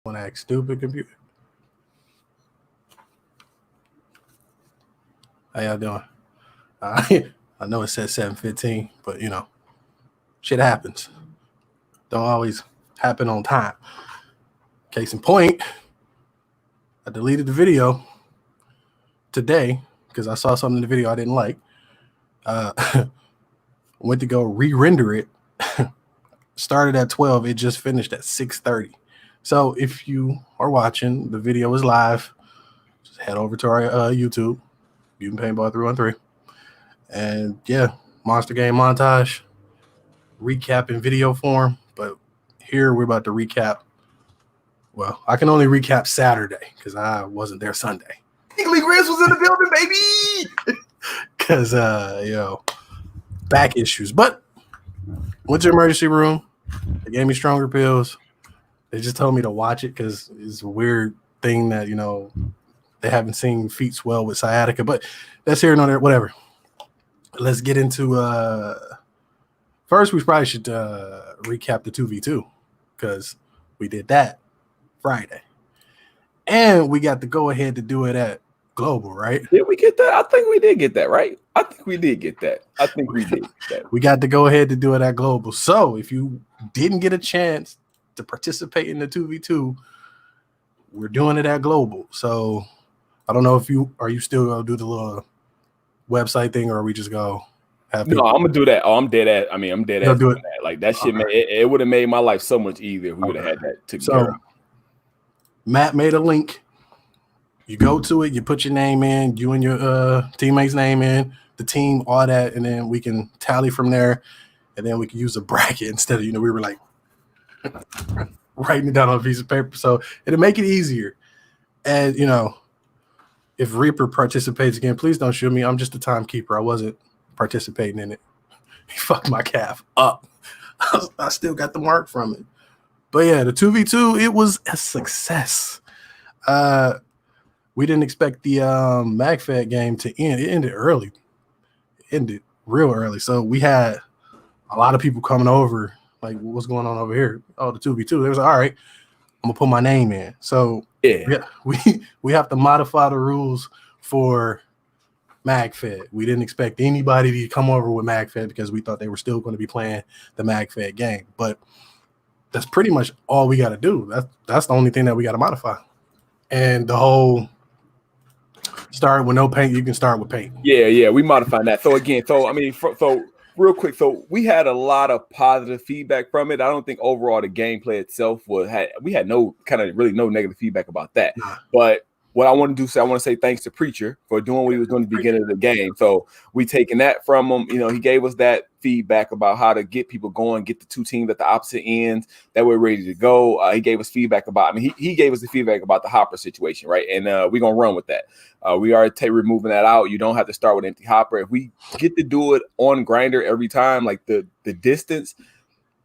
Want to act stupid, computer? How y'all doing? I know it says 7:15, but shit happens. Don't always happen on time. Case in point, I deleted the video today because I saw something in the video I didn't like. Went to go re-render it. Started at 12. It just finished at 6:30. So if you are watching, the video is live. Just head over to our YouTube, Mutant Paintball 313. And yeah, Monster Game Montage, recap in video form. But here we're about to recap. Well, I can only recap Saturday because I wasn't there Sunday. Lee Grizz was in the building, baby! Because, back issues. But went to the emergency room. They gave me stronger pills. They just told me to watch it because it's a weird thing that, they haven't seen feet swell with sciatica. But that's here and there, whatever. Let's get into first, we probably should recap the 2v2 because we did that Friday. And we got to go ahead to do it at Global, right? Did we get that? I think we did get that, right? I think we did get that. We got to go ahead to do it at Global. So if you didn't get a chance to participate in the 2v2, we're doing it at Global. So I don't know if you still gonna do the little website thing, or are we just go have people? No, I'm gonna do that. Oh, I'm dead at. I'm dead at do it. That. Like that shit, man. It would have made my life so much easier if we would have had that together. So Matt made a link. You go to it, you put your name in, you and your teammate's name in, the team, all that, and then we can tally from there, and then we can use a bracket instead of, we were like writing it down on a piece of paper. So it'll make it easier. And, if Reaper participates again, please don't shoot me. I'm just a timekeeper. I wasn't participating in it. He fucked my calf up. I still got the mark from it. But yeah, the 2v2, it was a success. We didn't expect the MagFed game to end. It ended early. It ended real early. So we had a lot of people coming over, like, what's going on over here? Oh, the 2v2. They was like, all right, I'm going to put my name in. So yeah, we have to modify the rules for MagFed. We didn't expect anybody to come over with MagFed because we thought they were still going to be playing the MagFed game. But that's pretty much all we got to do. That's the only thing that we got to modify. And the whole start with no paint, you can start with paint. Yeah, we modified that. So again, real quick, so we had a lot of positive feedback from it. I don't think overall the gameplay itself we had no negative feedback about that. Nah. But what I want to do, I want to say thanks to Preacher for doing what he was doing at the beginning of the game. So we taking that from him. He gave us that feedback about how to get people going, get the two teams at the opposite ends that we're ready to go. He gave us feedback about. He gave us the feedback about the hopper situation, right? And we're gonna run with that. We are removing that out. You don't have to start with empty hopper. If we get to do it on grinder every time, like the distance,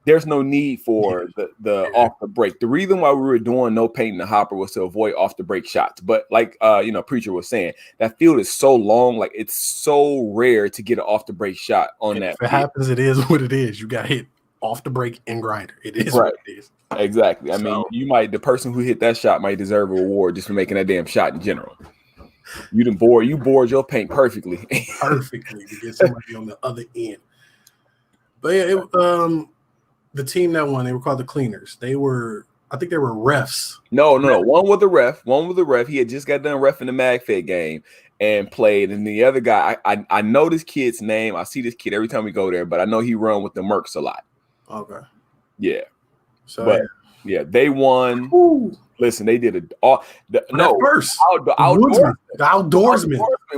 there's no need for the off the break. The reason why we were doing no paint in the hopper was to avoid off the break shots. But like Preacher was saying, that field is so long, like it's so rare to get an off the break shot on that. If it happens, it is what it is. You got hit off the break and grinder. It is right. What it is. Exactly. The person who hit that shot might deserve a reward just for making that damn shot in general. You bored your paint perfectly to get somebody on the other end. But yeah, the team that won, they were called the Cleaners. I think they were refs. No. One was the ref. He had just got done reffing the MagFed game and played. And the other guy, I know this kid's name. I see this kid every time we go there, but I know he run with the Mercs a lot. Okay. Yeah. So yeah, they won. Ooh. Listen, they did the outdoorsmen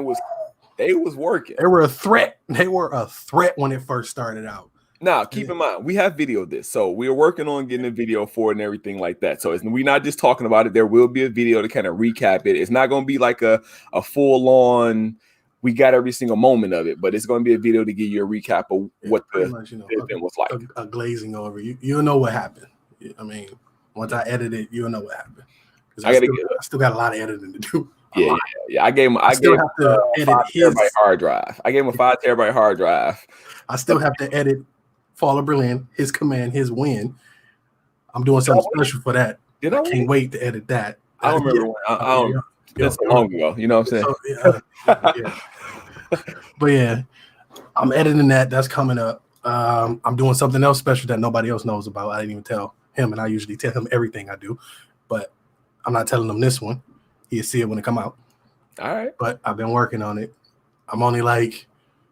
was working. They were a threat. They were a threat when it first started out. Now, keep in mind, we have video of this. So we are working on getting a video for it and everything like that. So we're not just talking about it. There will be a video to kind of recap it. It's not going to be like a full-on, we got every single moment of it, but it's going to be a video to give you a recap of what the event was like. A glazing over. You'll know what happened. Once I edit it, you'll know what happened. I still got a lot of editing to do. Yeah. I gave him a 5 terabyte hard drive. I gave him a 5 terabyte hard drive. I still have to edit Fall of Berlin, his command, his win. I'm doing something special for that. Did I I can't wait to edit that. I don't remember Yeah. when. I don't. Yo, That's so long ago. You know what I'm saying? So, yeah. But yeah, I'm editing that. That's coming up. I'm doing something else special that nobody else knows about. I didn't even tell him, and I usually tell him everything I do, but I'm not telling him this one. He'll see it when it come out. All right. But I've been working on it. I'm only like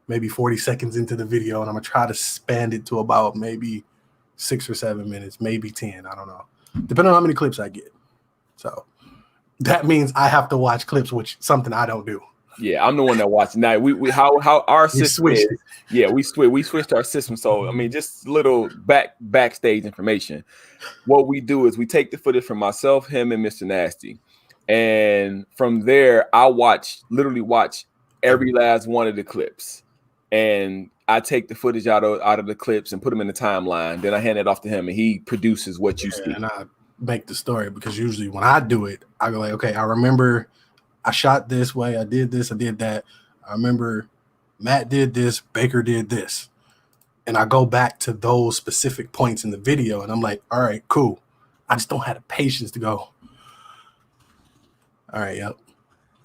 maybe 40 seconds into the video, and I'm gonna try to span it to about maybe 6 or 7 minutes, maybe 10. I don't know, depending on how many clips I get. So that means I have to watch clips, which something I don't do. Yeah, I'm the one that watched. Now we how our system is. It. Yeah, we switched our system. So I mean, just little backstage information. What we do is we take the footage from myself, him, and Mr. Nasty, and from there I literally watch every last one of the clips, and I take the footage out of the clips and put them in the timeline. Then I hand it off to him, and he produces what you see. And I make the story, because usually when I do it, I go like, okay, I remember I shot this way, I did this, I did that. I remember Matt did this, Baker did this. And I go back to those specific points in the video, and I'm like, all right, cool. I just don't have the patience to go, all right, yep.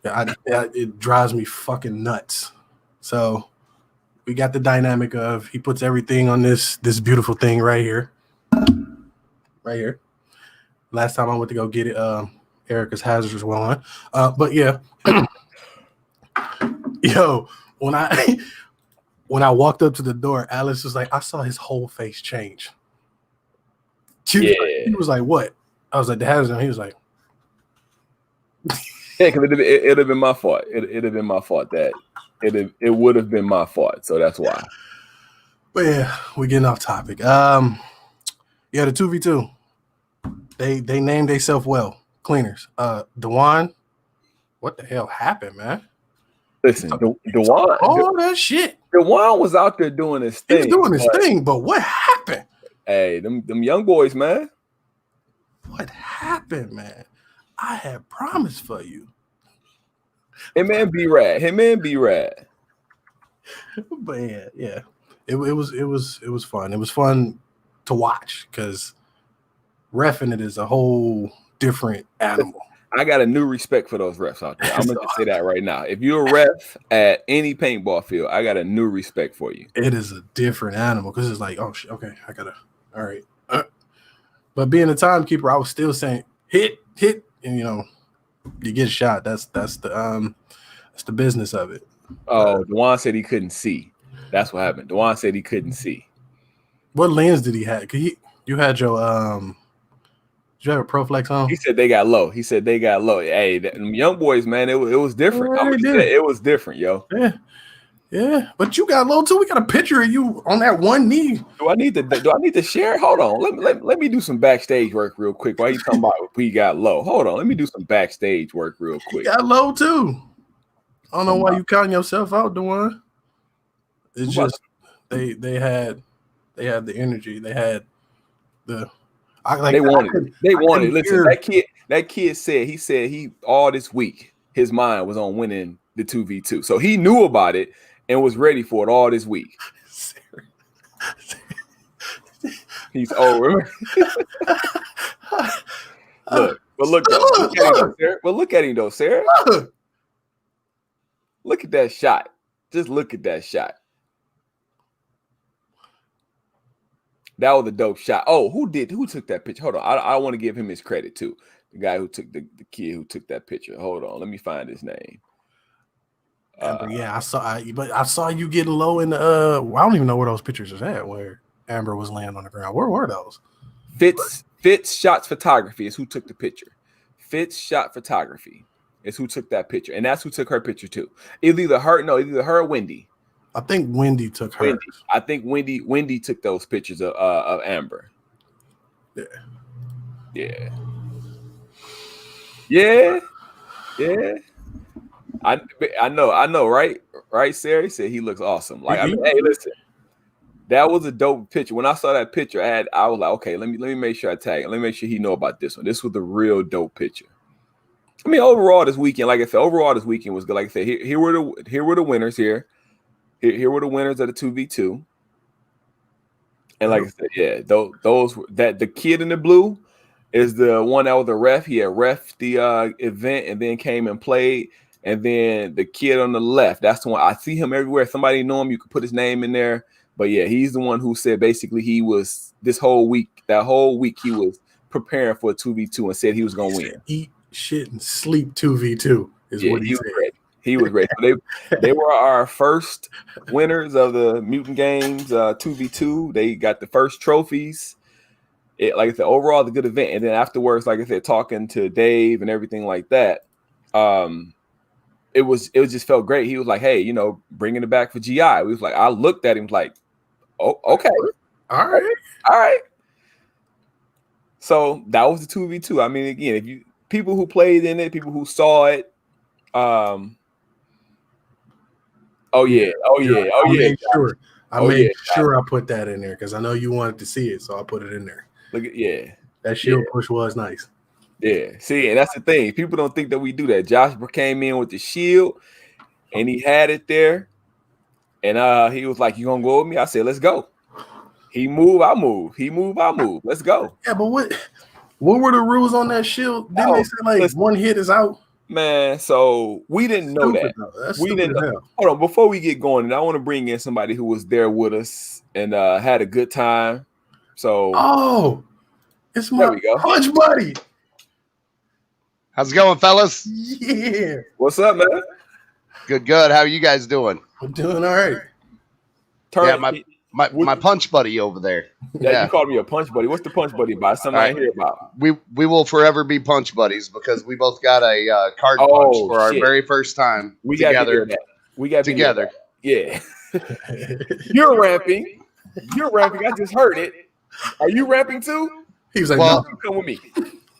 Yeah, it drives me fucking nuts. So we got the dynamic of he puts everything on this beautiful thing right here. Right here. Last time I went to go get it, Erica's hazards were on. But yeah. Yo, when I walked up to the door, Alice was like, I saw his whole face change. He was like, what? I was like, the hazard. And he was like, yeah, because it'd have been my fault. It'd have been my fault that it would have been my fault. So that's why. But yeah, we're getting off topic. Yeah, the 2v2. They named themselves well. Cleaners. Dewan, what the hell happened, man? Listen, Dewan, all that shit. Dewan was out there doing his thing. He was doing his thing, but what happened? Hey, them young boys, man. What happened, man? I had promised for you. Him and B-Rad. But yeah. It was fun. It was fun to watch, because reffing it is a whole different animal. I got a new respect for those refs out there. I'm gonna just say that right now. If you're a ref at any paintball field, I got a new respect for you. It is a different animal, because it's like, oh shit, okay, I gotta, all right. But being a timekeeper, I was still saying hit, and you get shot. That's the business of it. Oh, Dewan said he couldn't see. That's what happened. Dewan said he couldn't see. What lens did he have? Cause you had your did you have a Proflex on? He said they got low. Hey, them young boys, man, it was different. It was different, yo. Yeah. But you got low too. We got a picture of you on that one knee. Do I need to share? Hold on. Let me do some backstage work real quick. Why you talking about we got low? Hold on. Let me do some backstage work real quick. You got low too. I don't know why you counting yourself out, Dewan. It's just they had the energy. They had the. They wanted. Listen, that kid said he all this week his mind was on winning the 2v2, so he knew about it and was ready for it all this week. He's over. Look at him though, Sarah. Look at that shot. Just look at that shot. That was a dope shot. Oh, who took that picture? Hold on. I want to give him his credit too. The guy who took the kid who took that picture. Hold on. Let me find his name. Yeah, I saw you getting low in the I don't even know where those pictures is at, where Amber was laying on the ground. Where were those? Fitz Shots Photography is who took the picture. Fitz Shot Photography is who took that picture. And that's who took her picture too. Either her or Wendy. I think Wendy took her. I think Wendy took those pictures of Amber. Yeah. I know, right? Right, Sarah? He said he looks awesome. Like, I mean, hey, listen, that was a dope picture. When I saw that picture, I was like, okay, let me make sure I tag him. Let me make sure he know about this one. This was the real dope picture. I mean, overall this weekend, like I said, was good. Like I said, here were the winners here. Here were the winners of the 2v2. And like I said, yeah, those that the kid in the blue, is the one that was the ref. He had ref the event and then came and played. And then the kid on the left, that's the one. I see him everywhere. Somebody know him, you could put his name in there. But yeah, he's the one who said basically he was that whole week he was preparing for a 2v2 and said he was going to win. Eat shit and sleep 2v2 is what he said. He was ready. So they were our first winners of the Mutant Games 2v2. They got the first trophies. Like I said, overall, the good event. And then afterwards, like I said, talking to Dave and everything like that, it just felt great. He was like, hey, you know, bringing it back for GI. We was like, I looked at him like, oh, okay. All right. So that was the 2v2. I mean, again, if you people who played in it, people who saw it, I made sure I put that in there because I know you wanted to see it, so I put it in there. Look at that shield push was nice. Yeah, see, and that's the thing. People don't think that we do that. Josh came in with the shield, and he had it there, and he was like, "You gonna go with me?" I said, "Let's go." He moved, I move. He moved, I move. Let's go. Yeah, but what were the rules on that shield? Didn't they say like one hit is out? Man, so we didn't know that. We didn't know. Hold on, before we get going, and I want to bring in somebody who was there with us and had a good time. So, it's my punch buddy. How's it going, fellas? Yeah. What's up, man? Good. How are you guys doing? I'm doing all right. My punch buddy over there. Yeah, you called me a punch buddy. What's the punch buddy about? Something I hear about. We will forever be punch buddies because we both got a card punch for our very first time together. We got together. Yeah. You're ramping. I just heard it. Are you rapping too? He was like, "No, come with me."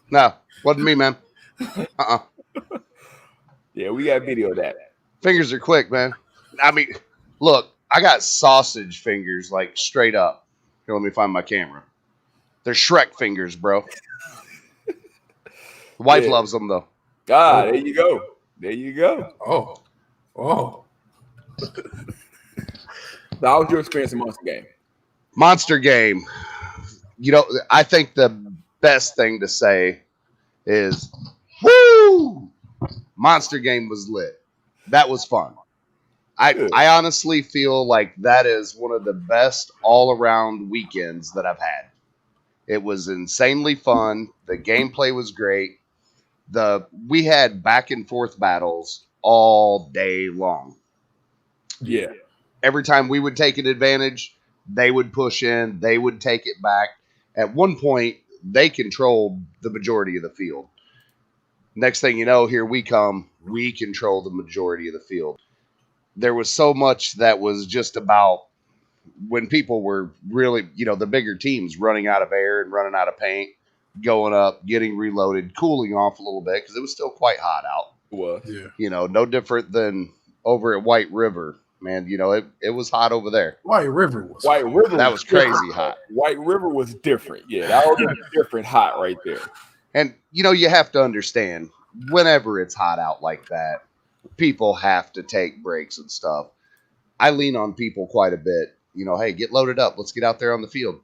No, wasn't me, man. Yeah, we got video of that. Fingers are quick, man. I mean, look, I got sausage fingers, like straight up. Here, let me find my camera. They're Shrek fingers, bro. The wife loves them, though. There you go. There you go. Oh. How was your experience in Monster Game? Monster Game. You know, I think the best thing to say is, woo! Monster Game was lit. That was fun. I honestly feel like that is one of the best all-around weekends that I've had. It was insanely fun. The gameplay was great. We had back and forth battles all day long. Yeah. Every time we would take an advantage, they would push in, they would take it back. At one point, they controlled the majority of the field. Next thing you know, here we come. We control the majority of the field. There was so much that was just about when people were really, the bigger teams running out of air and running out of paint, going up, getting reloaded, cooling off a little bit because it was still quite hot out. It was. Yeah. No different than over at White River. Man, it was hot over there. White River was crazy hot. White River was different. Yeah, that was a different hot right there. And, you have to understand, whenever it's hot out like that, people have to take breaks and stuff. I lean on people quite a bit. Hey, get loaded up. Let's get out there on the field.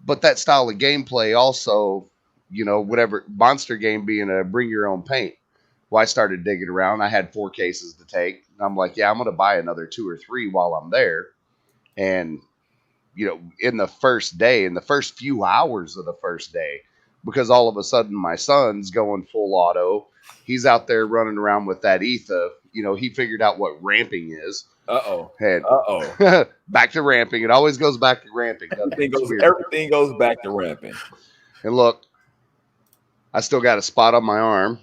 But that style of gameplay also, whatever Monster Game being a bring your own paint. Well, I started digging around. I had 4 cases to take. And I'm like, yeah, I'm going to buy another 2 or 3 while I'm there. And, in the first day, in the first few hours of the first day, because all of a sudden my son's going full auto. He's out there running around with that Etha. He figured out what ramping is. Back to ramping. It always goes back to ramping. Everything goes back to ramping. And look, I still got a spot on my arm.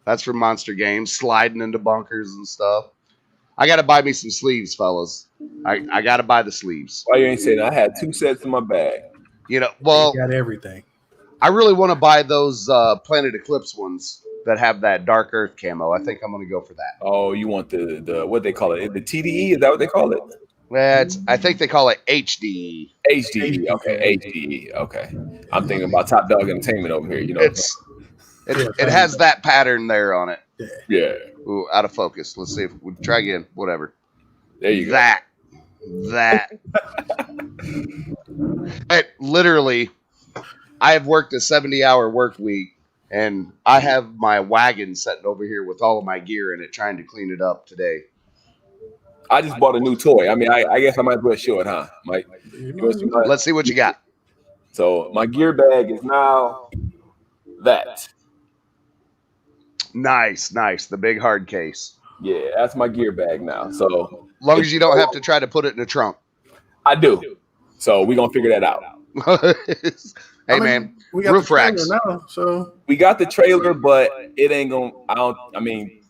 That's from Monster Games, sliding into bunkers and stuff. I got to buy me some sleeves, fellas. I got to buy the sleeves. Why you ain't saying that? I had 2 sets in my bag. You got everything. I really want to buy those Planet Eclipse ones that have that Dark Earth camo. I think I'm going to go for that. Oh, you want the what they call it? The TDE? Is that what they call it? Well, I think they call it HDE. HDE. Okay, HDE. Okay. I'm thinking about Top Dog Entertainment over here. It has that pattern there on it. Yeah. Ooh, out of focus. Let's see if we try again. Whatever. There you go. That. It literally, I have worked a 70-hour work week, and I have my wagon sitting over here with all of my gear in it, trying to clean it up today. I just bought a new toy. I mean, I guess I might as well show it, huh, Mike? Let's see what you got. So my gear bag is now that. Nice. The big hard case. Yeah, that's my gear bag now. So As long as you don't have to try to put it in a trunk. I do. So we're gonna figure that out. Hey, man, we got roof the trailer racks. now, so We got the trailer, but it ain't gonna.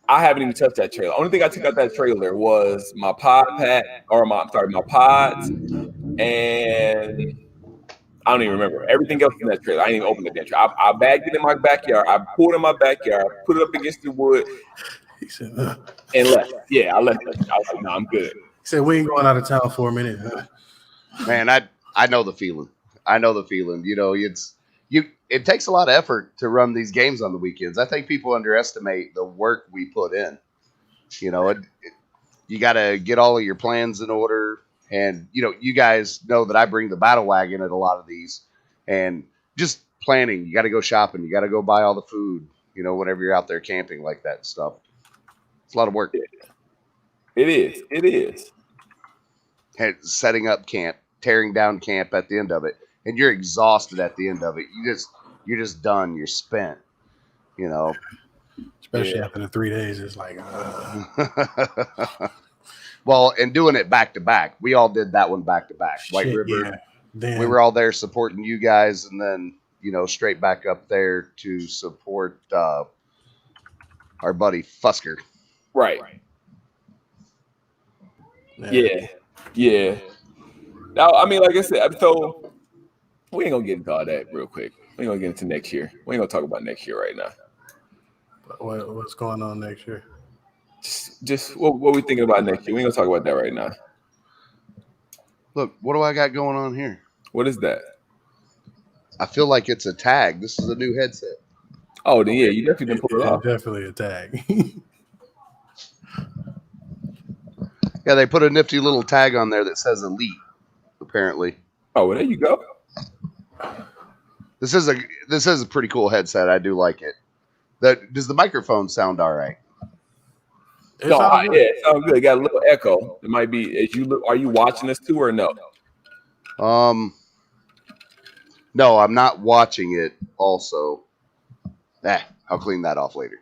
I haven't even touched that trailer. Only thing I took out that trailer was my pod pack, or my pods, and I don't even remember. Everything else in that trailer, I didn't even open the damn trailer. I bagged it in my backyard. I pulled it in my backyard, put it up against the wood, he said, and left. Yeah, I left it. I was like, no, I'm good. he said we ain't going out of town for a minute. Man, I know the feeling. You know, it takes a lot of effort to run these games on the weekends. I think people underestimate the work we put in. You know, you got to get all of your plans in order. And, you know, you guys know that I bring the battle wagon at a lot of these. And just planning, you got to go shopping. You got to go buy all the food, you know, whenever you're out there camping like that and stuff. It's a lot of work. It is. And setting up camp, tearing down camp at the end of it. And you're exhausted at the end of it. You're just done. You're spent, you know. Especially after the 3 days, it's like. Well, and doing it back to back. We all did that one back to back. White River. Yeah. Then, we were all there supporting you guys, and then, you know, straight back up there to support our buddy Fusker. Right. Yeah. Now, I mean, like I said, so we ain't gonna get into all that real quick. We ain't gonna get into next year. We ain't gonna talk about next year right now. What's going on next year? Just what we thinking about next year. We ain't gonna talk about that right now. Look, what do I got going on here? What is that? I feel like it's a tag. This is a new headset. Oh, then yeah, you definitely didn't pull it off. Definitely a tag. Yeah, they put a nifty little tag on there that says Elite, apparently. Oh, well, there you go. This is a pretty cool headset. I do like it. Does the microphone sound all right? It sounds good. It got a little echo. It might be as you look. Are you watching this too or no? No, I'm not watching it. Also, I'll clean that off later.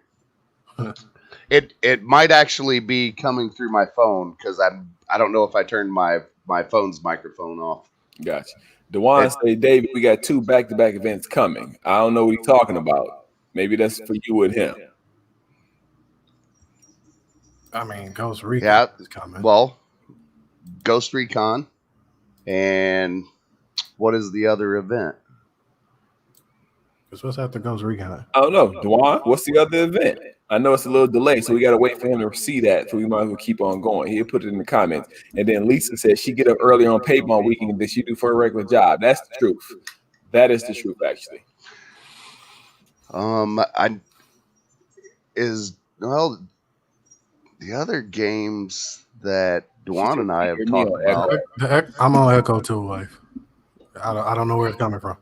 It might actually be coming through my phone because I don't know if I turned my phone's microphone off. Gotcha. DeJuan say, David, we got 2 back-to-back events coming. I don't know what he's talking about. Maybe that's for you and him. I mean, Ghost Recon is coming. Well, Ghost Recon, and what is the other event? What's after Ghost Recon? I don't know. DeJuan, what's the other event? I know it's a little delay, so we got to wait for him to see that, so we might as well keep on going. He'll put it in the comments. And then Lisa says she get up early on paintball weekend than she do for a regular job. That's the truth. That is the truth, actually. The other games that Dwan and I have talked about. I'm on Echo too, wife. I don't know where it's coming from.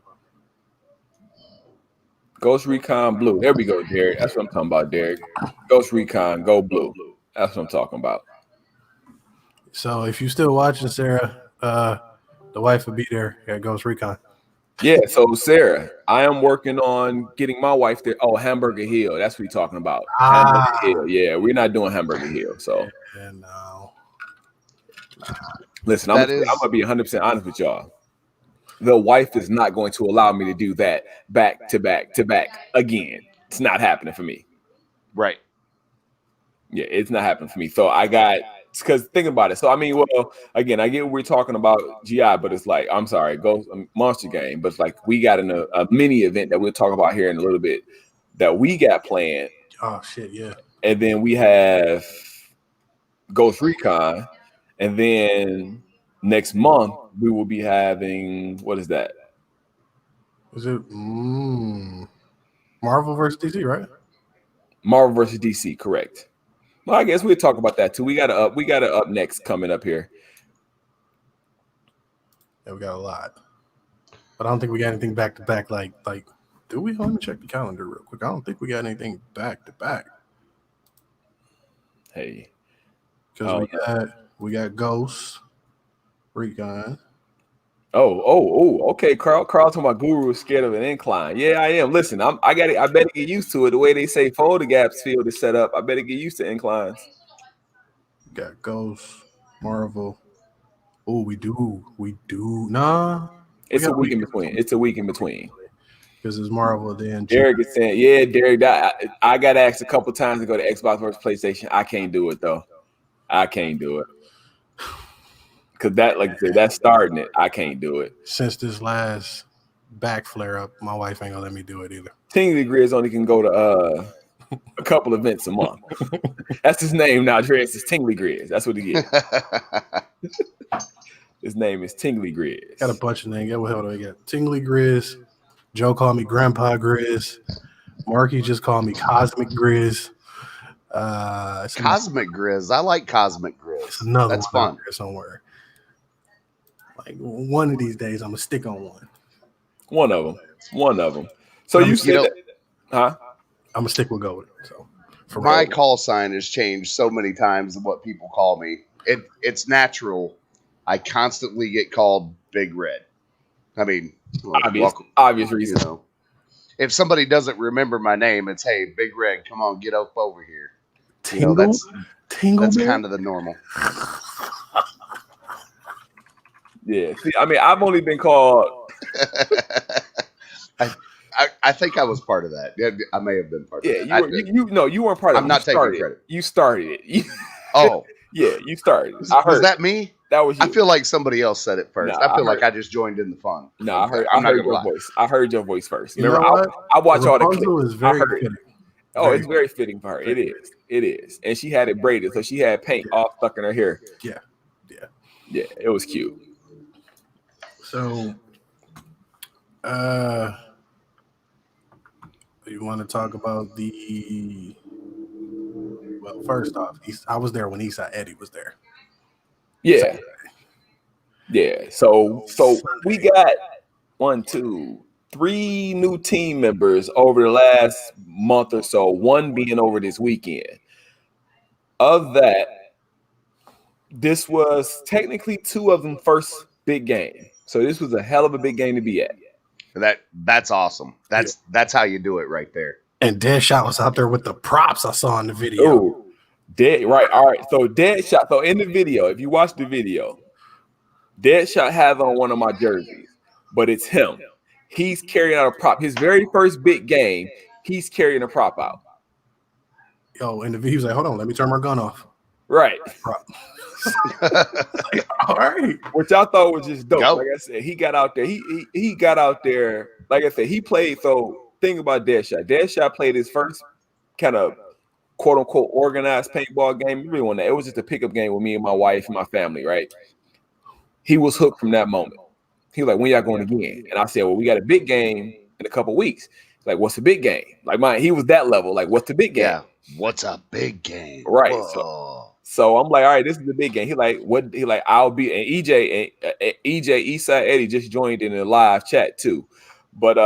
Ghost Recon Blue. There we go, Derek. That's what I'm talking about, Derek. Ghost Recon, go blue. That's what I'm talking about. So if you're still watching, Sarah, the wife will be there at Ghost Recon. Yeah, so Sarah, I am working on getting my wife there. Oh, Hamburger Hill. That's what you're talking about. Hamburger Hill. Yeah, we're not doing Hamburger Hill. So no. Listen, I'm gonna be 100% honest with y'all. The wife is not going to allow me to do that back to back to back again. It's not happening for me. Right. Yeah, it's not happening for me. So I got, because think about it. So I mean, well, again, I get what we're talking about GI, but it's like, I'm sorry, Ghost Monster Game, but it's like we got a mini event that we'll talk about here in a little bit that we got planned. Oh shit, yeah. And then we have Ghost Recon, and then next month we will be having, what is that? Is it Marvel versus DC, right? Marvel versus DC, correct. Well, I guess we'll talk about that too. We got a up next coming up here. Yeah, we got a lot. But I don't think we got anything back to back. Like, do we? Let me check the calendar real quick. I don't think we got anything back to back. Hey, Because we got Ghost, Recon. Okay. Carl talking about Guru is scared of an incline. Yeah, I am. Listen, I better get used to it. The way they say folder gaps field is set up, I better get used to inclines. Got Ghost, Marvel. Oh, we do. Nah. It's a week in between. Because it's Marvel then. Derek is saying, yeah, Derek, I got asked a couple times to go to Xbox versus PlayStation. I can't do it, though. I can't do it. Because that, like I said, that's starting it. I can't do it. Since this last back flare up, my wife ain't going to let me do it either. Tingly Grizz only can go to a couple events a month. That's his name now. Dre's is Tingly Grizz. That's what he is. His name is Tingly Grizz. Got a bunch of names. What the hell do I got? Tingly Grizz. Joe called me Grandpa Grizz. Marky just called me Cosmic Grizz. Cosmic Grizz. I like Cosmic Grizz. It's another That's one fun. Somewhere. Like one of these days, I'm gonna stick on one. One of them. So you said that, huh? I'm gonna stick with go with it. So my call sign has changed so many times of what people call me. It's natural. I constantly get called Big Red. I mean, obvious reason. You know, if somebody doesn't remember my name, it's hey, Big Red, come on, get up over here. Tingle? You know, that's man? kind of the normal. Yeah. See, I mean, I've only been called. I think I was part of that. Yeah, I may have been part of that. You weren't part of it. I'm not taking credit. You started it. Oh. Yeah, you started. Was that me? That was you. I feel like somebody else said it first. I feel like I just joined in the fun. No, I heard your voice. I heard your voice first. Remember, I watch all the clips. Is very fitting. It's very fitting for her. It is. And she had it braided, so she had paint all stuck in her hair. Yeah. It was cute. So, you want to talk about the? Well, first off, I was there when Eastside Eddie was there. Yeah. Saturday. Yeah. So we got 1, 2, 3 new team members over the last month or so, one being over this weekend. Of that, this was technically 2 of them first big game. So this was a hell of a big game to be at. That's awesome. That's how you do it right there. And Deadshot was out there with the props I saw in the video. Ooh, right. All right. So Deadshot. So in the video, if you watch the video, Deadshot has on one of my jerseys, but it's him. He's carrying out a prop. His very first big game, he's carrying a prop out. Yo, in the video, he was like, hold on, let me turn my gun off. Right. Prop. All right. Which I thought was just dope. Go. Like I said, he got out there. He got out there. Like I said, he played. So think about Deadshot. Deadshot played his first kind of quote unquote organized paintball game. You really want that. It was just a pickup game with me and my wife and my family, right? He was hooked from that moment. He was like, when y'all going again? And I said, well, we got a big game in a couple weeks. Like, what's the big game? Like he was that level. Like, what's the big game? Yeah. What's a big game? Right. So I'm like, all right, this is the big game. He like, what? He like, I'll be. And Eastside Eddie just joined in a live chat too. But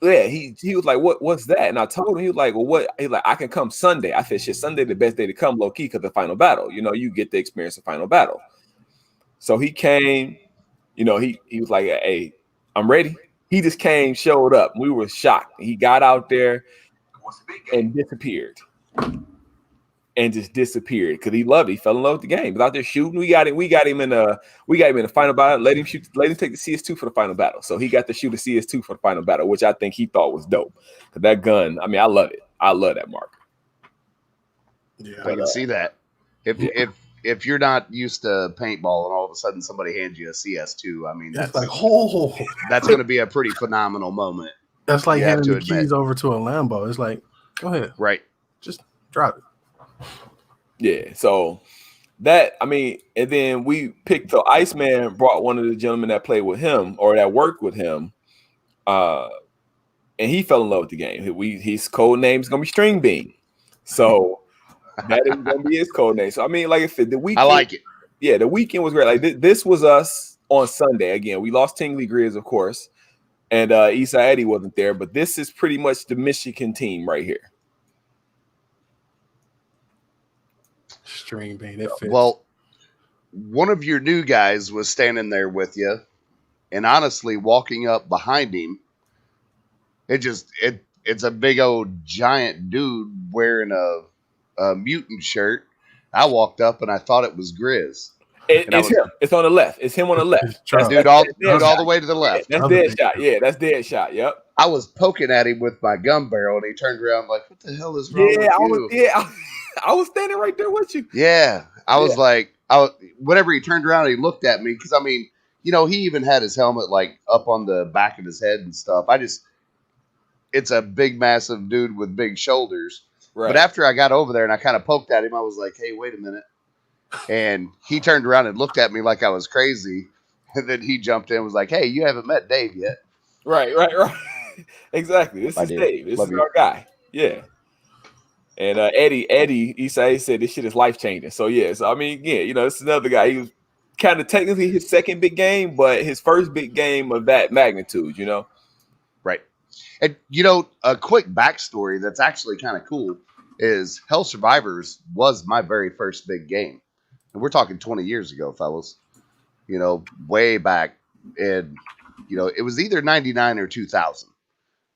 yeah, he was like, what's that? And I told him, he was like, well, what? He's like, I can come Sunday. I said, shit, Sunday the best day to come, low key, because the final battle. You know, you get the experience of final battle. So he came. You know, he was like, hey, I'm ready. He just came, showed up. We were shocked. He got out there and disappeared. And just disappeared because he loved it. He fell in love with the game. He was out there shooting. We got him in the final battle. Let him take the CS2 for the final battle. So he got to shoot a CS2 for the final battle, which I think he thought was dope. Because that gun, I mean, I love it. I love that marker. Yeah, I can see that. If you're not used to paintball and all of a sudden somebody hands you a CS2, I mean, that's like that's going to be a pretty phenomenal moment. That's like handing the keys over to a Lambo. It's like, go ahead, right? Just drive it. Yeah, so that, I mean, and then we picked the Iceman brought one of the gentlemen that played with him or that worked with him, and he fell in love with the game. His code name is gonna be String Bean, so that is gonna be his code name. So I mean, like I said, the weekend, I like it. Yeah, the weekend was great. Like this was us on Sunday. Again, we lost Tingley Grizz, of course, and Eastside Eddie wasn't there, but this is pretty much the Michigan team right here. String bean, it fits. Well, one of your new guys was standing there with you, and honestly, walking up behind him, it's a big old giant dude wearing a mutant shirt. I walked up and I thought it was Grizz. It's him. It's on the left. It's him on the left. Dude, all the way to the left. That's dead shot. Yeah, that's dead shot. Yep. I was poking at him with my gun barrel, and he turned around like, "What the hell is wrong with you?" I was standing right there with you. Yeah, I was like, whenever he turned around, he looked at me because I mean, he even had his helmet like up on the back of his head and stuff. It's a big, massive dude with big shoulders. Right. But after I got over there and I kind of poked at him, I was like, "Hey, wait a minute." And he turned around and looked at me like I was crazy. And then he jumped in and was like, "Hey, you haven't met Dave yet." Right. Exactly. This is Dave. This is our guy. Yeah. And Eddie Isai said this shit is life changing. So yeah. So I mean, yeah, this is another guy. He was kind of technically his second big game, but his first big game of that magnitude, Right. And a quick backstory that's actually kind of cool is Hell Survivors was my very first big game. And we're talking 20 years ago, fellas. Way back in, it was either 99 or 2000.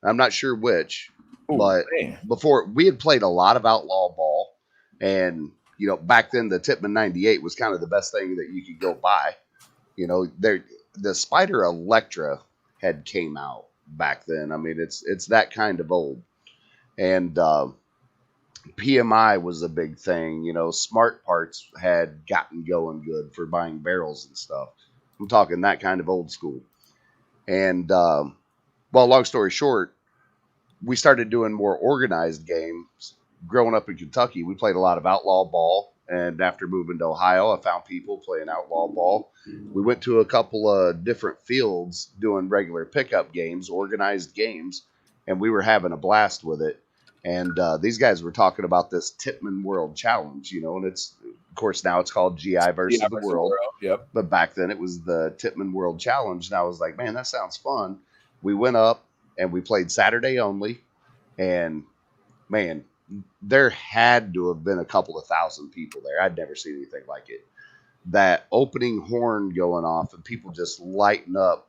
I'm not sure which. Ooh, but man. Before, we had played a lot of Outlaw Ball. And, back then the Tipman 98 was kind of the best thing that you could go buy. The Spider Electra had came out back then. I mean, it's that kind of old. And PMI was a big thing. Smart Parts had gotten going good for buying barrels and stuff. I'm talking that kind of old school. And, long story short, we started doing more organized games. Growing up in Kentucky, we played a lot of Outlaw Ball. And after moving to Ohio, I found people playing Outlaw Ball. We went to a couple of different fields doing regular pickup games, organized games, and we were having a blast with it. And these guys were talking about this Tipman World Challenge, and it's, of course, now it's called GI versus the World. Yep. But back then it was the Tipman World Challenge. And I was like, man, that sounds fun. We went up and we played Saturday only. And, man, there had to have been a couple of thousand people there. I'd never seen anything like it. That opening horn going off and people just lighting up.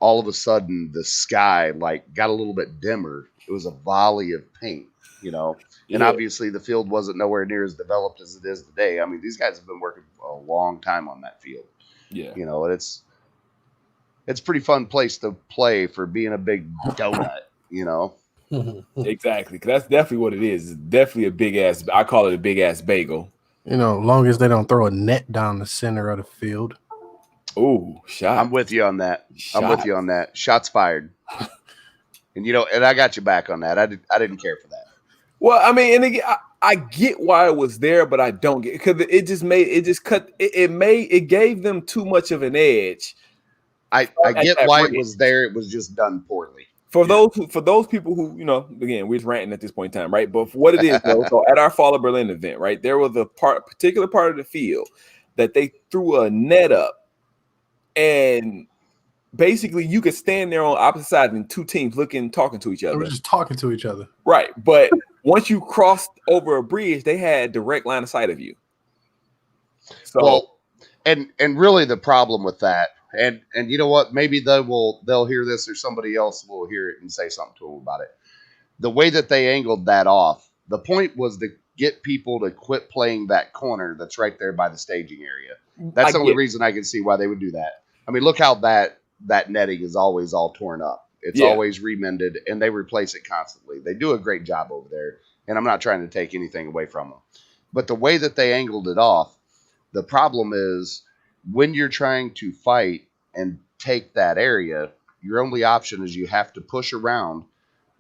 All of a sudden, the sky got a little bit dimmer. It was a volley of paint, And obviously, the field wasn't nowhere near as developed as it is today. I mean, these guys have been working for a long time on that field. Yeah, and it's a pretty fun place to play for being a big donut. Exactly, because that's definitely what it is. It's definitely a big ass. I call it a big ass bagel. Long as they don't throw a net down the center of the field. Oh, shot! I'm with you on that. Shots fired. And and I got you back on that. I didn't care for that. Well, I mean, and again, I get why it was there, but I don't get because it gave them too much of an edge. I get why it was there. It was just done poorly. For those people who, again, we're ranting at this point in time, right? But for what it is, though, so at our Fall of Berlin event, right, there was a particular part of the field that they threw a net up. And basically, you could stand there on opposite sides and two teams talking to each other. They were just talking to each other. Right. But once you crossed over a bridge, they had direct line of sight of you. So, and really the problem with that, and you know what? Maybe they'll hear this or somebody else will hear it and say something to them about it. The way that they angled that off, the point was to get people to quit playing that corner that's right there by the staging area. That's the only reason I can see why they would do that. I mean, look how that netting is always all torn up. It's always remended, and they replace it constantly. They do a great job over there, and I'm not trying to take anything away from them. But the way that they angled it off, the problem is when you're trying to fight and take that area, your only option is you have to push around,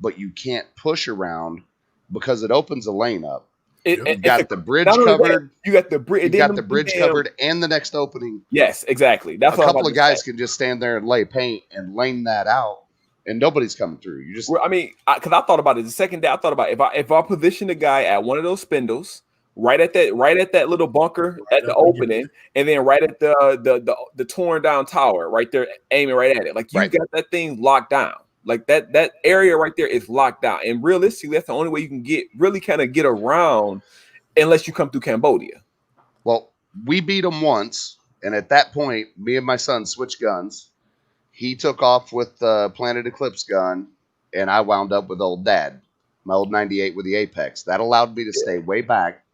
but you can't push around because it opens a lane up. You got the bridge covered. You got the bridge. You got the bridge covered and the next opening. Yes, exactly. That's a couple of guys can just stand there and lay paint and lane that out, and nobody's coming through. I mean, because I thought about it the second day. I thought about if I position a guy at one of those spindles right at that little bunker at the opening, and then right at the torn down tower right there, aiming right at it. Like you got that thing locked down. Like that area right there is locked down. And realistically, that's the only way you can get around unless you come through Cambodia. Well, we beat them once, and at that point, me and my son switched guns. He took off with the Planet Eclipse gun, and I wound up with old Dad, my old 98 with the Apex. That allowed me to stay way back,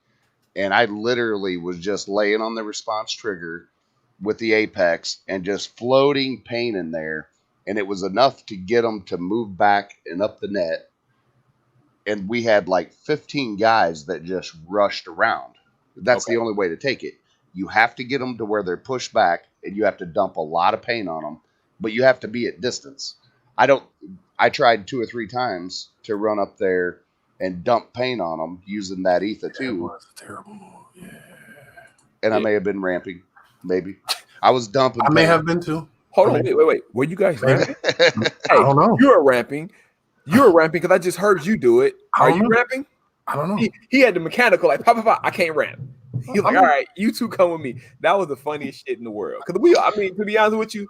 and I literally was just laying on the response trigger with the Apex and just floating pain in there, and it was enough to get them to move back and up the net. And we had like 15 guys that just rushed around. That's the only way to take it. You have to get them to where they're pushed back, and you have to dump a lot of paint on them, but you have to be at distance. I tried 2 or 3 times to run up there and dump paint on them using that Etha too. It was terrible. Yeah. And I may have been ramping. Maybe. I was dumping I may have been too. Hold on, wait. Were you guys ramping? I don't know. You're ramping because I just heard you do it. Are you ramping? I don't know. He had the mechanical like, pop, I can't ramp. He's like, all right, you two come with me. That was the funniest shit in the world. Because to be honest with you,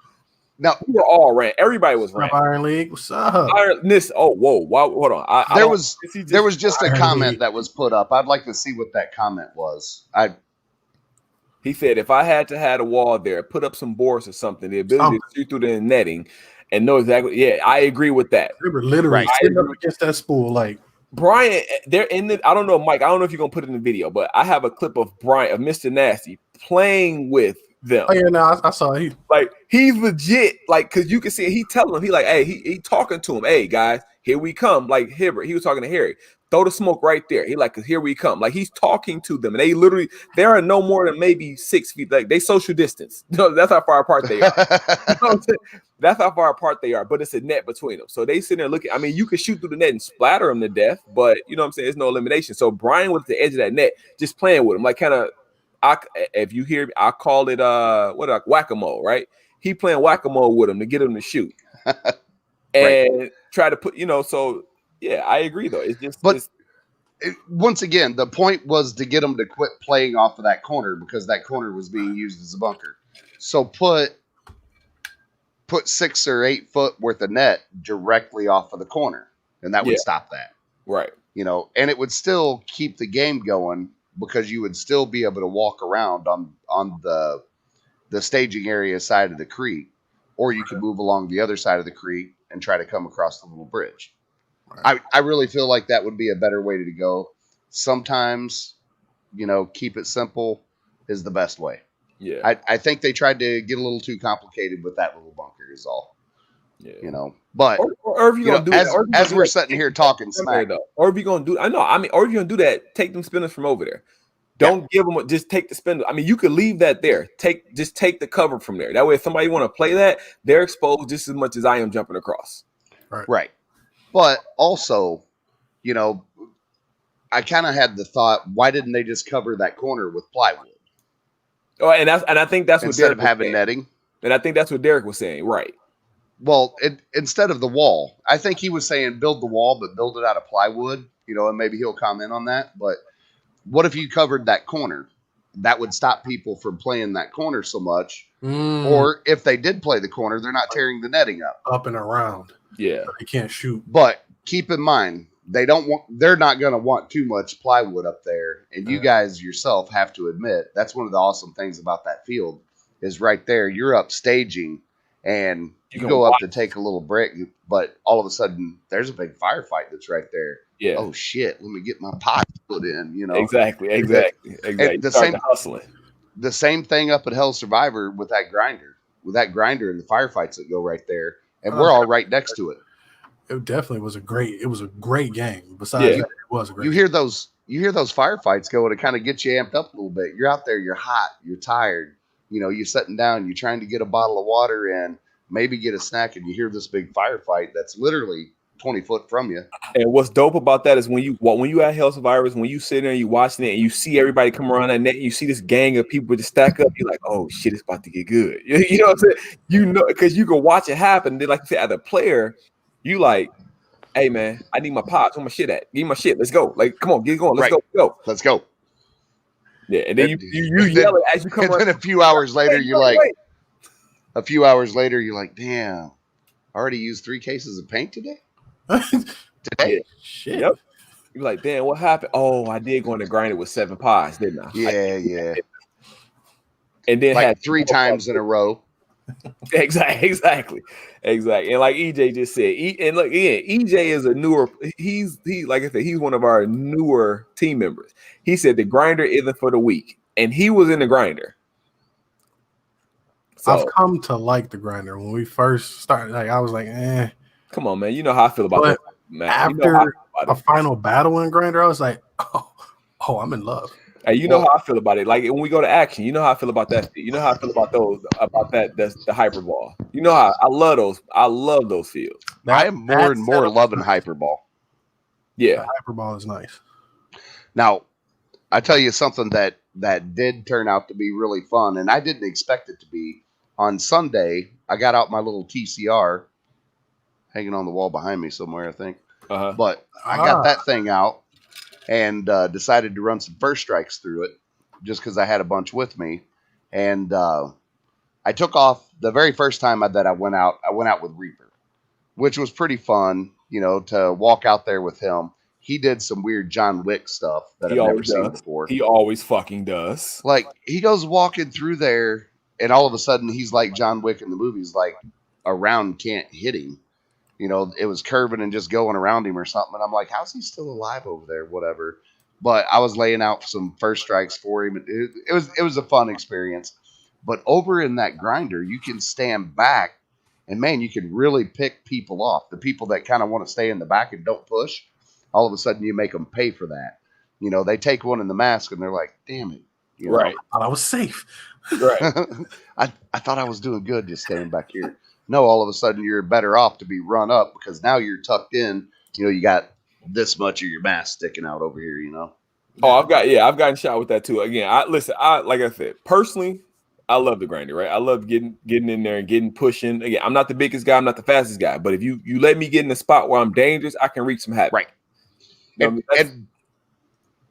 no, we were all ramp. Everybody was ramp. Iron League, what's up? Hold on. There was just a comment that was put up. I'd like to see what that comment was. He said, if I had to have a wall there, put up some boards or something, the ability to see through the netting and know exactly. Yeah, I agree with that. They were literally sitting up against that spool, like. Brian, they're in the. I don't know, Mike. I don't know if you're gonna put it in the video, but I have a clip of Brian, of Mr. Nasty, playing with them. Oh yeah, no, I saw it. Like he's legit, like because you can see he telling them, he like, hey, he talking to him, hey guys, here we come. Like Hibbert, he was talking to Harry. Throw the smoke right there. He like, cause here we come. Like he's talking to them, and they literally there are no more than maybe 6 feet. Like they social distance. No, that's how far apart they are. You know what I'm saying? That's how far apart they are, but it's a net between them. So they sit there looking. I mean, you can shoot through the net and splatter them to death, but you know what I'm saying? There's no elimination. So Brian was at the edge of that net, just playing with him, like kind of. If you hear, I call it whack-a-mole, right? He playing whack-a-mole with him to get him to shoot, and try to put, So yeah, I agree though. It's just, once again, the point was to get them to quit playing off of that corner because that corner was being used as a bunker. So put 6 or 8 foot worth of net directly off of the corner, and that would stop that. Right. And it would still keep the game going because you would still be able to walk around on the staging area side of the creek, or you could move along the other side of the creek and try to come across the little bridge. Right. I really feel like that would be a better way to go. Sometimes, keep it simple is the best way. Yeah. I think they tried to get a little too complicated with that little bunker is all. Yeah. But or if you're gonna do that, as we're sitting here talking smack, or if you're gonna do, or if you're gonna do that, take them spinners from over there. Don't give them, just take the spindle. I mean, you could leave that there. Just take the cover from there. That way, if somebody want to play that, they're exposed just as much as I am jumping across. Right. But also, I kind of had the thought, why didn't they just cover that corner with plywood? Oh, and I think that's what instead of having netting. And I think that's what Derek was saying, right? Well, instead of the wall, I think he was saying build the wall, but build it out of plywood. And maybe he'll comment on that. But what if you covered that corner? That would stop people from playing that corner so much. Or if they did play the corner, they're not tearing the netting up and around. Yeah, they can't shoot. But keep in mind, they're not going to want too much plywood up there. And you guys yourself have to admit, that's one of the awesome things about that field is right there. You're up staging and you go up to take a little break, but all of a sudden there's a big firefight that's right there. Yeah. Oh shit, let me get my pot put in, Exactly. The same thing up at Hell Survivor with that grinder and the firefights that go right there. And we're all right next to it. It definitely was a great game. Besides, it was a great. You hear those firefights go, and it kind of gets you amped up a little bit. You're out there, you're hot, you're tired. You're sitting down, you're trying to get a bottle of water in, maybe get a snack, and you hear this big firefight that's literally 20 foot from you. And what's dope about that is when you at Hell Survivors, when you sit there and you watching it and you see everybody come around that net, and you see this gang of people just stack up, you're like, oh shit, it's about to get good. You know what I'm saying? Because you can watch it happen. Then, like you said, as a player, you like, hey man, I need my pots. Where my shit at? Give me my shit. Let's go. Like, come on, get going. Let's go. Let's go. Yeah, and then you and yell it as you come and around. then a few hours later, Wait, you're wait, like, wait. a few hours later, you're like, damn, I already used 3 cases of paint today. Yeah. Shit. Yep. You're like, damn, what happened? Oh, I did go in the grinder with 7 pies, didn't I? Yeah. And then Like had 3 times in a row. Exactly. And like EJ just said, and look, yeah, EJ is a newer. He like I said, he's one of our newer team members. He said the grinder isn't for the weak, and he was in the grinder. So I've come to like the grinder. When we first started, like I was like, eh. come on, man. You know how I feel about But that, man. after you know how I feel a about it. final battle in grinder, I was like, oh, I'm in love. Hey, you know how I feel about it. Like when we go to action, you know how I feel about that. You know how I feel about that. That's the hyper ball. You know how I love those. I love those fields. I am more and more loving hyperball. Yeah, the hyperball is nice. Now, I tell you something that did turn out to be really fun, and I didn't expect it to be. On Sunday, I got out my little TCR, hanging on the wall behind me somewhere, I think. But I got that thing out and decided to run some first strikes through it, just because I had a bunch with me. And I took off the very first time that I went out. I went out with Reaper, which was pretty fun, to walk out there with him. He did some weird John Wick stuff that I've never seen before. He always fucking does. Like, he goes walking through there, and all of a sudden, he's like John Wick in the movies, like, a round can't hit him. It was curving and just going around him or something. And I'm like, how's he still alive over there? Whatever. But I was laying out some first strikes for him. It was a fun experience. But over in that grinder, you can stand back, and man, you can really pick people off. The people that kind of want to stay in the back and don't push, all of a sudden you make them pay for that. They take one in the mask and they're like, damn it. Right. I thought I was safe. Right. I thought I was doing good just standing back here. No, all of a sudden you're better off to be run up because now you're tucked in. You got this much of your mask sticking out over here, Oh, I've gotten shot with that too. Again, like I said, personally, I love the grinder, right? I love getting in there and getting pushing. Again, I'm not the biggest guy, I'm not the fastest guy, but if you let me get in a spot where I'm dangerous, I can reach some havoc. Right. And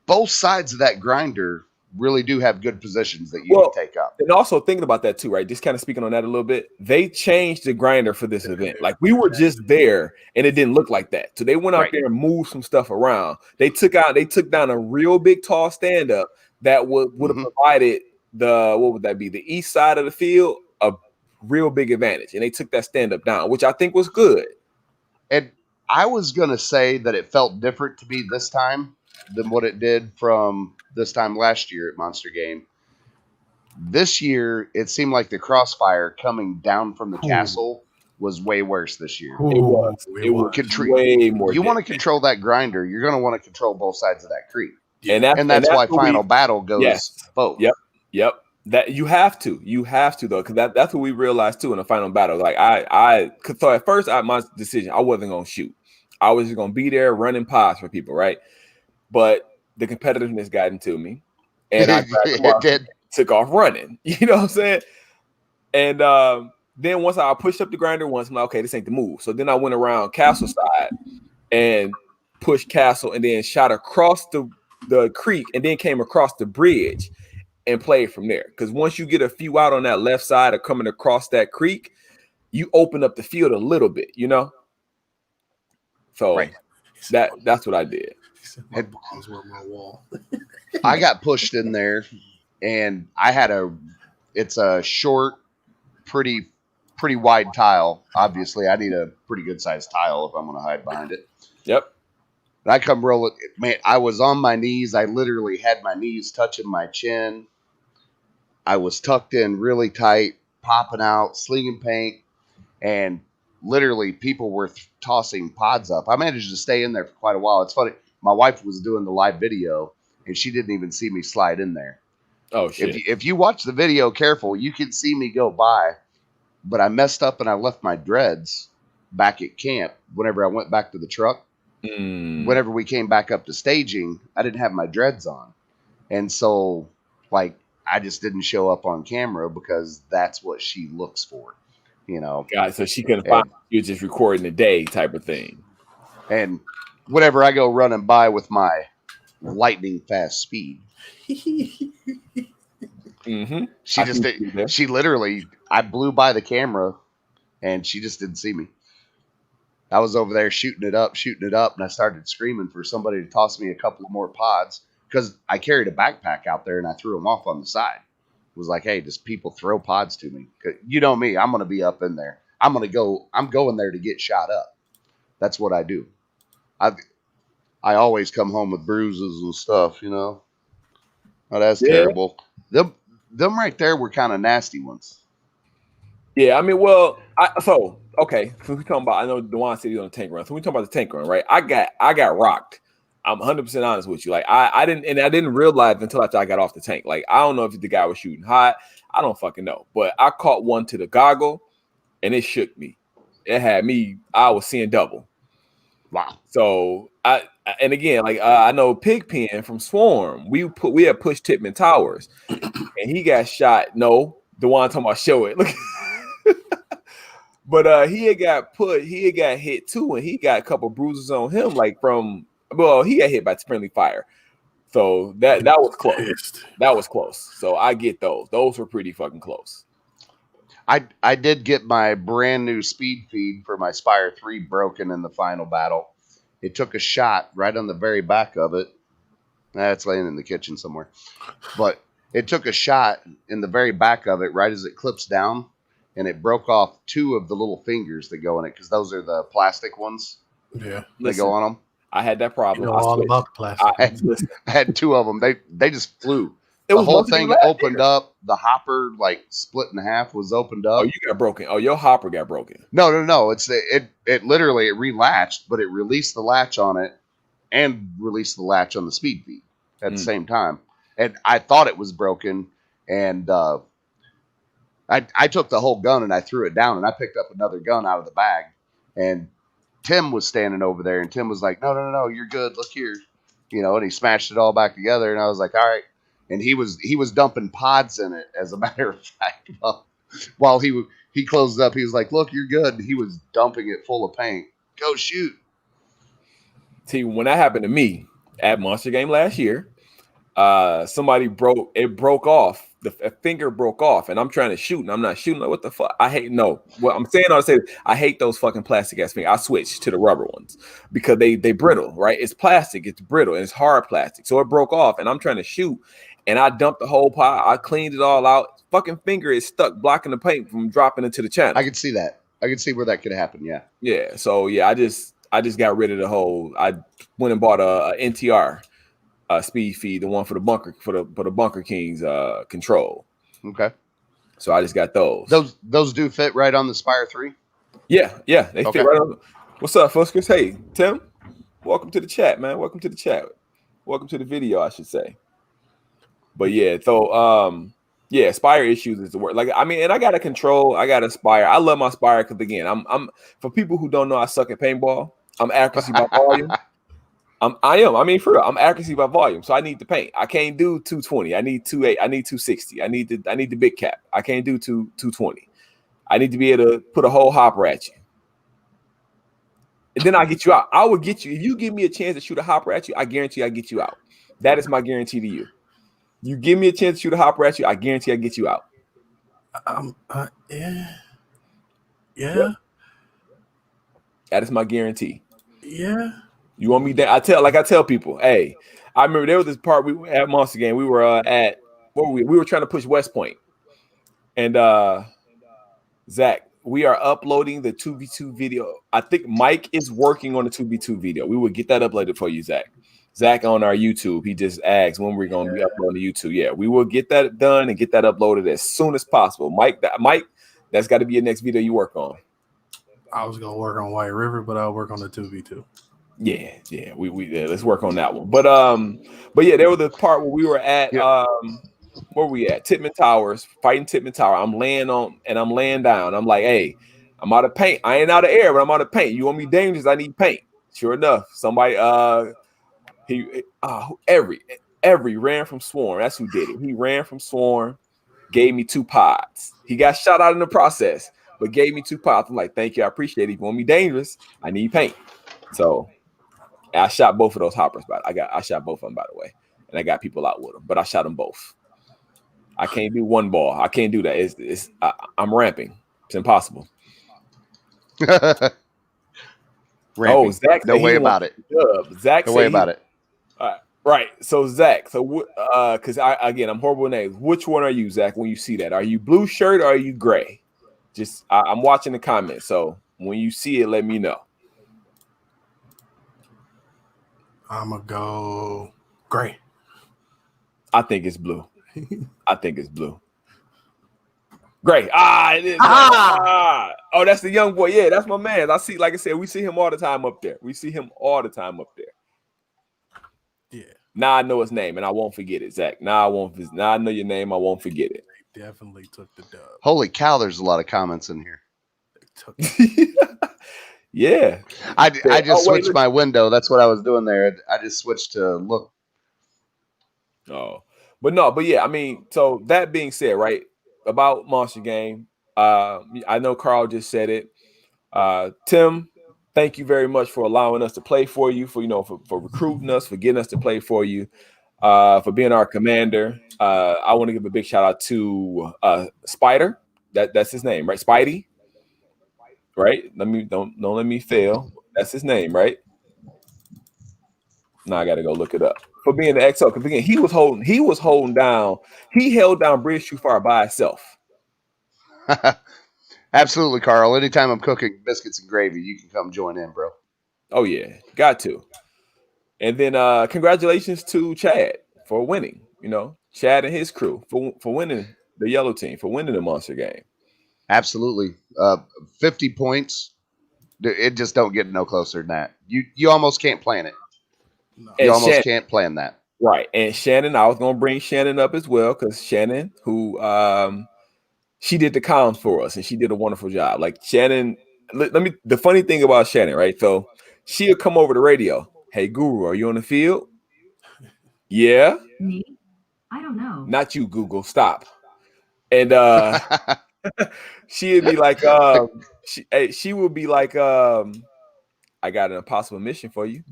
both sides of that grinder really do have good positions that you can take up. And also thinking about that too, right? Just kind of speaking on that a little bit. They changed the grinder for this event. Like we were just there and it didn't look like that. So they went out there and moved some stuff around. They took down a real big tall stand-up that would have provided the east side of the field a real big advantage. And they took that stand-up down, which I think was good. And I was gonna say that it felt different to me this time than what it did from this time last year at Monster Game. This year, it seemed like the crossfire coming down from the castle was way worse this year. It was way more. You want to control that grinder, you're going to want to control both sides of that creek. Yeah. And that's why Final Battle goes both. Yep. That you have to though, because that's what we realized too in the Final Battle. Like so at first my decision, I wasn't gonna shoot. I was just gonna be there running pies for people, right? But the competitiveness got into me, and I took off running. You know what I'm saying? And then once I pushed up the grinder once, I'm like, okay, this ain't the move. So then I went around Castle side and pushed Castle, and then shot across the creek, and then came across the bridge and played from there. Because once you get a few out on that left side of coming across that creek, you open up the field a little bit, So that's what I did. I got pushed in there, and I had it's a short, pretty wide tile. Obviously, I need a pretty good sized tile if I'm going to hide behind it. Yep. And I come rolling. Man, I was on my knees. I literally had my knees touching my chin. I was tucked in really tight, popping out, slinging paint, and literally people were tossing pods up. I managed to stay in there for quite a while. It's funny. My wife was doing the live video, and she didn't even see me slide in there. Oh, shit. If you watch the video careful, you can see me go by, but I messed up and I left my dreads back at camp whenever I went back to the truck. Whenever we came back up to staging, I didn't have my dreads on. And so, I just didn't show up on camera because that's what she looks for, God, so she couldn't find you just recording the day type of thing. And whenever I go running by with my lightning fast speed. Mm-hmm. She just did, she literally, I blew by the camera and she just didn't see me. I was over there shooting it up, and I started screaming for somebody to toss me a couple of more pods because I carried a backpack out there and I threw them off on the side. It was like, hey, just people throw pods to me. You know me, I'm going to be up in there. I'm going there to get shot up. That's what I do. I always come home with bruises and stuff, you know. Oh, that's terrible. Them right there were kind of nasty ones. Yeah, I mean, well, okay. So we talking about, I know Dewan said he's on the tank run. So we talking about the tank run, right? I got rocked. I'm 100% honest with you. Like I didn't realize until after I got off the tank. Like I don't know if the guy was shooting hot. I don't fucking know. But I caught one to the goggle, and it shook me. It had me. I was seeing double. Wow. So and again, like I know Pigpen from Swarm. We had pushed Titman Towers, and he got shot. No, the one talking about show it. Look. But he had got hit too, and he got a couple bruises on him, like he got hit by friendly fire. So that was close. That was close. So I get those. Those were pretty fucking close. I did get my brand new speed feed for my Spire 3 broken in the final battle. It took a shot right on the very back of it. It's laying in the kitchen somewhere. But it took a shot in the very back of it right as it clips down. And it broke off 2 of the little fingers that go in it because those are the plastic ones. Yeah, they go on them. I had that problem. You know all about the plastic. I had 2 of them. They just flew. The whole thing opened up. The hopper, like split in half, was opened up. Oh, you got broken. Oh, your hopper got broken. No. It literally relatched, but it released the latch on it and released the latch on the speed feed at the same time. And I thought it was broken, and I took the whole gun and I threw it down, and I picked up another gun out of the bag. And Tim was standing over there, and Tim was like, no, you're good. Look here. You know, and he smashed it all back together, and I was like, all right. And he was dumping pods in it, as a matter of fact. While he closed up, he was like, look, you're good. And he was dumping it full of paint. Go shoot. See, when that happened to me at Monster Game last year, somebody broke off. A finger broke off, and I'm trying to shoot, and I'm not shooting. Like, what the fuck? What I'm saying, I hate those fucking plastic ass fingers. I switched to the rubber ones because they brittle, right? It's plastic, it's brittle, and it's hard plastic. So it broke off, and I'm trying to shoot, and I dumped the whole pile. I cleaned it all out. Fucking finger is stuck, blocking the paint from dropping into the channel. I could see that. I could see where that could happen. Yeah. Yeah. So yeah, I just got rid of the whole. I went and bought a NTR. Speed feed, the one for the bunker for the Bunker Kings control. Okay. So I just got those. Those do fit right on the Spire 3? Yeah, they fit right on. What's up, Fuskers? Hey, Tim. Welcome to the chat, man. Welcome to the chat. Welcome to the video, I should say. But yeah, so Spire issues is the word. Like, I mean, and I got a control, I got a Spire. I love my Spire because again, I'm for people who don't know, I suck at paintball. I'm accuracy by volume. I mean, for real, I'm accuracy by volume, so I need the paint. I can't do 220. I need 28. I need 260. I need the big cap. I can't do 220. I need to be able to put a whole hopper at you, and then I get you out. I will get you if you give me a chance to shoot a hopper at you. I guarantee I get you out. That is my guarantee to you. You give me a chance to shoot a hopper at you, I guarantee I get you out. Yeah. That is my guarantee. Yeah. You want me there? I tell people, hey, I remember there was this part we were at Monster Game. We were at where were we? We were trying to push West Point. And Zach, we are uploading the 2v2 video. I think Mike is working on the 2v2 video. We will get that uploaded for you, Zach. Zach on our YouTube. He just asked when we're going to be uploading to YouTube. Yeah, we will get that done and get that uploaded as soon as possible. Mike, that's got to be your next video you work on. I was gonna work on White River, but I'll work on the 2v2. Yeah, let's work on that one. But yeah, there was the part where we were at where we at? Titman Towers, fighting Titman Tower. I'm laying down. I'm like, hey, I'm out of paint. I ain't out of air, but I'm out of paint. You want me dangerous? I need paint. Sure enough, somebody every ran from Swarm. That's who did it. He ran from Swarm, gave me 2 pods. He got shot out in the process, but gave me 2 pods. I'm like, thank you, I appreciate it. If you want me dangerous, I need paint. So I shot both of those hoppers, but I shot both of them, by the way, and I got people out with them, but I shot them both. I can't do one ball. I can't do that. I'm ramping. It's impossible. Ramping. Zach, no way about it. Zach, no way about it. Right. So Zach, because I'm horrible with names. Which one are you, Zach? When you see that, are you blue shirt or are you gray? I'm watching the comments. So when you see it, let me know. I'm gonna go gray. I think it's blue. Gray. It is. Oh, that's the young boy. Yeah, that's my man. Like I said, we see him all the time up there. Yeah. Now I know his name and I won't forget it, Zach. Now I know your name. I won't forget it. They definitely took the dub. Holy cow, there's a lot of comments in here. Yeah. I just switched my window. That's what I was doing there. I just switched to look. Oh, but yeah, I mean, so that being said, right, about Monster Game, I know Carl just said it. Tim, thank you very much for allowing us to play for you, for recruiting us, for getting us to play for you, for being our commander. I want to give a big shout out to Spider. That's his name, right? Spidey. Right? Don't let me fail. That's his name, right? Now I gotta go look it up. For being the XO, because again, he was holding down, he held down Bridge Too Far by itself. Absolutely, Carl. Anytime I'm cooking biscuits and gravy, you can come join in, bro. Oh yeah, got to. And then congratulations to Chad for winning. Chad and his crew for winning the yellow team, for winning the Monster Game. Absolutely. 50 points. It just don't get no closer than that. You almost can't plan it. No. You almost can't plan that. Right. And Shannon, I was gonna bring Shannon up as well, because Shannon, who she did the comms for us and she did a wonderful job. Like Shannon, the funny thing about Shannon, right? So she'll come over the radio. Hey Guru, are you on the field? Yeah. Me? I don't know. Not you, Google. Stop. And she'd be like, she would be like, I got an impossible mission for you.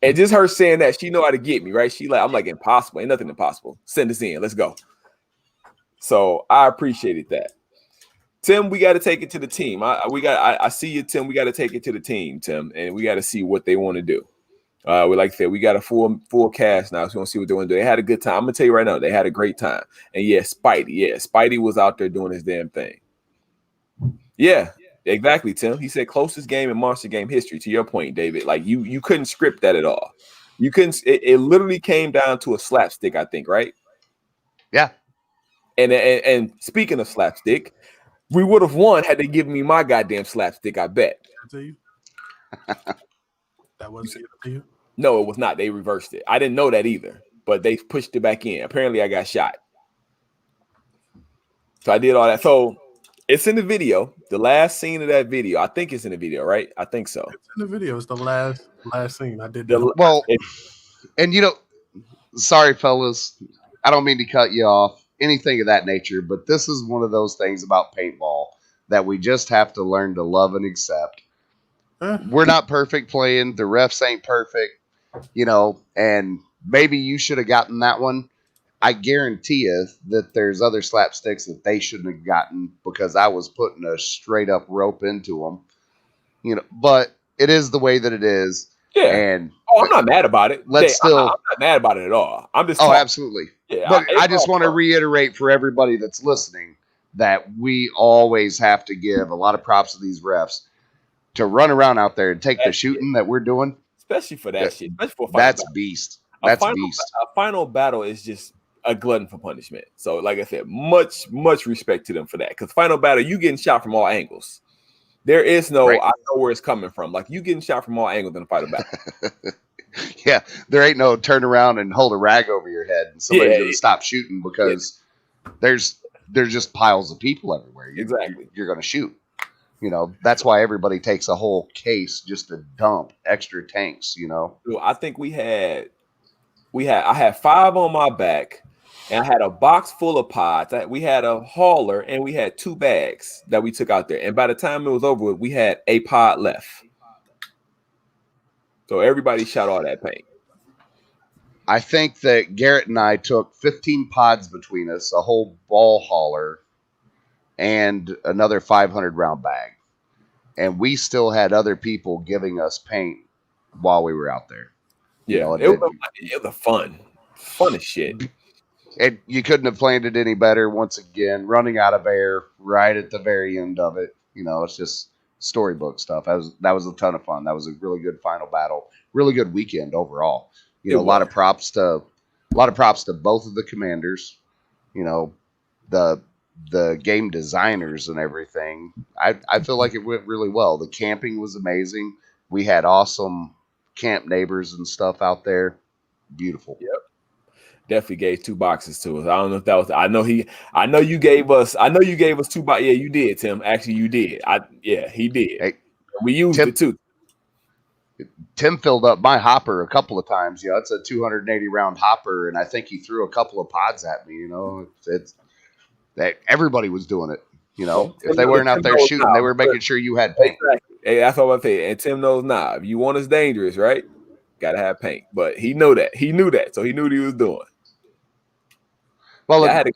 And just her saying that, she know how to get me, right? I'm like, impossible. Ain't nothing impossible. Send us in. Let's go. So I appreciated that. Tim, we got to take it to the team. I see you, Tim. We got to take it to the team, Tim, and we got to see what they want to do. Like I said, we got a full cast now, so we're gonna see what they want to do. They had a good time. I'm gonna tell you right now, they had a great time. And Spidey was out there doing his damn thing. Yeah, exactly, Tim. He said closest game in Monster Game history. To your point, David, like you couldn't script that at all. You couldn't. It literally came down to a slapstick, I think, right? Yeah. And speaking of slapstick, we would have won had they given me my goddamn slapstick. I bet. I tell you. That wasn't you? No, it was not. They reversed it. I didn't know that either, but they pushed it back in. Apparently, I got shot. So I did all that. So it's in the video. The last scene of that video. I think it's in the video, right? I think so. It's in the video. It's the last scene. I did and sorry, fellas. I don't mean to cut you off. Anything of that nature, but this is one of those things about paintball that we just have to learn to love and accept. We're not perfect playing. The refs ain't perfect, and maybe you should have gotten that one. I guarantee you that there's other slapsticks that they shouldn't have gotten because I was putting a straight up rope into them, but it is the way that it is. Yeah. And I'm not mad about it. I'm not mad about it at all. I'm just absolutely. Yeah. But I just want to reiterate for everybody that's listening that we always have to give a lot of props to these refs. To run around out there and take the shooting that we're doing, especially for that shit, especially for that's beast. That's beast. A final battle is just a glutton for punishment. So, like I said, much respect to them for that. Because final battle, you getting shot from all angles. There is no, right. I know where it's coming from. Like you getting shot from all angles in a final battle. Yeah, there ain't no turn around and hold a rag over your head and somebody's gonna stop shooting because there's just piles of people everywhere. You're gonna shoot. That's why everybody takes a whole case just to dump extra tanks, I think I had 5 on my back and I had a box full of pods. We had a hauler and we had 2 bags that we took out there. And by the time it was over with, we had a pod left. So everybody shot all that paint. I think that Garrett and I took 15 pods between us, a whole ball hauler, and another 500 round bag. And we still had other people giving us paint while we were out there. Yeah, it was fun as shit. And you couldn't have planned it any better. Once again, running out of air right at the very end of it. It's just storybook stuff. That was a ton of fun. That was a really good final battle. Really good weekend overall. A lot of props to both of the commanders. The game designers and everything. I feel like it went really well. The camping was amazing. We had awesome camp neighbors and stuff out there. Beautiful. Yep. Definitely gave 2 boxes to us. I don't know if that was. I know you gave us 2 boxes. Yeah, you did, Tim. Actually, you did. He did. Hey, we used it too. Tim filled up my hopper a couple of times. It's a 280 round hopper, and I think he threw a couple of pods at me. It's that everybody was doing it. If they weren't out there shooting, they were making sure you had paint. Exactly. Hey, that's all I'm saying. And Tim knows now. If you want us dangerous, right? Got to have paint. But he knew that. So he knew what he was doing. Well, I had to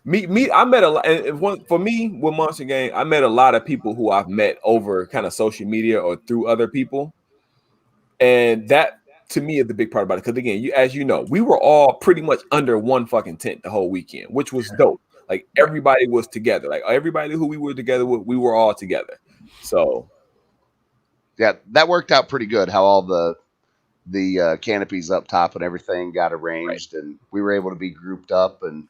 me. I met a lot. And for me with Monster Game, I met a lot of people who I've met over kind of social media or through other people, and that to me is the big part about it. Because again, as you know, we were all pretty much under one fucking tent the whole weekend, which was dope. Like everybody was together. Like everybody who we were together with, we were all together. So yeah, that worked out pretty good. How all the canopies up top and everything got arranged, and we were able to be grouped up, and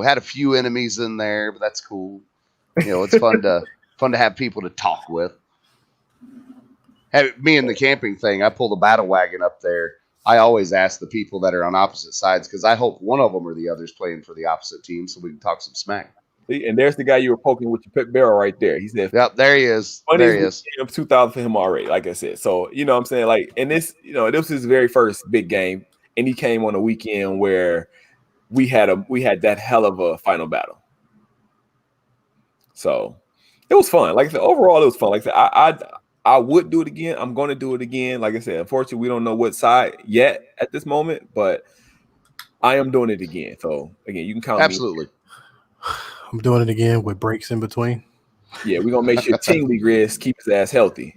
had a few enemies in there, but that's cool. It's fun to have people to talk with. Hey, me and the camping thing, I pulled a battle wagon up there. I always ask the people that are on opposite sides because I hope one of them or the other's playing for the opposite team so we can talk some smack. And there's the guy you were poking with your pit barrel right there. He said, "Yep, there he is. There he is." 2,000 for him already, like I said. So what I'm saying, like, and this, this was his very first big game, and he came on a weekend where we had that hell of a final battle. So it was fun. Like I said, overall, it was fun. Like I said, I would do it again. I'm going to do it again. Like I said, unfortunately, we don't know what side yet at this moment, but I am doing it again. So again, you can count absolutely. me. I'm doing it again with breaks in between. Yeah, we're gonna make sure Tingly Grizz keeps his ass healthy.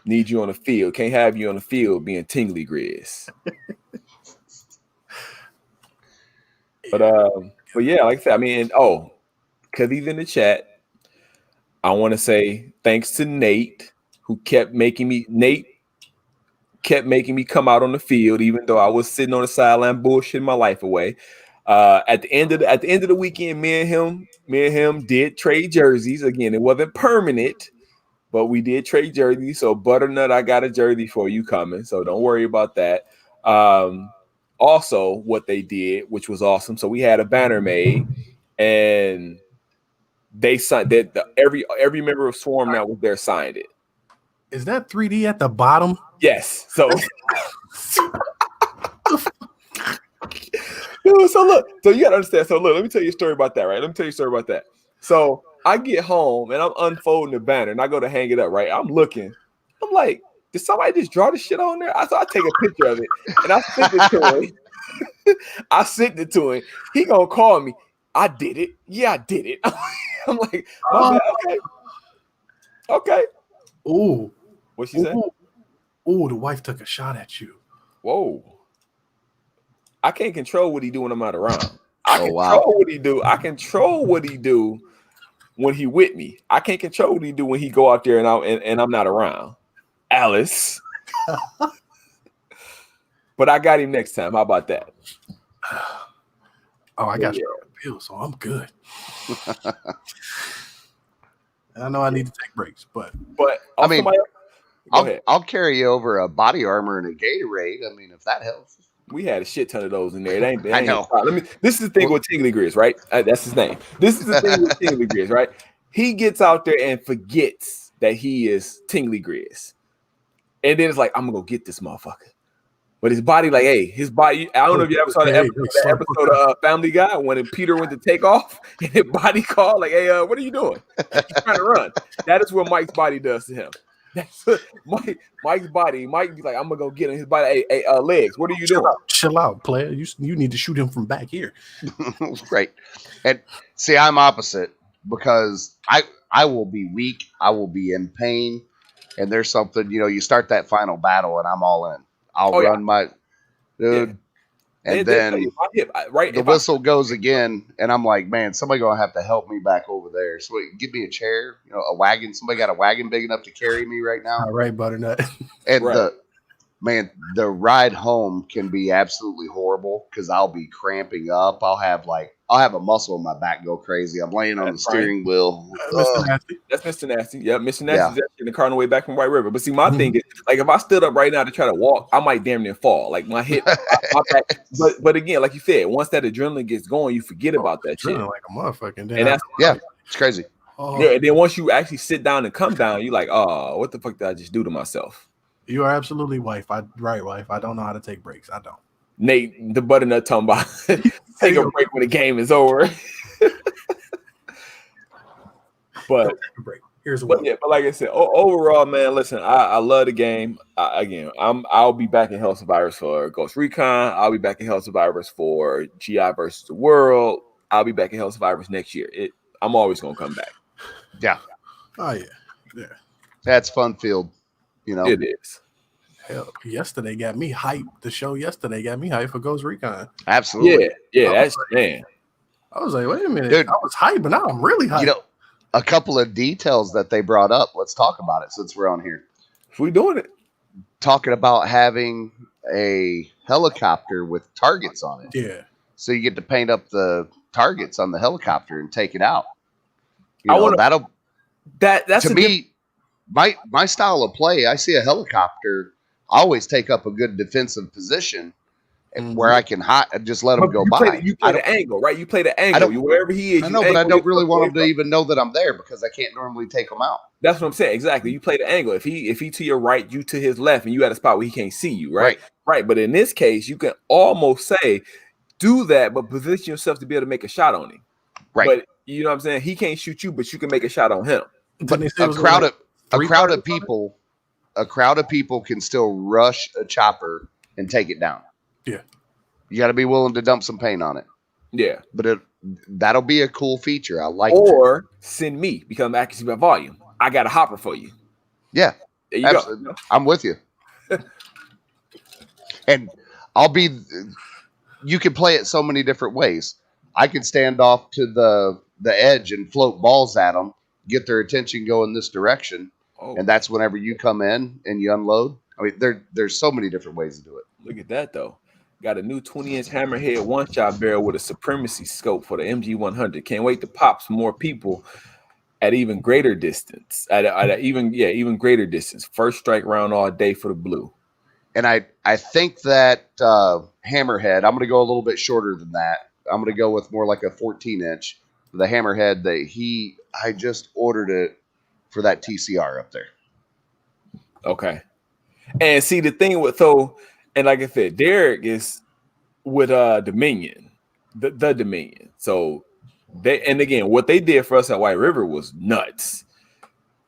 Need you on the field. Can't have you on the field being Tingly Grizz. But yeah, like I said, I mean, because he's in the chat. I want to say thanks to Nate, who kept making me come out on the field, even though I was sitting on the sideline bullshitting my life away. At the end of the weekend, me and him did trade jerseys. Again, it wasn't permanent, but we did trade jerseys. So Butternut, I got a jersey for you coming. So don't worry about that. Also, what they did, which was awesome. So we had a banner made, and they signed that. Every member of Swarm that was there signed it. Is that 3D at the bottom? Yes. So. So look, so you gotta understand. So look, let me tell you a story about that, right? So I get home and I'm unfolding the banner and I go to hang it up, right? I'm looking. I'm like, did somebody just draw the shit on there? So I take a picture of it and I sent it to him. He gonna call me. I did it. Yeah, I did it. I'm like, okay. Ooh. What she said? Ooh, the wife took a shot at you. Whoa. I can't control what he do when I'm not around. I control what he do when he with me. I can't control what he do when he go out there and I'm not around. Alice. But I got him next time. How about that? Oh, I got you on the bill, so I'm good. And I know I need to take breaks, but I mean, I'll carry you over a body armor and a Gatorade. I mean, if that helps. We had a shit ton of those in there. It ain't I know. This is the thing with Tingly Grizz, right? That's his name. This is the thing with Tingly Grizz, right? He gets out there and forgets that he is Tingly Grizz. And then it's like, I'm going to go get this motherfucker. But his body, like, hey, his body, I don't know if you ever saw the episode of Family Guy when Peter went to take off and his body called, like, hey, what are you doing? He's trying to run. That is what Mike's body does to him. That's Mike's body. Mike be like, I'm gonna go get him. His body. Hey, legs. What are you doing? Chill out, player. You need to shoot him from back here. Right. And see, I'm opposite because I will be weak. I will be in pain. And there's something, you start that final battle and I'm all in. I'll run my dude. Yeah. And then my hip, right? the whistle goes again, and I'm like, man, somebody gonna have to help me back over there. So give me a chair, a wagon. Somebody got a wagon big enough to carry me right now. All right, Butternut. And the ride home can be absolutely horrible because I'll be cramping up. I'll have a muscle in my back go crazy. I'm laying on the steering wheel. Mr. Nasty. That's Mr. Nasty. Yeah, Mr. Nasty's in the car on the way back from White River. But see, my thing is, like, if I stood up right now to try to walk, I might damn near fall. Like my hip, my back. But again, like you said, once that adrenaline gets going, you forget about that shit. Like a motherfucking damn. And that's it's crazy. Yeah, and then once you actually sit down and come down, you're like, oh, what the fuck did I just do to myself? You are absolutely wife. Wife. I don't know how to take breaks. I don't. Nate, the butternut talking about take a break when the game is over. But here's what. But like I said, overall, man, listen, I love the game. I'll be back in Hell Survivors for Ghost Recon. I'll be back in Hell Survivors for GI versus the World. I'll be back in Hell Survivors next year. I'm always gonna come back. Yeah. Oh yeah. That's fun field. It is. Hell, yesterday got me hyped. The show yesterday got me hyped for Ghost Recon. Absolutely. Yeah, that's man. I was like, wait a minute, dude, I was hyped, but now I'm really hyped. A couple of details that they brought up. Let's talk about it since we're on here. We doing it. Talking about having a helicopter with targets on it. Yeah. So you get to paint up the targets on the helicopter and take it out. That's to me. My style of play, I see a helicopter, I always take up a good defensive position where I can just let him go by. You play the angle, right? You play the angle. Wherever he is. I know, but I don't really want him to even know that I'm there because I can't normally take him out. That's what I'm saying. Exactly. You play the angle. If he to your right, you to his left, and you at a spot where he can't see you, right? Right. But in this case, you can almost say, do that, but position yourself to be able to make a shot on him. Right. But you know what I'm saying? He can't shoot you, but you can make a shot on him. But a crowd of people can still rush a chopper and take it down. Yeah. You got to be willing to dump some paint on it. Yeah. But that'll be a cool feature. I like Or send me, because I'm accuracy by volume. I got a hopper for you. Yeah. There you absolutely. Go. I'm with you. And you can play it so many different ways. I can stand off to the edge and float balls at them, get their attention going this direction. And that's whenever you come in and you unload. I mean, there's so many different ways to do it. Look at that, though. Got a new 20-inch hammerhead one-shot barrel with a supremacy scope for the MG100. Can't wait to pop some more people at even greater distance. Even greater distance. First strike round all day for the blue. And I think that hammerhead, I'm going to go a little bit shorter than that. I'm going to go with more like a 14-inch. The hammerhead I just ordered it for that TCR up there. Okay. And see the thing with and like I said, Derek is with Dominion, the Dominion. So what they did for us at White River was nuts.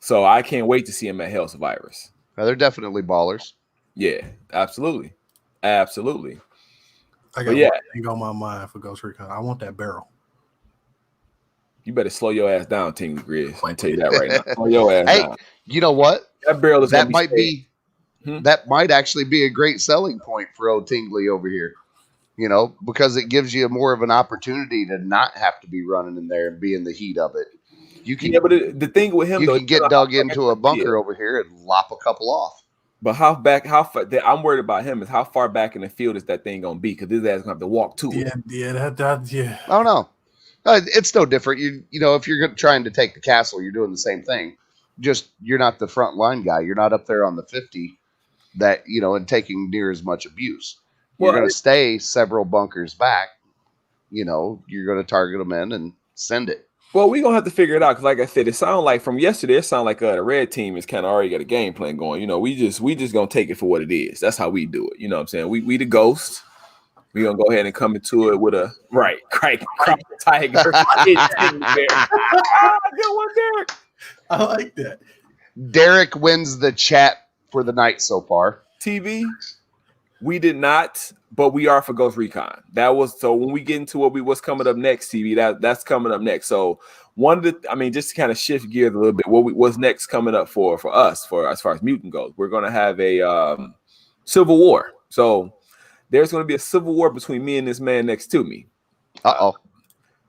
So I can't wait to see him at Hell Survivors. Now, they're definitely ballers. Yeah, absolutely. I got one thing on my mind for Ghost Recon. I want that barrel. You better slow your ass down, Team Grizz. I can tell you that right now. Slow your ass down. You know what? That barrel is that might actually be a great selling point for old Tingley over here. Because it gives you more of an opportunity to not have to be running in there and be in the heat of it. You can, but the thing with him, you can get dug into a bunker over here and lop a couple off. But how far? I'm worried about him is how far back in the field is that thing gonna be? Because his ass gonna have to walk to it. Yeah. I don't know. It's no different. If you're trying to take the castle, you're doing the same thing. Just you're not the front line guy. You're not up there on the 50 that and taking near as much abuse. You're going to stay several bunkers back. You're going to target them in and send it. Well, we're going to have to figure it out because, like I said, it sounded like from yesterday, it sounded like the red team is kind of already got a game plan going. We just going to take it for what it is. That's how we do it. You know what I'm saying? We the ghost. We're going to go ahead and come into it with a crack tiger. Good one, Derek. I like that. Derek wins the chat for the night so far. TV, we did not, but we are for Ghost Recon. That was so when we get into what's coming up next, TV, that's coming up next. So just to kind of shift gears a little bit, what's next coming up for us for as far as Mutant goes, we're gonna have a Civil War. So there's gonna be a Civil War between me and this man next to me.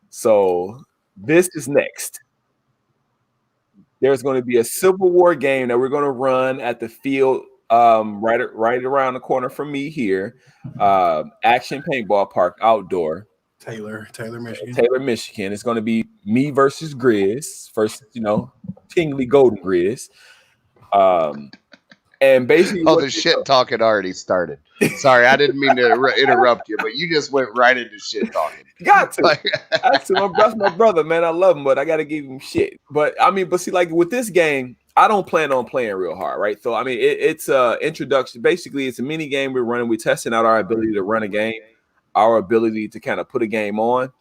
So this is next. There's going to be a Civil War game that we're going to run at the field right around the corner from me here. Action Paintball Park outdoor. Taylor, Michigan. Taylor, Michigan. It's going to be me versus Grizz. First, Tingly Golden Grizz. And basically, the shit talking already started. Sorry, I didn't mean to interrupt you, but you just went right into shit talking. Got to. Actually, that's my brother, man. I love him, but I got to give him shit. But see, like with this game, I don't plan on playing real hard, right? So, it's introduction. Basically, it's a mini game we're running. We're testing out our ability to run a game, our ability to kind of put a game on.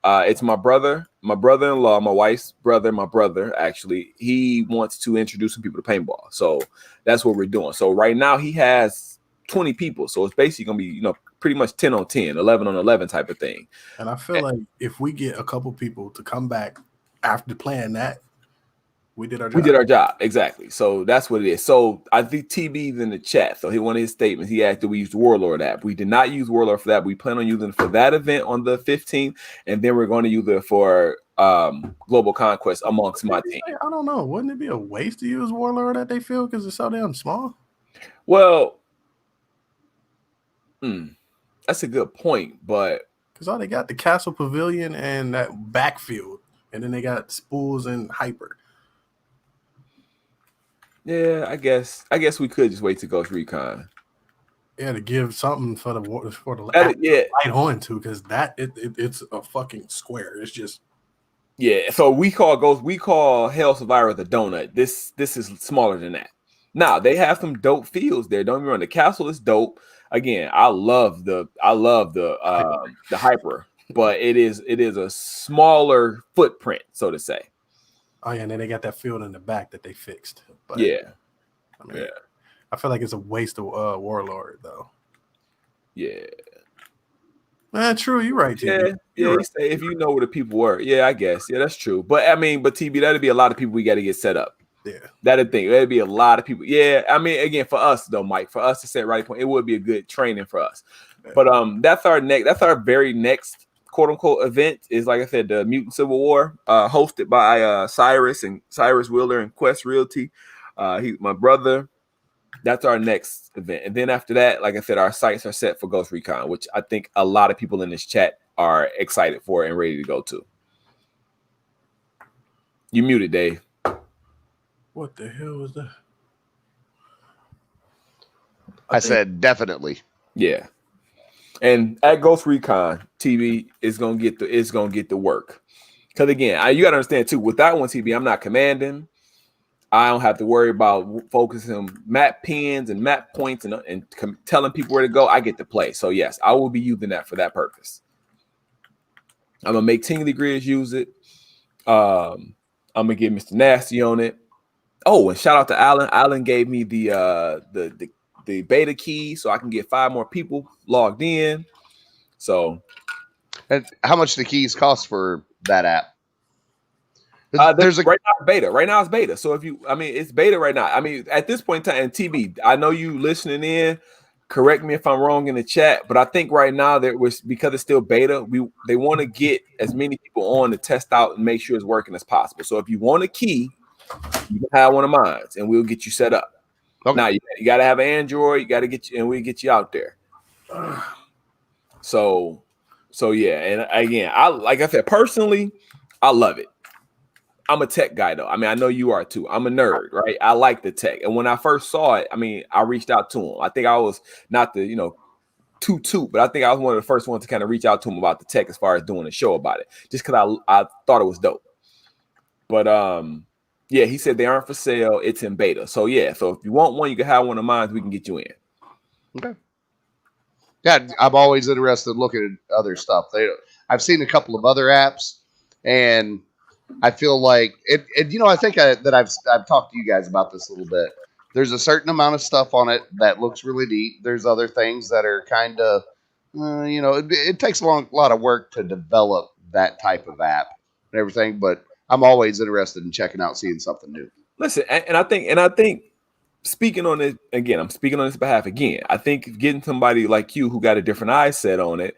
It's my brother-in-law, my wife's brother, my brother, actually. He wants to introduce some people to paintball. So that's what we're doing. So right now he has 20 people. So it's basically going to be, pretty much 10 on 10, 11 on 11 type of thing. And I feel like if we get a couple people to come back after playing that, we did our job. We did our job. Exactly. So that's what it is. So I think TB's in the chat. So one of his statements, he asked, do we use the Warlord app? We did not use Warlord for that. We plan on using it for that event on the 15th. And then we're going to use it for Global Conquest amongst my team. I don't know. Wouldn't it be a waste to use Warlord at they field because it's so damn small? Well, that's a good point. But because all they got the Castle Pavilion and that backfield. And then they got Spools and Hyper. Yeah, I guess we could just wait to Ghost Recon. Yeah, to give something for the light on to, because it's a fucking square. It's just So we call Hell Survivor the donut. This is smaller than that. Now they have some dope fields there. Don't get me wrong. The castle is dope. Again, I love the Hyper, but it is a smaller footprint, so to say. Oh yeah, and then they got that field in the back that they fixed. But, I feel like it's a waste of Warlord though. Yeah. True. You're right, TB. Yeah. Right. If you know where the people were, I guess. Yeah, that's true. But TB, that'd be a lot of people we got to get set up. Yeah. That'd be a lot of people. Yeah. Again, for us though, Mike, for us to set right point, it would be a good training for us. Yeah. But that's our very next quote unquote event is, like I said, the Mutant Civil War, hosted by Cyrus Wheeler and Quest Realty. He's my brother. That's our next event. And then after that, like I said, our sights are set for Ghost Recon, which I think a lot of people in this chat are excited for and ready to go to. You muted, Dave. What the hell was that? I said definitely. Yeah. And at Ghost Recon, TV is gonna get the work. Because again, you gotta understand too, with that one, TV, I'm not commanding. I don't have to worry about focusing on map pins and map points and telling people where to go. I get to play. So yes, I will be using that for that purpose. I'm gonna make Tingly Grizz use it. I'm gonna get Mr. Nasty on it. Oh, and shout out to Alan. Alan gave me the beta key so I can get 5 more people logged in. So, and how much the keys cost for that app? There's right now beta. Right now it's beta. So it's beta right now. At this point in time, and TB, I know you listening in. Correct me if I'm wrong in the chat, but I think right now because it's still beta, they want to get as many people on to test out and make sure it's working as possible. So if you want a key, you can have one of mine, and we'll get you set up. Okay. Now you got to have an Android. You got to get you, and we get you out there. So yeah, and again, like I said, personally, I love it. I'm a tech guy though. I know you are too. I'm a nerd, right? I like the tech, and when I first saw it, I reached out to him. I think I was not the toot, but I think I was one of the first ones to kind of reach out to him about the tech as far as doing a show about it, just because I thought it was dope. But yeah, he said they aren't for sale. It's in beta. So yeah, so if you want one, you can have one of mine. We can get you in. Okay. Yeah, I'm always interested in looking at other stuff. I've seen a couple of other apps, and I feel like it. I think that I've talked to you guys about this a little bit. There's a certain amount of stuff on it that looks really neat. There's other things that are kind of, it takes a lot of work to develop that type of app and everything. But I'm always interested in checking out, seeing something new. Listen, and I think speaking on it again, I'm speaking on this behalf again. I think getting somebody like you who got a different eye set on it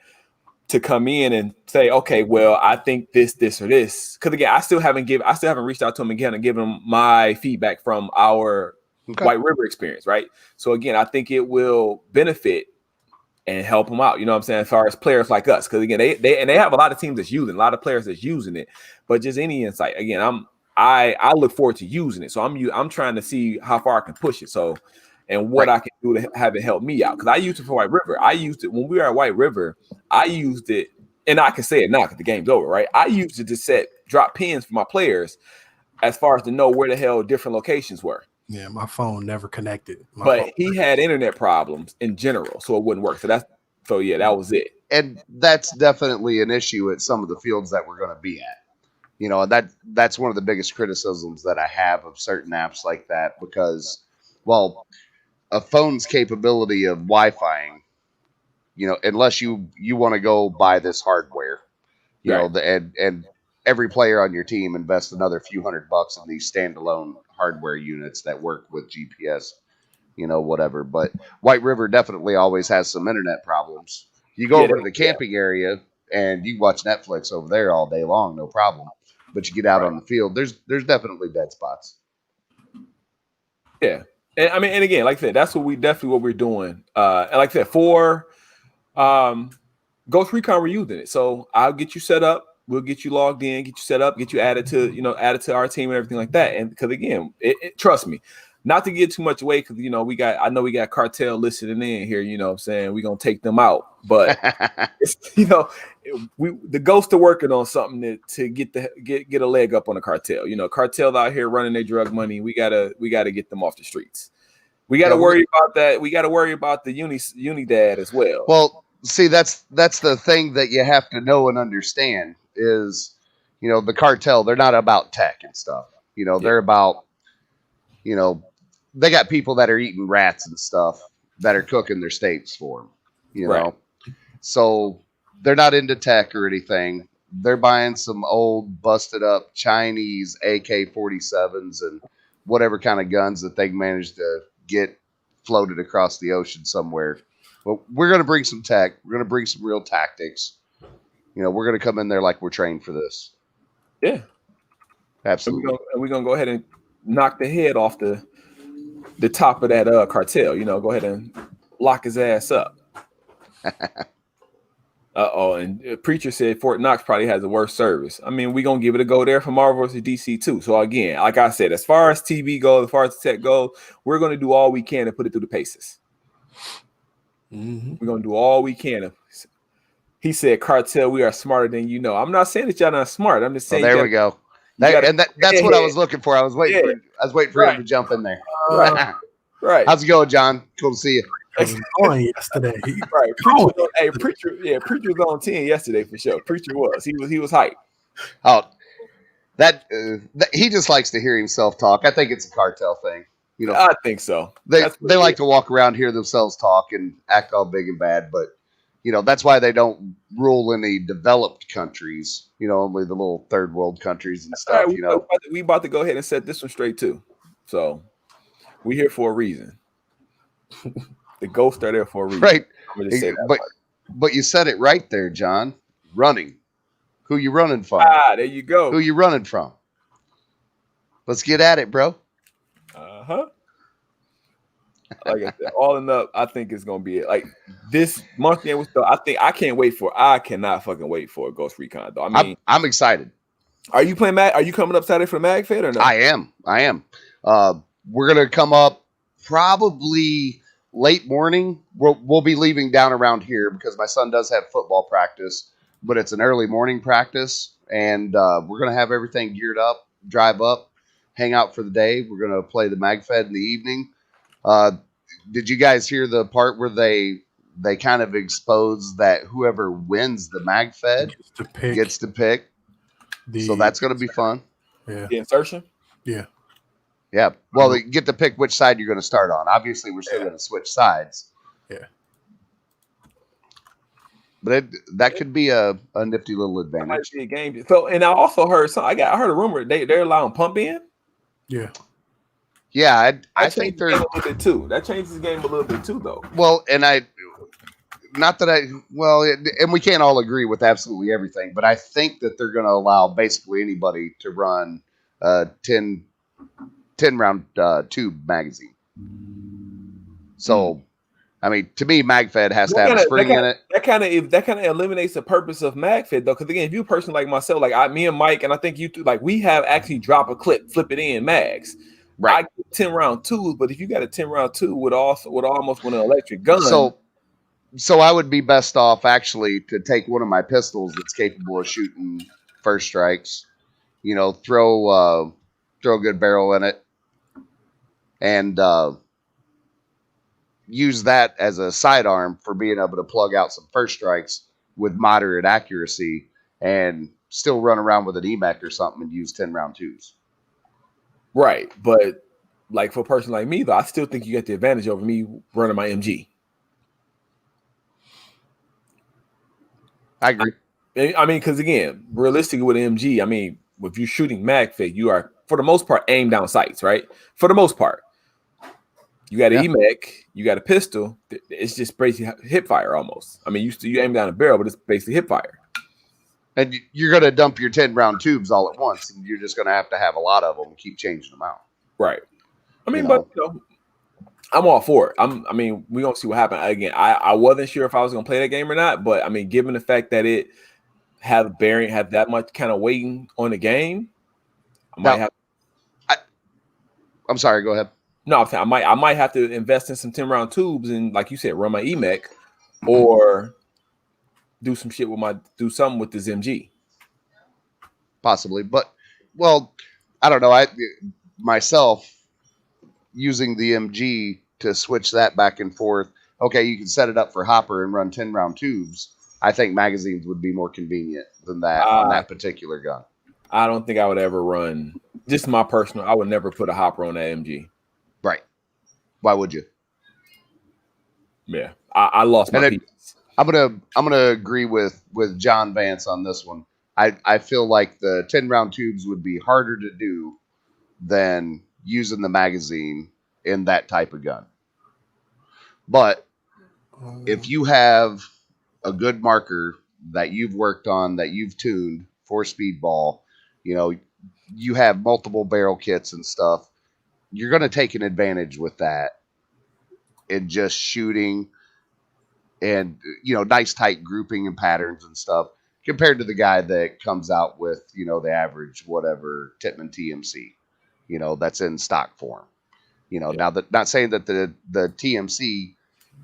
to come in and say, okay, well, I think this, or this. Because again, I still haven't reached out to him again and given him my feedback from our White River experience, right? So again, I think it will benefit and help them out. You know what I'm saying? As far as players like us, because again, they have a lot of teams that's using, a lot of players that's using it. But just any insight, again, I look forward to using it. So I'm trying to see how far I can push it. So, and what I can do to have it help me out. Because I used it for White River. I used it when we were at White River. I used it, and I can say it now because the game's over, right? I used it to drop pins for my players as far as to know where the hell different locations were. Yeah, my phone never connected. But he had internet problems in general, so it wouldn't work. So that was it. And that's definitely an issue at some of the fields that we're going to be at. That's one of the biggest criticisms that I have of certain apps like that, because, well, a phone's capability of Wi-Fiing, unless you want to go buy this hardware, and every player on your team invests another few $100 in these standalone hardware units that work with GPS, whatever. But White River definitely always has some internet problems. You go over to the camping area and you watch Netflix over there all day long, no problem. But you get out on the field, there's definitely dead spots. Yeah. And I mean, and again, like I said, that's what we're doing. And like I said, for Ghost Recon, we're using it. So I'll get you set up. We'll get you logged in, get you set up, get you added to our team and everything like that. And because again, trust me, not to get too much away, because I know we got Cartel listening in here. You know what I'm saying? We're gonna take them out. But the Ghosts are working on something to get a leg up on the Cartel. Cartel out here running their drug money. We gotta get them off the streets. We gotta worry about that. We gotta worry about the Unidad as well. Well, see, that's the thing that you have to know and understand is, the Cartel, they're not about tech and stuff. They're about, they got people that are eating rats and stuff that are cooking their steaks for them, Right. So they're not into tech or anything. They're buying some old busted up Chinese AK-47s and whatever kind of guns that they managed to get floated across the ocean somewhere. Well, we're going to bring some tech. We're going to bring some real tactics. We're going to come in there like we're trained for this. Yeah. Absolutely. And we're going to go ahead and knock the head off the top of that Cartel. Go ahead and lock his ass up. And Preacher said Fort Knox probably has the worst service. I mean, we're going to give it a go there for Marvel vs. DC too. So again, like I said, as far as TV goes, as far as tech goes, we're going to do all we can to put it through the paces. Mm-hmm. We're going to do all we can. He said, Cartel, we are smarter than you know. I'm not saying that y'all not smart. I'm just saying. There we go. That's what I was looking for. I was waiting for him to jump in there. Right. How's it going, John? Cool to see you. I was going yesterday. Right. Preacher was on 10 yesterday for sure. Preacher was. He was hyped. Oh, that he just likes to hear himself talk. I think it's a Cartel thing. I think so. They like to walk around, hear themselves talk, and act all big and bad. But that's why they don't rule any developed countries. Only the little third world countries and stuff. Right, we about to go ahead and set this one straight too. So we're here for a reason. The Ghosts are there for a reason. Right. But you said it right there, John. Running. Who you running from? There you go. Who you running from? Let's get at it, bro. Like I said, all in up, I think it's gonna be like this monthly with stuff. I cannot fucking wait for a Ghost Recon though. I mean, I'm excited. Are you playing Mag? Are you coming up Saturday for the Mag Fed or no? I am. We're gonna come up probably late morning. We'll be leaving down around here because my son does have football practice, but it's an early morning practice, and we're gonna have everything geared up, drive up, hang out for the day. We're gonna play the Mag Fed in the evening. Did you guys hear the part where they kind of expose that whoever wins the Mag Fed gets to pick? So that's going to be fun. Yeah. The insertion. Yeah. Yeah. Well, you get to pick which side you're going to start on. Obviously, we're still going to switch sides. Yeah. But that could be a nifty little That might advantage. be a game. So, and I also heard I heard a rumor they're allowing pump in. Yeah. Yeah, I think they're a little bit too. That changes the game a little bit too, though. Well, and and we can't all agree with absolutely everything, but I think that they're going to allow basically anybody to run a 10 round tube magazine. So, I mean, to me, MagFed has to have a spring in it. That kind of eliminates the purpose of MagFed, though, because again, if you're a person like myself, like me and Mike, and I think you too, like we have actually drop a clip, flip it in mags. Right. I get 10 round tubes, but if you got a 10 round tube with almost with an electric gun, so I would be best off actually to take one of my pistols that's capable of shooting first strikes. You know, throw a good barrel in it, and use that as a sidearm for being able to plug out some first strikes with moderate accuracy, and still run around with an EMEC or something and use 10 round tubes. Right, but like for a person like me, though, I still think you get the advantage over me running my MG. I agree. I mean, because again, realistically with MG, I mean, if you're shooting MagFit, you are for the most part aim down sights, right? For the most part, you got an EMEC, you got a pistol. It's just basically hip fire almost. I mean, you aim down a barrel, but it's basically hip fire. And you're going to dump your 10 round tubes all at once, and you're just going to have a lot of them and keep changing them out. Right. I mean, but I'm all for it. I mean, we're going to see what happens. Again, I wasn't sure if I was going to play that game or not, but I mean, given the fact that it have that much kind of weighting on the game, I'm sorry, go ahead. No, I'm saying I might have to invest in some 10 round tubes and, like you said, run my EMEC or do some shit do something with this MG. Possibly, but I don't know. Myself using the MG to switch that back and forth. Okay, you can set it up for hopper and run 10 round tubes. I think magazines would be more convenient than that on that particular gun. I don't think I would ever run. Just my personal. I would never put a hopper on that MG. Right? Why would you? Yeah, I lost my piece. I'm gonna agree with John Vance on this one. I feel like the 10 round tubes would be harder to do than using the magazine in that type of gun. But if you have a good marker that you've worked on, that you've tuned for speedball, you have multiple barrel kits and stuff, you're going to take an advantage with that in just shooting and, nice tight grouping and patterns and stuff compared to the guy that comes out with, the average, whatever, Tippmann TMC, that's in stock form. Now not saying that the TMC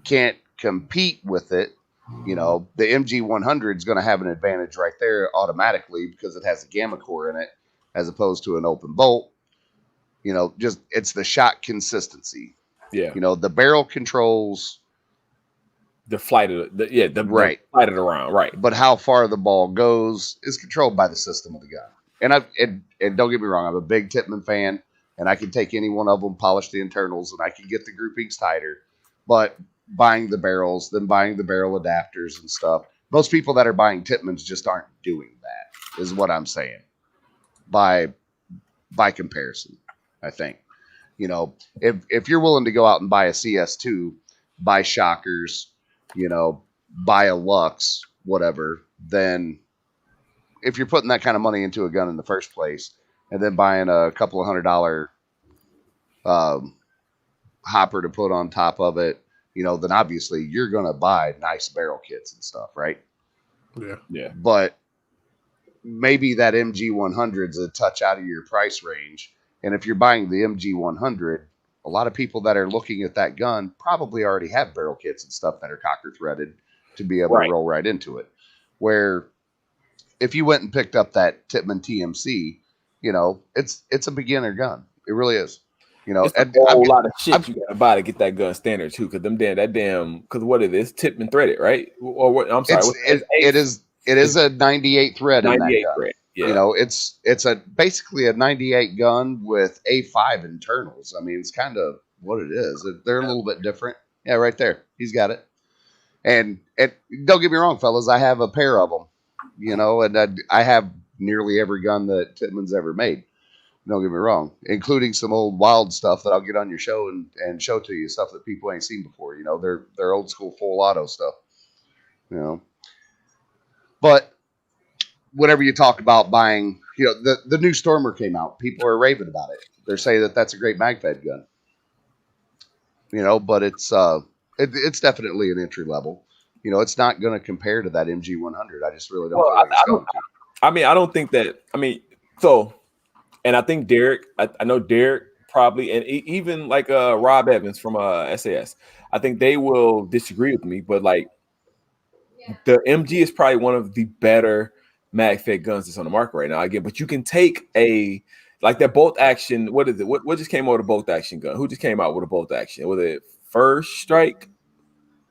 can't compete with it. The MG 100 is going to have an advantage right there automatically because it has a gamma core in it as opposed to an open bolt. Just it's the shot consistency. Yeah. The barrel controls the flight of the flight it around, right. But how far the ball goes is controlled by the system of the gun. And don't get me wrong, I'm a big Tippmann fan, and I can take any one of them, polish the internals, and I can get the groupings tighter. But buying the barrels, then buying the barrel adapters and stuff, most people that are buying Tippmanns just aren't doing that, is what I'm saying. By comparison, I think. If you're willing to go out and buy a CS2, buy shockers, buy a Lux, whatever, then if you're putting that kind of money into a gun in the first place, and then buying a couple of $100 hopper to put on top of it, then obviously you're going to buy nice barrel kits and stuff, right? Yeah. Yeah. But maybe that MG 100 is a touch out of your price range. And if you're buying the MG 100, a lot of people that are looking at that gun probably already have barrel kits and stuff that are cocker threaded to be able to roll right into it. Where if you went and picked up that Tippmann TMC, it's a beginner gun. It really is. It's a whole lot of shit you gotta buy to get that gun standard too. Because because what it is, Tippmann threaded, right? Or what? I'm sorry, it is a 98 thread. 98 thread. You know, it's basically a 98 gun with A5 internals. I mean, it's kind of what it is. They're a little bit different. Yeah, right there. He's got it. And don't get me wrong, fellas. I have a pair of them. You know, and I have nearly every gun that Tittman's ever made. Don't get me wrong, including some old wild stuff that I'll get on your show and show to you, stuff that people ain't seen before. You know, they're old school full auto stuff. You know, but whenever you talk about buying, you know, the new Stormer came out, people are raving about it. They're saying that that's a great mag-fed gun. You know, but it's definitely an entry level. You know, it's not going to compare to that MG 100. I just really don't feel like it's going to. I mean, I don't think that. I mean, so. And I think Derek, I know Derek probably, and even like Rob Evans from SAS, I think they will disagree with me. But like the MG is probably one of the better mag-fed guns that's on the market right now. Again, but you can take like that bolt action. What is it? What just came out with a bolt action gun? Who just came out with a bolt action? Was it First Strike?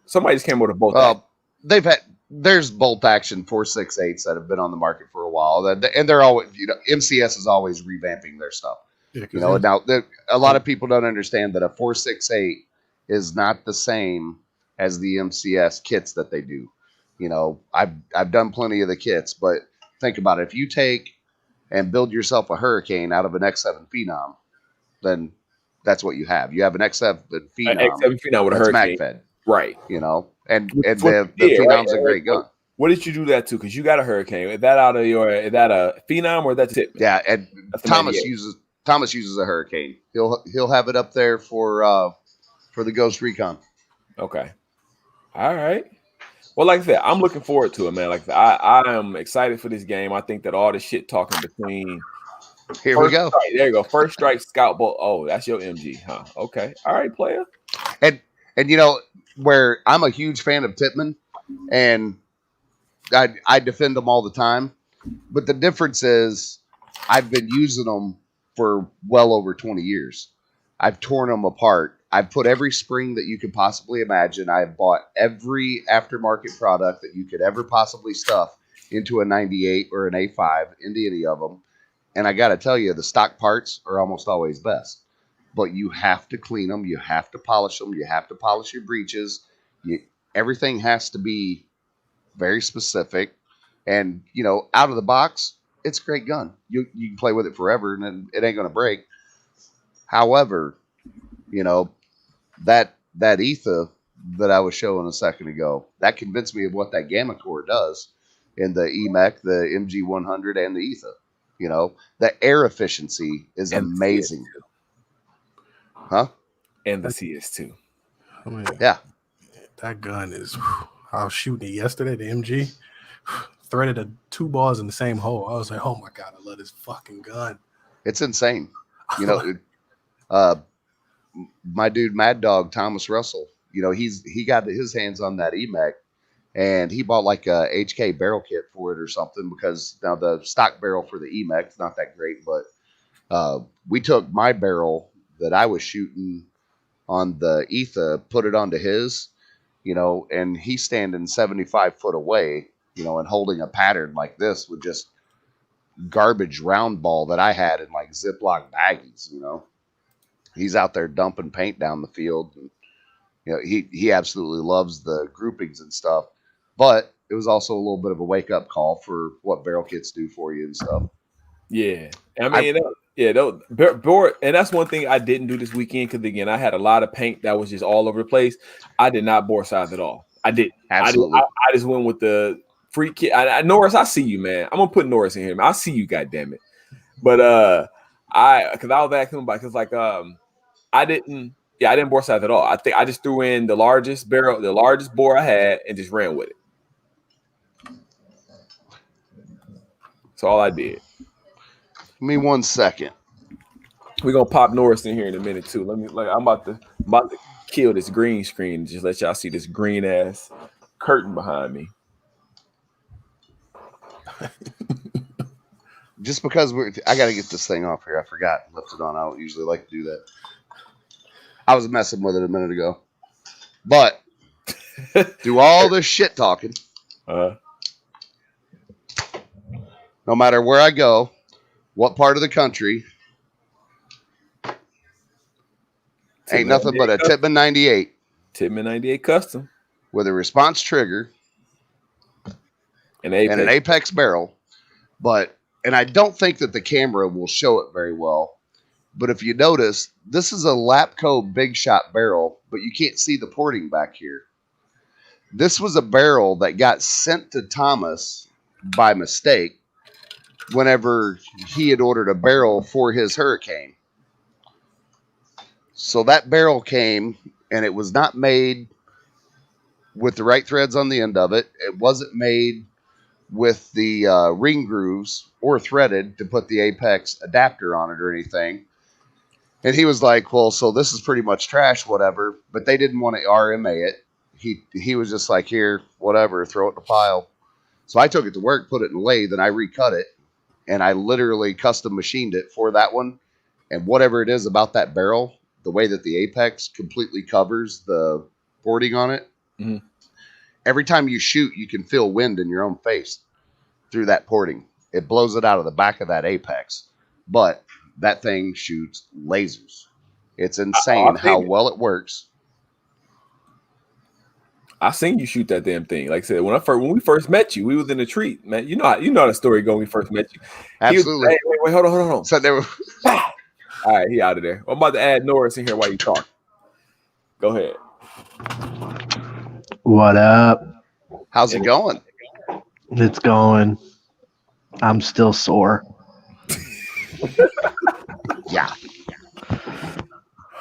Somebody just came out with a bolt action. There's bolt action 4.68s that have been on the market for a while, and they're always, you know, MCS is always revamping their stuff. Yeah, you know, now a lot of people don't understand that a 4.68 is not the same as the MCS kits that they do. You know, I've done plenty of the kits, but think about it. If you take and build yourself a Hurricane out of an X7 Phenom, then that's what you have. You have an X7 Phenom. An X7 Phenom with a Hurricane. Mag-fed. Right. You know, and the Phenom's a great gun. What did you do that to? Because you got a Hurricane. Is that a Phenom or that's it? Yeah, and Thomas uses a Hurricane. He'll have it up there for the Ghost Recon. Okay. All right. Well, like I said, I'm looking forward to it, man. Like I am excited for this game. I think that all the shit talking between here we go. Strike, there you go. First Strike, Scout Bolt. Oh, that's your MG, huh? Okay. All right, player. And you know, where I'm a huge fan of Tittman, and I defend them all the time, but the difference is I've been using them for well over 20 years. I've torn them apart. I've put every spring that you could possibly imagine. I've bought every aftermarket product that you could ever possibly stuff into a 98 or an A5, into any of them. And I got to tell you, the stock parts are almost always best. But you have to clean them. You have to polish them. You have to polish your breeches. Everything has to be very specific. And, you know, out of the box, it's a great gun. You can play with it forever, and it ain't going to break. However, you know, that ETHA that I was showing a second ago, that convinced me of what that Gamma Core does in the EMEC, the MG100, and the ETHA. You know, the air efficiency is amazing. Huh? And the CS2. I mean, yeah. That gun is, I was shooting it yesterday, the MG, threaded 2 balls in the same hole. I was like, oh my God, I love this fucking gun. It's insane. You know, my dude, Mad Dog, Thomas Russell, you know, he got his hands on that EMEC, and he bought like a HK barrel kit for it or something, because now the stock barrel for the EMEC is not that great, but we took my barrel that I was shooting on the ETHA, put it onto his, you know, and he's standing 75 foot away, you know, and holding a pattern like this with just garbage round ball that I had in like Ziploc baggies, you know. He's out there dumping paint down the field, and you know, he absolutely loves the groupings and stuff. But it was also a little bit of a wake up call for what barrel kits do for you and stuff. Yeah, I mean, and that's one thing I didn't do this weekend, because again, I had a lot of paint that was just all over the place. I did not bore size at all. I did absolutely. I just went with the free kit. Norris, I see you, man. I'm gonna put Norris in here, man. I see you, goddamn it. But because I was asking him about, because like I didn't bore size at all. I think I just threw in the largest barrel, the largest bore I had, and just ran with it. That's all I did. Give me 1 second. We're gonna pop Norris in here in a minute too. I'm about to kill this green screen and just let y'all see this green ass curtain behind me. Just because I got to get this thing off here. I forgot and left it on. I don't usually like to do that. I was messing with it a minute ago. But do all this shit talking. No matter where I go, what part of the country, ain't nothing but a Titman 98. Titman 98 custom. With a response trigger And an Apex barrel. And I don't think that the camera will show it very well. But if you notice, this is a Lapco Big Shot barrel, but you can't see the porting back here. This was a barrel that got sent to Thomas by mistake whenever he had ordered a barrel for his Hurricane. So that barrel came, and it was not made with the right threads on the end of it. It wasn't made with the ring grooves or threaded to put the Apex adapter on it or anything. And he was like, well, so this is pretty much trash, whatever. But they didn't want to RMA it. He was just like, here, whatever, throw it in a pile. So I took it to work, put it in a lathe, and I recut it. And I literally custom machined it for that one. And whatever it is about that barrel, the way that the Apex completely covers the porting on it, every time you shoot, you can feel wind in your own face through that porting. It blows it out of the back of that Apex. But that thing shoots lasers. It's insane how well it works. I seen you shoot that damn thing. Like I said, when we first met you, we was in the treat, man. You know how the story go when we first met you. Absolutely. Hey, wait, hold on. So they were all right, he out of there. I'm about to add Norris in here while you talk. Go ahead. What up? How's it going? It's going. I'm still sore. Yeah.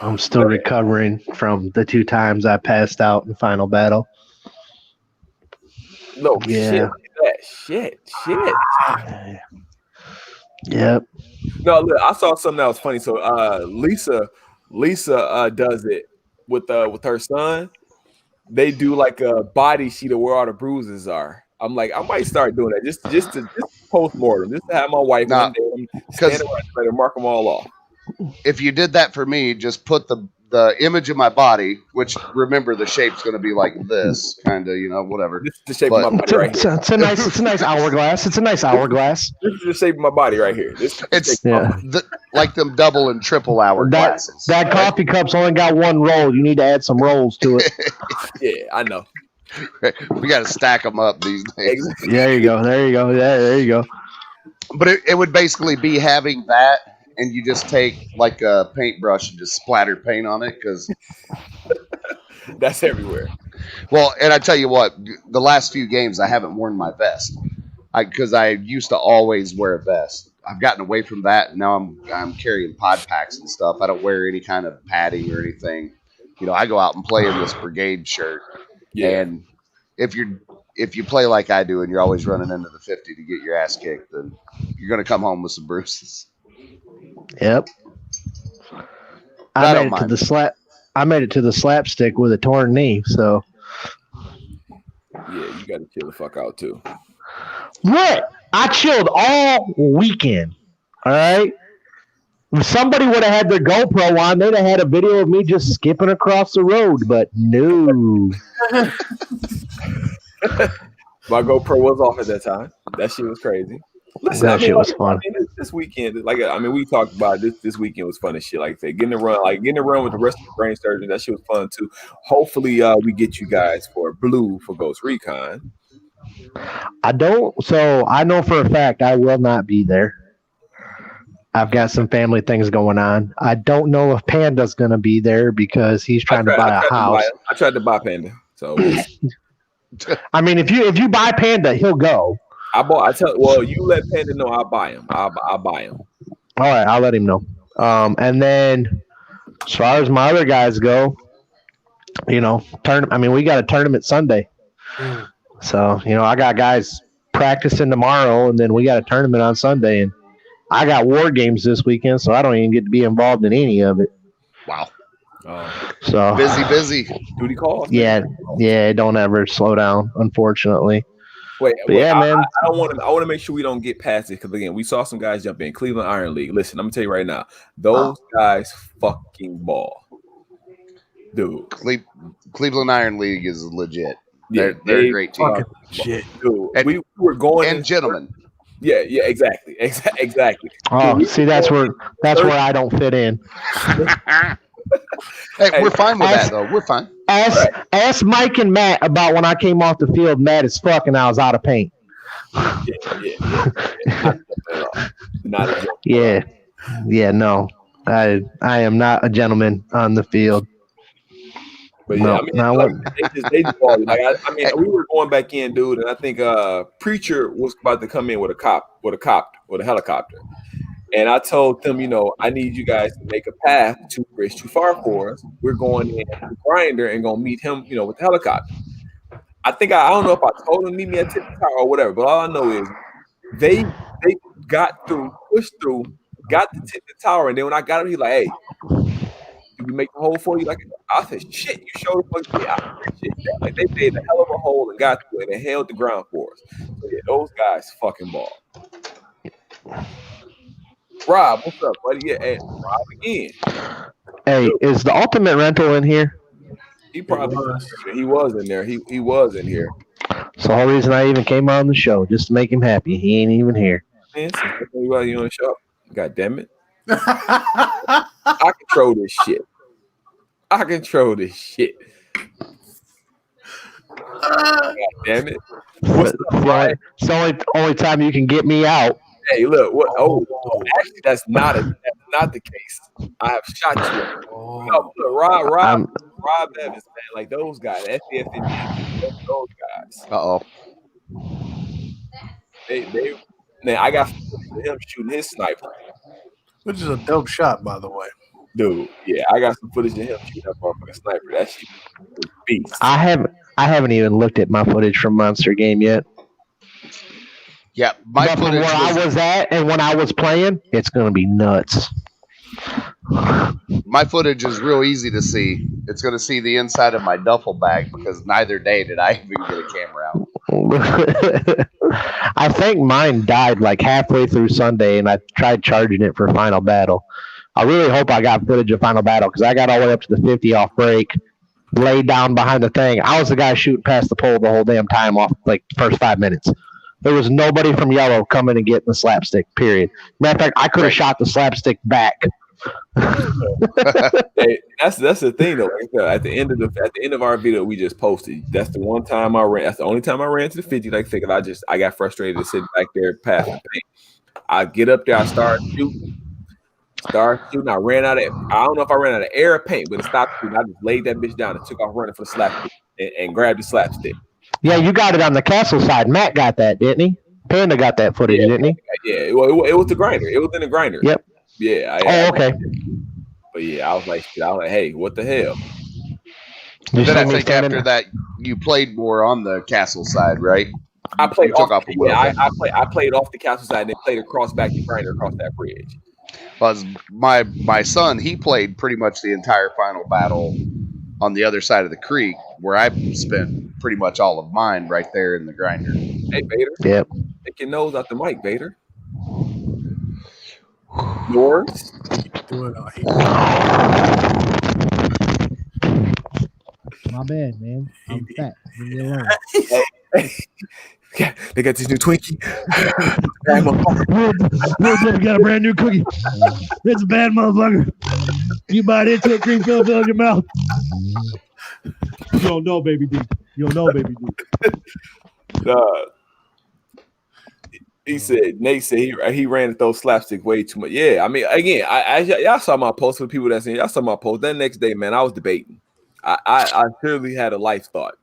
I'm still recovering from the 2 times I passed out in final battle. No, shit. Yep. No, look, I saw something that was funny. So Lisa does it with her son. They do like a body sheet of where all the bruises are. I'm like, I might start doing that just to post mortem, just to have my wife one day stand around and mark them all off. If you did that for me, just put the image of my body, which remember the shape's going to be like this, kind of, whatever. This is the shape of my body right here. It's a nice hourglass. It's a nice hourglass. This is the shape of my body right here. It's like them double and triple hour glasses. That coffee cup's only got 1 roll. You need to add some rolls to it. Yeah, I know. We got to stack them up these days. There you go. Yeah, there you go. But it would basically be having that, and you just take like a paintbrush and just splatter paint on it, because that's everywhere. Well, and I tell you what, the last few games I haven't worn my vest, because I used to always wear a vest. I've gotten away from that, and now I'm carrying pod packs and stuff. I don't wear any kind of padding or anything. I go out and play in this brigade shirt. Yeah. And if you play like I do and you're always running into the 50 to get your ass kicked, then you're going to come home with some bruises. Yep. I made it to the slapstick with a torn knee, so. Yeah, you got to chill the fuck out too. What? I chilled all weekend. All right. If somebody would have had their GoPro on, they'd have had a video of me just skipping across the road, but no. My GoPro was off at that time. That shit was crazy. Listen, that shit was fun. This weekend, we talked about this weekend was fun as shit. Like I said, getting to run with the rest of the brain surgeons, that shit was fun too. Hopefully, we get you guys for Blue for Ghost Recon. I know for a fact I will not be there. I've got some family things going on. I don't know if Panda's going to be there because he's trying to buy a house. I tried to buy Panda. So, I mean, if you buy Panda, he'll go. You let Panda know I'll buy him. I'll buy him. All right, I'll let him know. And then as far as my other guys go, we got a tournament Sunday. So, I got guys practicing tomorrow, and then we got a tournament on Sunday, and I got war games this weekend, so I don't even get to be involved in any of it. Wow. So busy. Duty calls. Yeah, don't ever slow down, unfortunately. Wait, man. I want to make sure we don't get past it, because again, we saw some guys jump in. Cleveland Iron League. Listen, I'm gonna tell you right now, those guys fucking ball, dude. Cleveland Iron League is legit. They're a great team. Shit, dude. We were going and gentlemen. Yeah, exactly. Oh, see, that's where I don't fit in. Hey, we're fine with that though. We're fine. Ask Mike and Matt about when I came off the field mad as fuck and I was out of paint. Yeah. Not a joke. Yeah, no. I am not a gentleman on the field. But no, yeah, I mean, they just balled. Like I mean, we were going back in, dude, and I think Preacher was about to come in with a helicopter. And I told them, I need you guys to make a path to Bridge Too Far for us. We're going in the grinder and gonna meet him, with the helicopter. I think I don't know if I told him to meet me at Tippy Tower or whatever, but all I know is they got through, pushed through, got to Tippy Tower, and then when I got him, he's like, "Hey, did we make the hole for you?" Like I said, "Shit, you showed up." Yeah, I appreciate that. Like they made a hell of a hole and got through it and held the ground for us. So yeah, those guys fucking ball. Rob, what's up, buddy? Yeah, hey, Rob again. Hey, is the ultimate rental in here? He probably he was in there. He was in here. It's the whole reason I even came on the show, just to make him happy. He ain't even here. Man, you on the show? God damn it! I control this shit. God damn it! What's up, it's the only time you can get me out. Hey, look! What? Oh, actually, that's not the case. I have shot you. No, Rob Evans, man, like those guys, SDF and those guys. Man, I got him shooting his sniper, which is a dope shot, by the way. Dude, yeah, I got some footage of him shooting that motherfucking sniper. That shit was beast. I haven't even looked at my footage from Monster Game yet. Yeah, my but footage from where I was at and when I was playing, it's gonna be nuts. My footage is real easy to see. It's going to see the inside of my duffel bag because neither day did I even get a camera out. I think mine died like halfway through Sunday, and I tried charging it for Final Battle. I really hope I got footage of Final Battle because I got all the way up to the 50 off break, laid down behind the thing. I was the guy shooting past the pole the whole damn time off like the first 5 minutes. There was nobody from Yellow coming and getting the slapstick, period. Matter of fact, I could have shot the slapstick back. Hey, that's the thing though. At the end of our video we just posted, that's the one time I ran. That's the only time I ran to the 50. Like, think I got frustrated to sit back there past the paint. I get up there, I start shooting. I ran out of. I don't know if I ran out of air or paint, but it stopped shooting. I just laid that bitch down and took off running for the slapstick and grabbed the slapstick. Yeah, you got it on the castle side. Matt got that, didn't he? Panda got that footage, didn't he? Yeah, it was the grinder. It was in the grinder. Yep. Yeah. Okay. But yeah, I was like, hey, what the hell? Then I think after that, you played more on the castle side, right? I played off. I played off the castle side and then played across back the grinder across that bridge. Because my son, he played pretty much the entire Final Battle on the other side of the creek, where I spent pretty much all of mine right there in the grinder. Hey, Vader. Yep. Take your nose out the mic, Vader. Yours? My bad, man. I'm fat. Leave me alone. Yeah, they got this new Twinkie. We got a brand new cookie. It's a bad motherfucker. You bite into it, cream fill in your mouth. You don't know, baby D. You don't know, baby D. Nate said he ran at those slapstick way too much. Yeah, I mean, again, y'all saw my post for the people that's in. Y'all saw my post that next day, man. I was debating. I clearly had a life thought.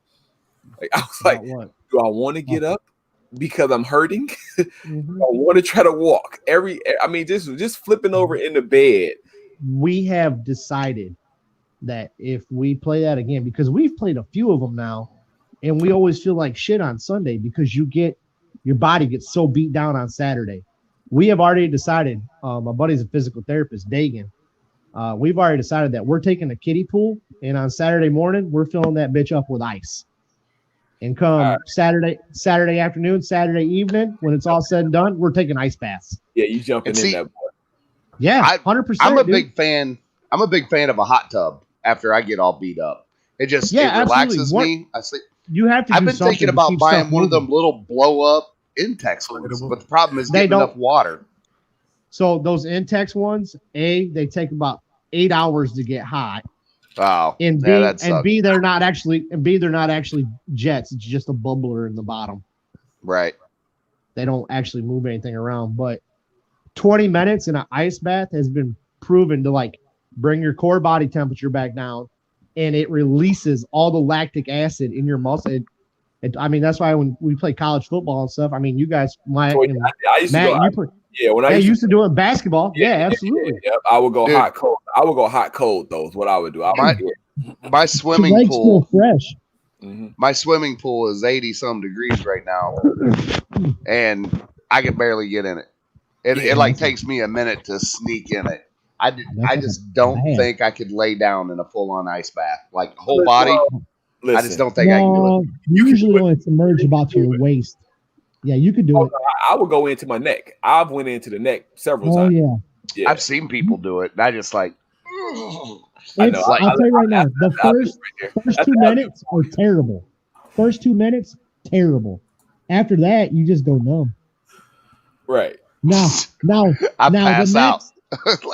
Like, I was like, do I want to get up because I'm hurting? Mm-hmm. I want to try to walk. Just flipping over in the bed. We have decided that if we play that again, because we've played a few of them now, and we always feel like shit on Sunday because your body gets so beat down on Saturday. We have already decided, my buddy's a physical therapist, Dagan. We've already decided that we're taking a kiddie pool, and on Saturday morning, we're filling that bitch up with ice. And come Saturday afternoon, Saturday evening, when it's all said and done, we're taking ice baths. Yeah, you jumping in that boy. Yeah, 100%. I'm a big fan. I'm a big fan of a hot tub after I get all beat up. It relaxes me. I sleep. You have to. I've been thinking about buying one of them little blow up Intex ones, Inflatable. but the problem is They getting don't- enough water. So those Intex ones, they take about 8 hours to get hot, Oh, and yeah, that sucks. B, they're not actually jets. It's just a bubbler in the bottom. Right. They don't actually move anything around. But 20 minutes in an ice bath has been proven to like bring your core body temperature back down, and it releases all the lactic acid in your muscle. I mean, that's why when we play college football and stuff, I mean, you guys might. So, I used to go. When I used to do it in basketball. Yeah, absolutely. Yeah, I would go Dude. hot cold. I would go hot cold though. Is what I would do. I would do it. My Your swimming legs pool. feel fresh. My swimming pool is 80 some degrees right now, and I can barely get in it. It like takes me a minute to sneak in it. I just don't think I could lay down in a full on ice bath, like whole body. Listen, I just don't think I can do it. You usually only submerge about to your waist. Yeah, you could do it. I would go into my neck. I've went into the neck several Oh times. yeah. Yeah. I've seen people do it, and I just like. I know. I'll tell you right now, the first 2 minutes are terrible. First 2 minutes, terrible. After that, you just go numb. Right. Now, I pass out.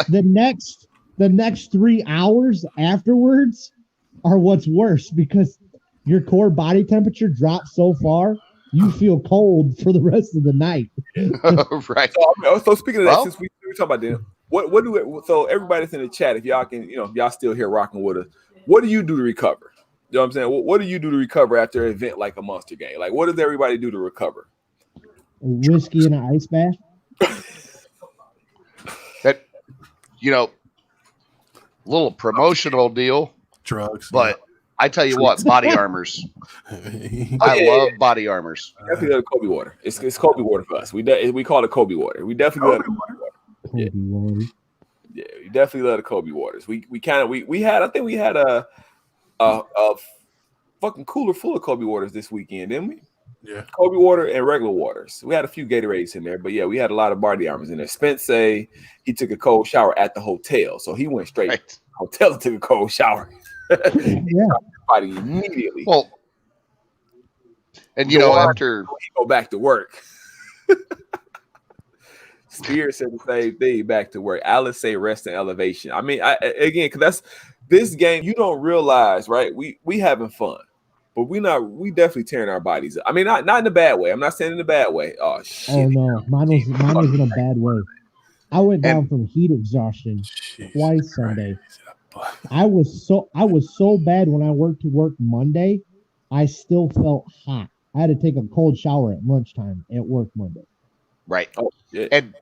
the next 3 hours afterwards are what's worse because your core body temperature drops so far, you feel cold for the rest of the night. Right. So speaking of that, since we talking about that, what do so everybody that's in the chat, if y'all can, if y'all still here rocking with us, what do you do to recover? You know what I'm saying? What do you do to recover after an event like a Monster Game? Like, what does everybody do to recover? Whiskey in an ice bath. That, little promotional deal, Drugs. but I tell you what, body armors. I love body armors. Definitely love Kobe water. It's Kobe water for us. We call it Kobe water. We definitely love Kobe water. Kobe water. Yeah, we definitely love the Kobe waters. We had a fucking cooler full of Kobe waters this weekend, didn't we? Yeah. Kobe water and regular waters. We had a few Gatorades in there, but yeah, we had a lot of body armors in there. Spence say he took a cold shower at the hotel, so he went straight to the hotel and took a cold shower. Yeah. Body immediately. Well, and after he go back to work. Spear said the same thing. Back to work. Alice say rest and elevation. I mean, again, because that's this game. You don't realize, right? We having fun, but we definitely tearing our bodies up. I mean, not in a bad way. I'm not saying in a bad way. Oh shit. Oh no, mine was in a bad way. I went down from heat exhaustion twice Sunday. I was so bad when I worked to work Monday. I still felt hot. I had to take a cold shower at lunchtime at work Monday. Right. Oh, shit. And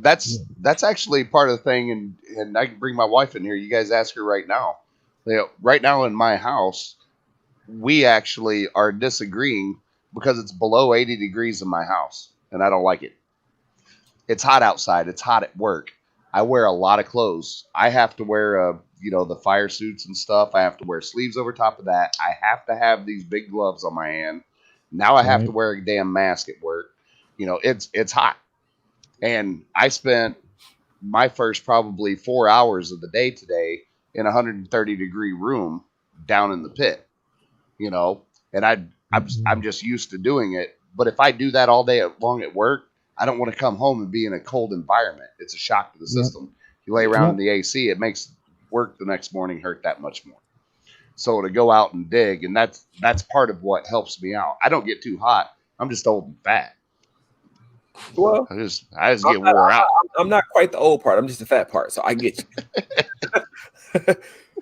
that's actually part of the thing, and I can bring my wife in here. You guys ask her right now. Right now in my house, we actually are disagreeing because it's below 80 degrees in my house, and I don't like it. It's hot outside. It's hot at work. I wear a lot of clothes. I have to wear the fire suits and stuff. I have to wear sleeves over top of that. I have to have these big gloves on my hand. Now I have to wear a damn mask at work. It's hot. And I spent my first probably 4 hours of the day today in a 130 degree room down in the pit, and I'm just used to doing it. But if I do that all day long at work, I don't want to come home and be in a cold environment. It's a shock to the system. You lay around in the AC, it makes work the next morning hurt that much more. So to go out and dig, and that's part of what helps me out. I don't get too hot. I'm just old and fat. Well, I just get wore out. I'm not quite the old part. I'm just the fat part. So I get you.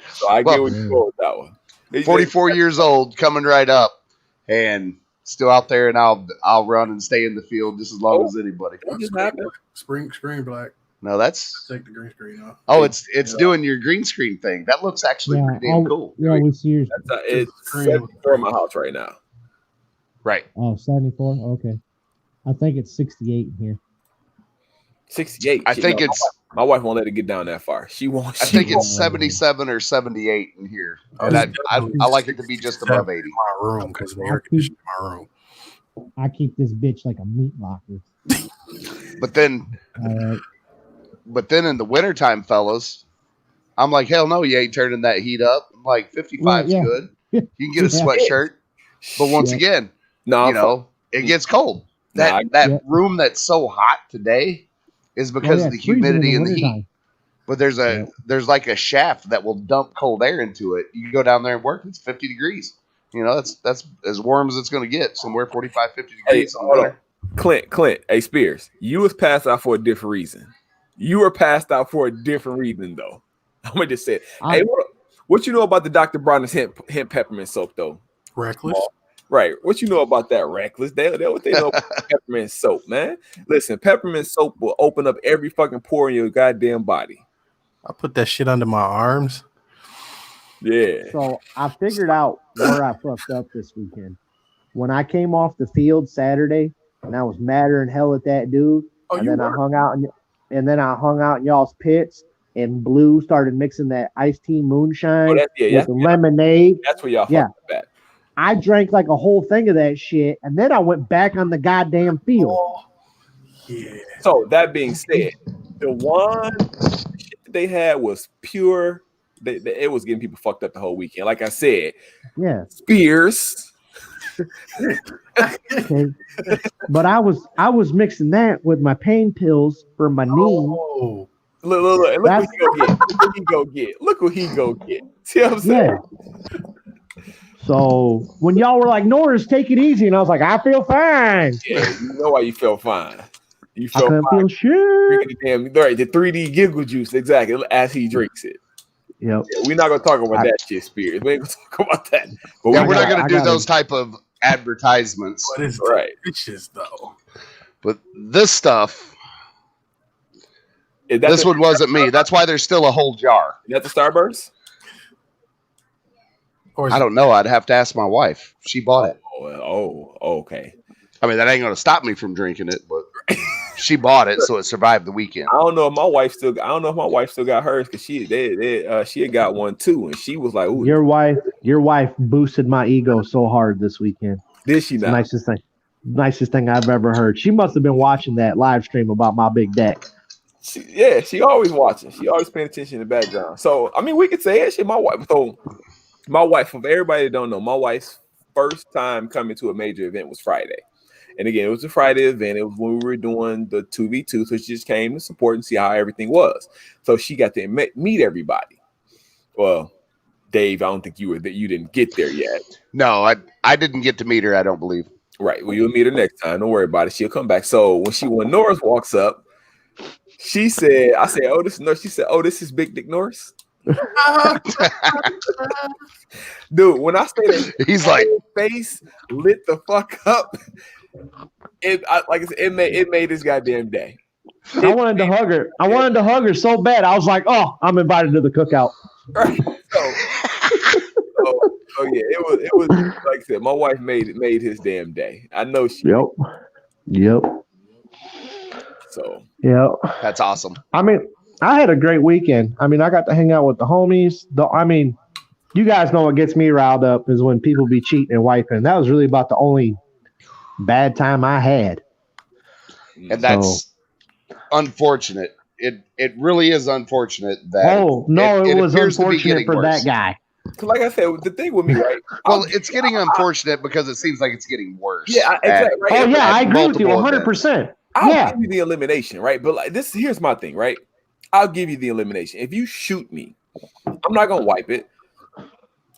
So I get what you're going with that one. 44 years old, coming right up, and still out there, and I'll run and stay in the field just as long as anybody. What just happened? Screen black. No, that's Take the green screen off. Oh, it's doing your green screen thing. That looks actually pretty damn cool. Yeah, we're serious. It's 74 in my house right now. Right. Oh, 74? Okay. I think it's 68 in here. 68. I think my wife won't let it get down that far. She won't. I think it's 77 or 78 in here. And I like it to be just above 80. My room because the air conditioning in my room. I keep this bitch like a meat locker. But then in the wintertime, fellas, I'm like, hell no, you ain't turning that heat up. I'm like, 55 is good. You can get a sweatshirt. But once again, it gets cold. That room that's so hot today is because of the humidity and the heat. But there's like a shaft that will dump cold air into it. You go down there and work, it's 50 degrees. You know, that's as warm as it's going to get, somewhere 45, 50 degrees in the winter. Clint, hey, Spears, you was passed out for a different reason. You were passed out for a different reason, though. I'm going to just say it. Hey, what you know about the Dr. Bronner's hemp peppermint soap, though? Reckless. Right. What you know about that, Reckless? They what they know about peppermint soap, man. Listen, peppermint soap will open up every fucking pore in your goddamn body. I put that shit under my arms. Yeah. So I figured out where I fucked up this weekend. When I came off the field Saturday, and I was madder than hell at that dude, and then I hung out in y'all's pits, and Blue started mixing that iced tea moonshine with the lemonade. That's where y'all fucked up at. I drank like a whole thing of that shit, and then I went back on the goddamn field. Oh, yeah. So that being said, the one shit that they had was pure. It was getting people fucked up the whole weekend. Like I said, Spears. Okay. But I was mixing that with my pain pills for my knee. Look what he go get. Look what he go get. See what I'm saying? Yeah. So when y'all were like, Norris, take it easy, and I was like, I feel fine. Yeah, you know why you felt fine. You felt fine. Feel shit. The 3D giggle juice, exactly, as he drinks it. Yep. Yeah, we're not gonna talk about that shit, Spears. We ain't gonna talk about that. But we're not gonna do those type of advertisements. What is right? Riches though. But this stuff. This one wasn't me. That's why there's still a whole jar. Is that the Starburst? I don't know. I'd have to ask my wife. She bought it. Okay. I mean, that ain't going to stop me from drinking it, but she bought it, so it survived the weekend. I don't know if my wife still got hers because she had got one too, and she was like, "Ooh." Your wife boosted my ego so hard this weekend. Did she not? Nicest thing I've ever heard. She must have been watching that live stream about my big deck. She always watching. She always paying attention in the background. So I mean, we could say it. My wife, for everybody that don't know, my wife's first time coming to a major event was Friday. And again, it was a Friday event. It was when we were doing the 2v2. So she just came to support and see how everything was. So she got to meet everybody. Well, Dave, I don't think you didn't get there yet. No, I didn't get to meet her, I don't believe. Right. Well, you'll meet her next time. Don't worry about it. She'll come back. So when Norris walks up, I said, oh, this is Norris. She said, oh, this is Big Dick Norris. Dude, when I say that, he's like, face lit the fuck up. Like I said, it made this goddamn day. I wanted to hug her. I wanted to hug her so bad. I was like, oh, I'm invited to the cookout. Right. So yeah, it was like I said, my wife made his damn day. I know she. Yep. So yeah, that's awesome. I mean, I had a great weekend. I mean, I got to hang out with the homies. You guys know what gets me riled up is when people be cheating and wiping. That was really about the only bad time I had. And that's unfortunate. It really is unfortunate that. Oh no, it was unfortunate for that guy. Like I said, the thing with me, right? Well, it's getting unfortunate because it seems like it's getting worse. Yeah, exactly. Right? Oh yeah, I agree with you 100%. I'll give you the elimination, right? But like here's my thing, right? I'll give you the elimination. If you shoot me, I'm not gonna wipe it.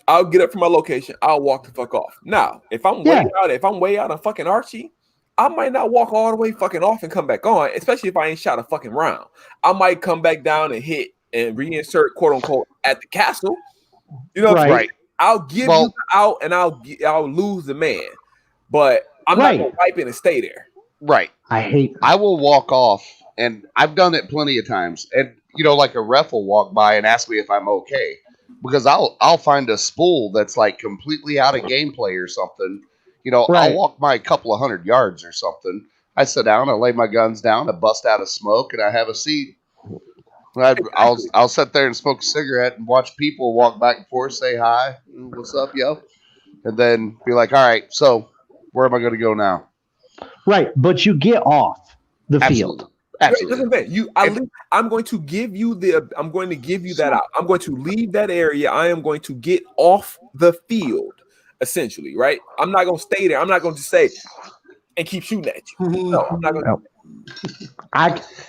I'll get up from my location. I'll walk the fuck off. Now, if I'm way out on fucking Archie, I might not walk all the way fucking off and come back on, especially if I ain't shot a fucking round. I might come back down and hit and reinsert, quote unquote, at the castle. You know what I'm saying? I'll give you out and I'll lose the man, but I'm not gonna wipe it and stay there. Right. I will walk off, and I've done it plenty of times. And like a ref will walk by and ask me if I'm okay, because I'll find a spool that's like completely out of gameplay or something. I'll walk my couple of 100 yards or something. I sit down, I lay my guns down, I bust out a smoke, and I have a seat. I'll sit there and smoke a cigarette and watch people walk back and forth, say hi, what's up, yo, and then be like, all right, so where am I going to go now? Right, but you get off the field. Absolutely. I'm going to give you that out. I'm going to leave that area. I am going to get off the field, essentially, right? I'm not going to stay there. I'm not going to say, and keep shooting at you. No, I'm not gonna.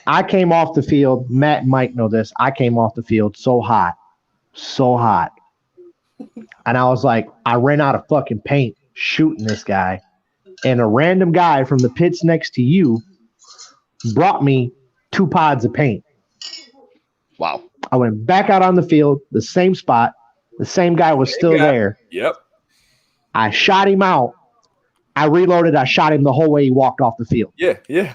I came off the field. Matt and Mike know this. I came off the field so hot. And I was like, I ran out of fucking paint shooting this guy. And a random guy from the pits next to you brought me 2 pods of paint. Wow. I went back out on the field, the same spot. The same guy was still there. Yep. I shot him out. I reloaded. I shot him the whole way he walked off the field. Yeah.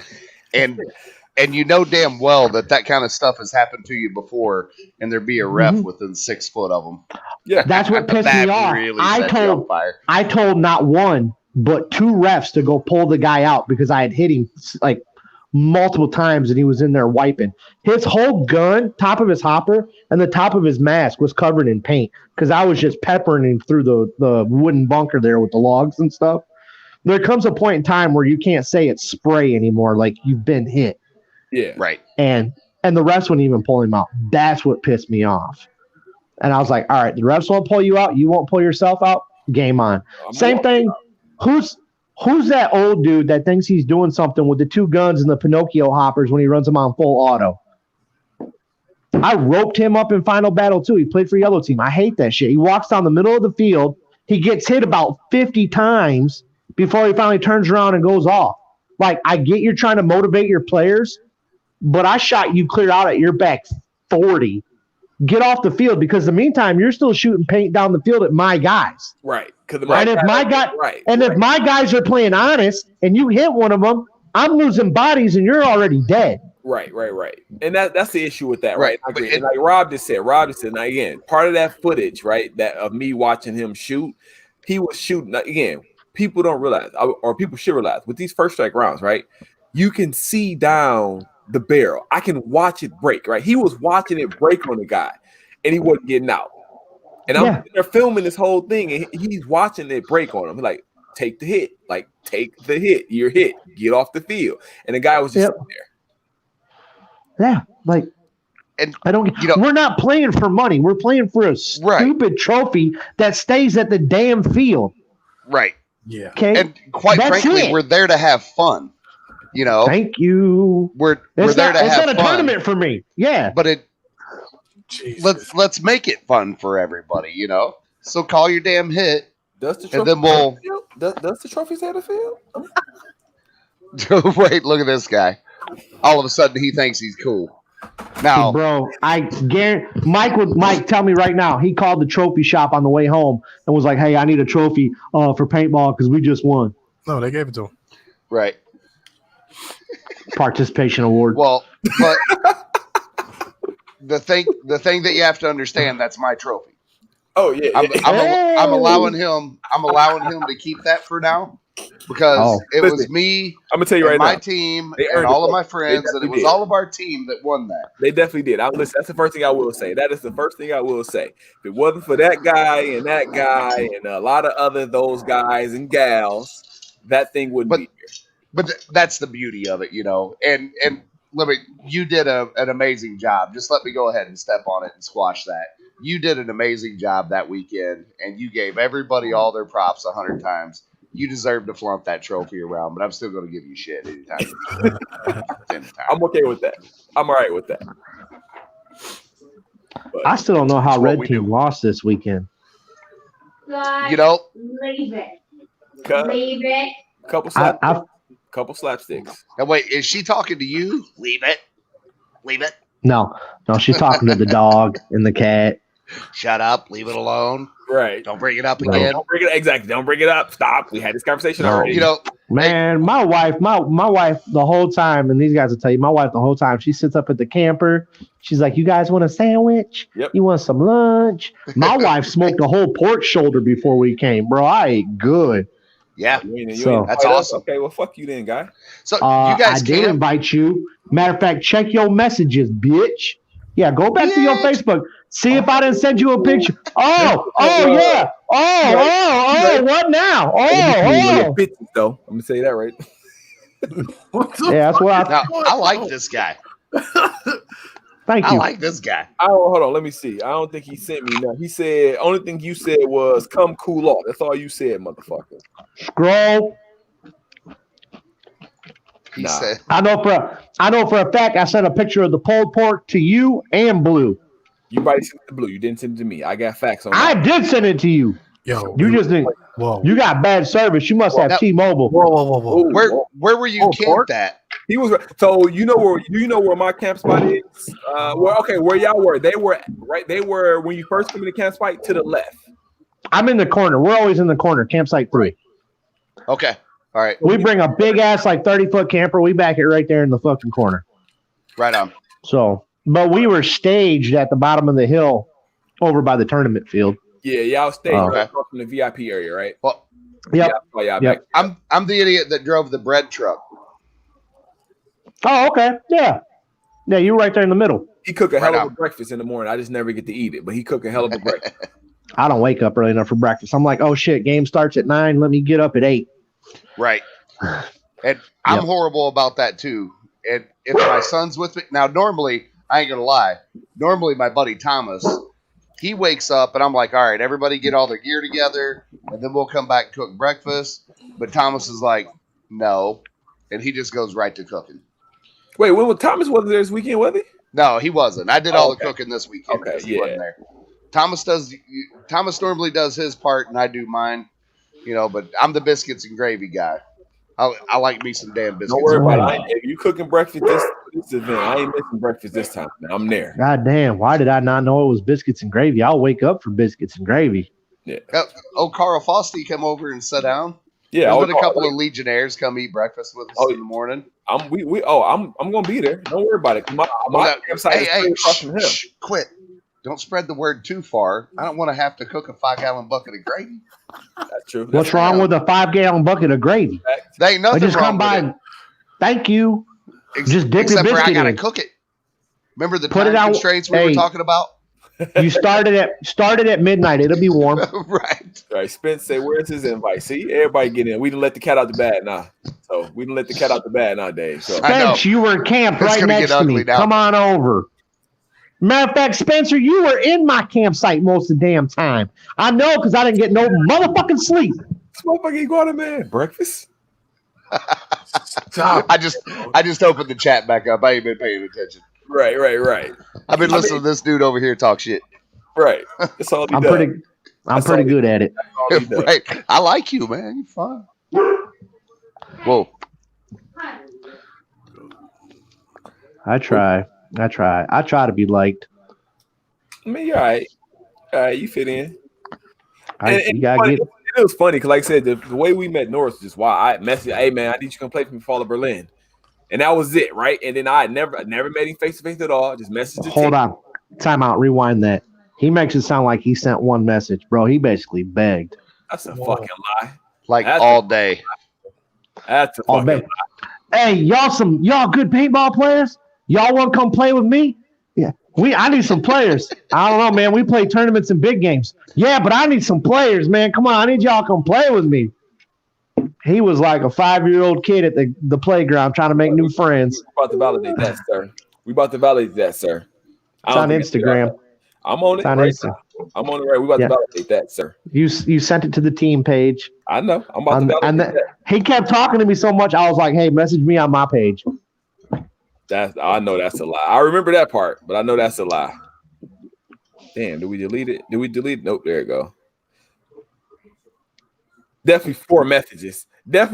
And you know damn well that kind of stuff has happened to you before, and there'd be a ref within 6 foot of them. Yeah. That's what pissed me off. Really set you on fire. I told not one, but 2 refs to go pull the guy out because I had hit him like multiple times and he was in there wiping. His whole gun, top of his hopper, and the top of his mask was covered in paint because I was just peppering him through the wooden bunker there with the logs and stuff. There comes a point in time where you can't say it's spray anymore, like you've been hit. Yeah. Right. And the refs wouldn't even pull him out. That's what pissed me off. And I was like, all right, the refs won't pull you out. You won't pull yourself out. Game on. Same thing. Who's that old dude that thinks he's doing something with the 2 guns and the Pinocchio hoppers when he runs them on full auto? I roped him up in Final Battle too. He played for Yellow Team. I hate that shit. He walks down the middle of the field. He gets hit about 50 times before he finally turns around and goes off. Like, I get you're trying to motivate your players, but I shot you clear out at your back 40. Get off the field because in the meantime, you're still shooting paint down the field at my guys. Right. If my guys are playing honest and you hit one of them, I'm losing bodies and you're already dead. Right. And that's the issue with that, Right. right? And like Rob just said, now again, part of that footage, right, that of me watching him shoot, he was shooting again. People don't realize, or people should realize, with these first strike rounds, right, you can see down the barrel. I can watch it break, right? He was watching it break on the guy, and he wasn't getting out. And I'm there filming this whole thing, and he's watching it break on him. He's like, take the hit. Like, take the hit. You're hit. Get off the field. And the guy was just sitting there. Yeah, like, and I don't. We're not playing for money. We're playing for a stupid trophy that stays at the damn field. Right. Yeah. Okay. And quite frankly, we're there to have fun. You know. Thank you. We're there to have fun. It's not a tournament for me. Yeah. But let's make it fun for everybody. You know. So call your damn hit. Does the trophy and then we'll. Does the trophy say the field? Wait, look at this guy. All of a sudden, he thinks he's cool. Now, bro, I guarantee Mike tell me right now. He called the trophy shop on the way home and was like, "Hey, I need a trophy for paintball because we just won." No, they gave it to him. Right. Participation award. Well, but the thing that you have to understand, that's my trophy. Oh yeah. I'm allowing him to keep that for now. Because it was me, I'm gonna tell you right my now, team, and all of my friends, and it was all of our team that won that. They definitely did. Listen, that's the first thing I will say. That is the first thing I will say. If it wasn't for that guy and a lot of other those guys and gals, that thing wouldn't be here. But that's the beauty of it, you know. And you did an amazing job. Just let me go ahead and step on it and squash that. You did an amazing job that weekend, and you gave everybody all their props 100 times. You deserve to flaunt that trophy around, but I'm still going to give you shit anytime. I'm okay with that. I'm all right with that. But I still don't know how Red Team lost this weekend. You know, leave it. Leave it. Couple slapsticks. Now wait, is she talking to you? Leave it. Leave it. No, she's talking to the dog and the cat. Shut up. Leave it alone. Right. Don't bring it up again. Don't bring it. Exactly. Don't bring it up. Stop. We had this conversation already. You know, man, my wife, the whole time, and these guys will tell you, my wife the whole time, she sits up at the camper. She's like, "You guys want a sandwich? Yep. You want some lunch?" My wife smoked a whole pork shoulder before we came, bro. I ate good. Yeah, that's awesome. Okay, well, fuck you then, guy. So you guys I did invite you. Matter of fact, check your messages, bitch. Yeah, go back to your Facebook. See if I didn't send you a picture. Oh, yeah. Oh, what now? Bitches, though. I'm gonna say that right. Yeah, that's what I like this guy. Thank you. I like this guy. Hold on, let me see. I don't think he sent me now. He said only thing you said was come cool off. That's all you said, motherfucker. Scroll. He said, I know for a fact I sent a picture of the pulled pork to you and Blue. You might send it to Blue. You didn't send it to me. I got facts on I that. did send it to you. Yo, You just didn't. Whoa. You got bad service. You must have T-Mobile. Whoa. Ooh, where were you camped at? He was so you know where my camp spot is? Where y'all were. They were right. They were when you first come in the camp spot to the left. I'm in the corner. We're always in the corner. Campsite 3. Okay. All right. We bring a big ass 30-foot camper. We back it right there in the fucking corner. Right on. So, but we were staged at the bottom of the hill over by the tournament field. Yeah, y'all stayed right Okay. across from the VIP area, right? Well, Yep. Back. I'm the idiot that drove the bread truck. Oh, okay. Yeah. Yeah, you were right there in the middle. He cook a Right hell of on. a breakfast in the morning. I just never get to eat it, but he cook a hell of a breakfast. I don't wake up early enough for breakfast. I'm like, oh shit, game starts at 9. Let me get up at 8. Right. And I'm horrible about that too. And if my son's with me now, normally I ain't gonna lie. Normally my buddy Thomas, he wakes up and I'm like, all right, everybody get all their gear together, and then we'll come back and cook breakfast. But Thomas is like, no, and he just goes right to cooking. Wait, when Thomas wasn't there this weekend, was he? No, he wasn't. I did all okay. the cooking this weekend Okay, because he wasn't there. Thomas normally does his part and I do mine, but I'm the biscuits and gravy guy. I like me some damn biscuits. Don't worry about it. If you cooking breakfast this event, I ain't missing breakfast this time. Man. I'm there. God damn, why did I not know it was biscuits and gravy? I'll wake up for biscuits and gravy. Yeah. Carl Fosty come over and sit down. Yeah, There's been a couple of Legionnaires come eat breakfast with us in the morning. I'm gonna be there. Don't worry about it. My campsite is across from him. Quit. Don't spread the word too far. I don't want to have to cook a 5-gallon bucket of gravy. That's true. What's wrong with a 5-gallon bucket of gravy? There ain't nothing I just wrong come by. with it. Thank you. Just dip your Except for I biscuit gotta in. cook it. Remember the Put time it out. constraints we were Hey. talking about? You started at midnight. It'll be warm. Right. Right. Spence say, "Where's his invite?" See, everybody get in. We didn't let the cat out the bag now. So we didn't let the cat out the bag nowadays. So I know. Spence, you were camped It's right gonna next get to ugly me. now. Come on over. Matter of fact, Spencer, you were in my campsite most of the damn time. I know because I didn't get no motherfucking sleep. this motherfucker ain't going to man breakfast. Stop. I just opened the chat back up. I ain't been paying attention. Right. I've been listening to this dude over here talk shit. Right. That's all he I'm does. pretty That's all good at it. That's all he does. Right. I like you, man. You're fine. Whoa. I try to be liked. I mean, you're all right. You fit in. You gotta get. It was funny because, like I said, the way we met Norris is just why I messaged, "Hey man, I need you to come play for me, Fall of Berlin," and that was it, right? And then I never met him face to face at all. Just messaged. Hold on, time out. Rewind that. He makes it sound like he sent one message, bro. He basically begged. That's a fucking lie. Like That's all day. That's a All fucking day. Hey, y'all good paintball players? Y'all want to come play with me? Yeah, I need some players. I don't know, man. We play tournaments and big games. Yeah, but I need some players, man. Come on, I need y'all to come play with me. He was like a 5-year-old kid at the playground trying to make new friends. We're about to validate that, sir. We about to validate that, sir. It's on Instagram. I'm on it. It's on Right Insta. now. I'm on it right. We about to validate that, sir. You sent it to the team page. I know. I'm about to validate And that. he kept talking to me so much. I was like, "Hey, message me on my page." I know that's a lie. I remember that part, but I know that's a lie. Damn, did we delete it? Nope, there you go. Definitely 4 messages. That's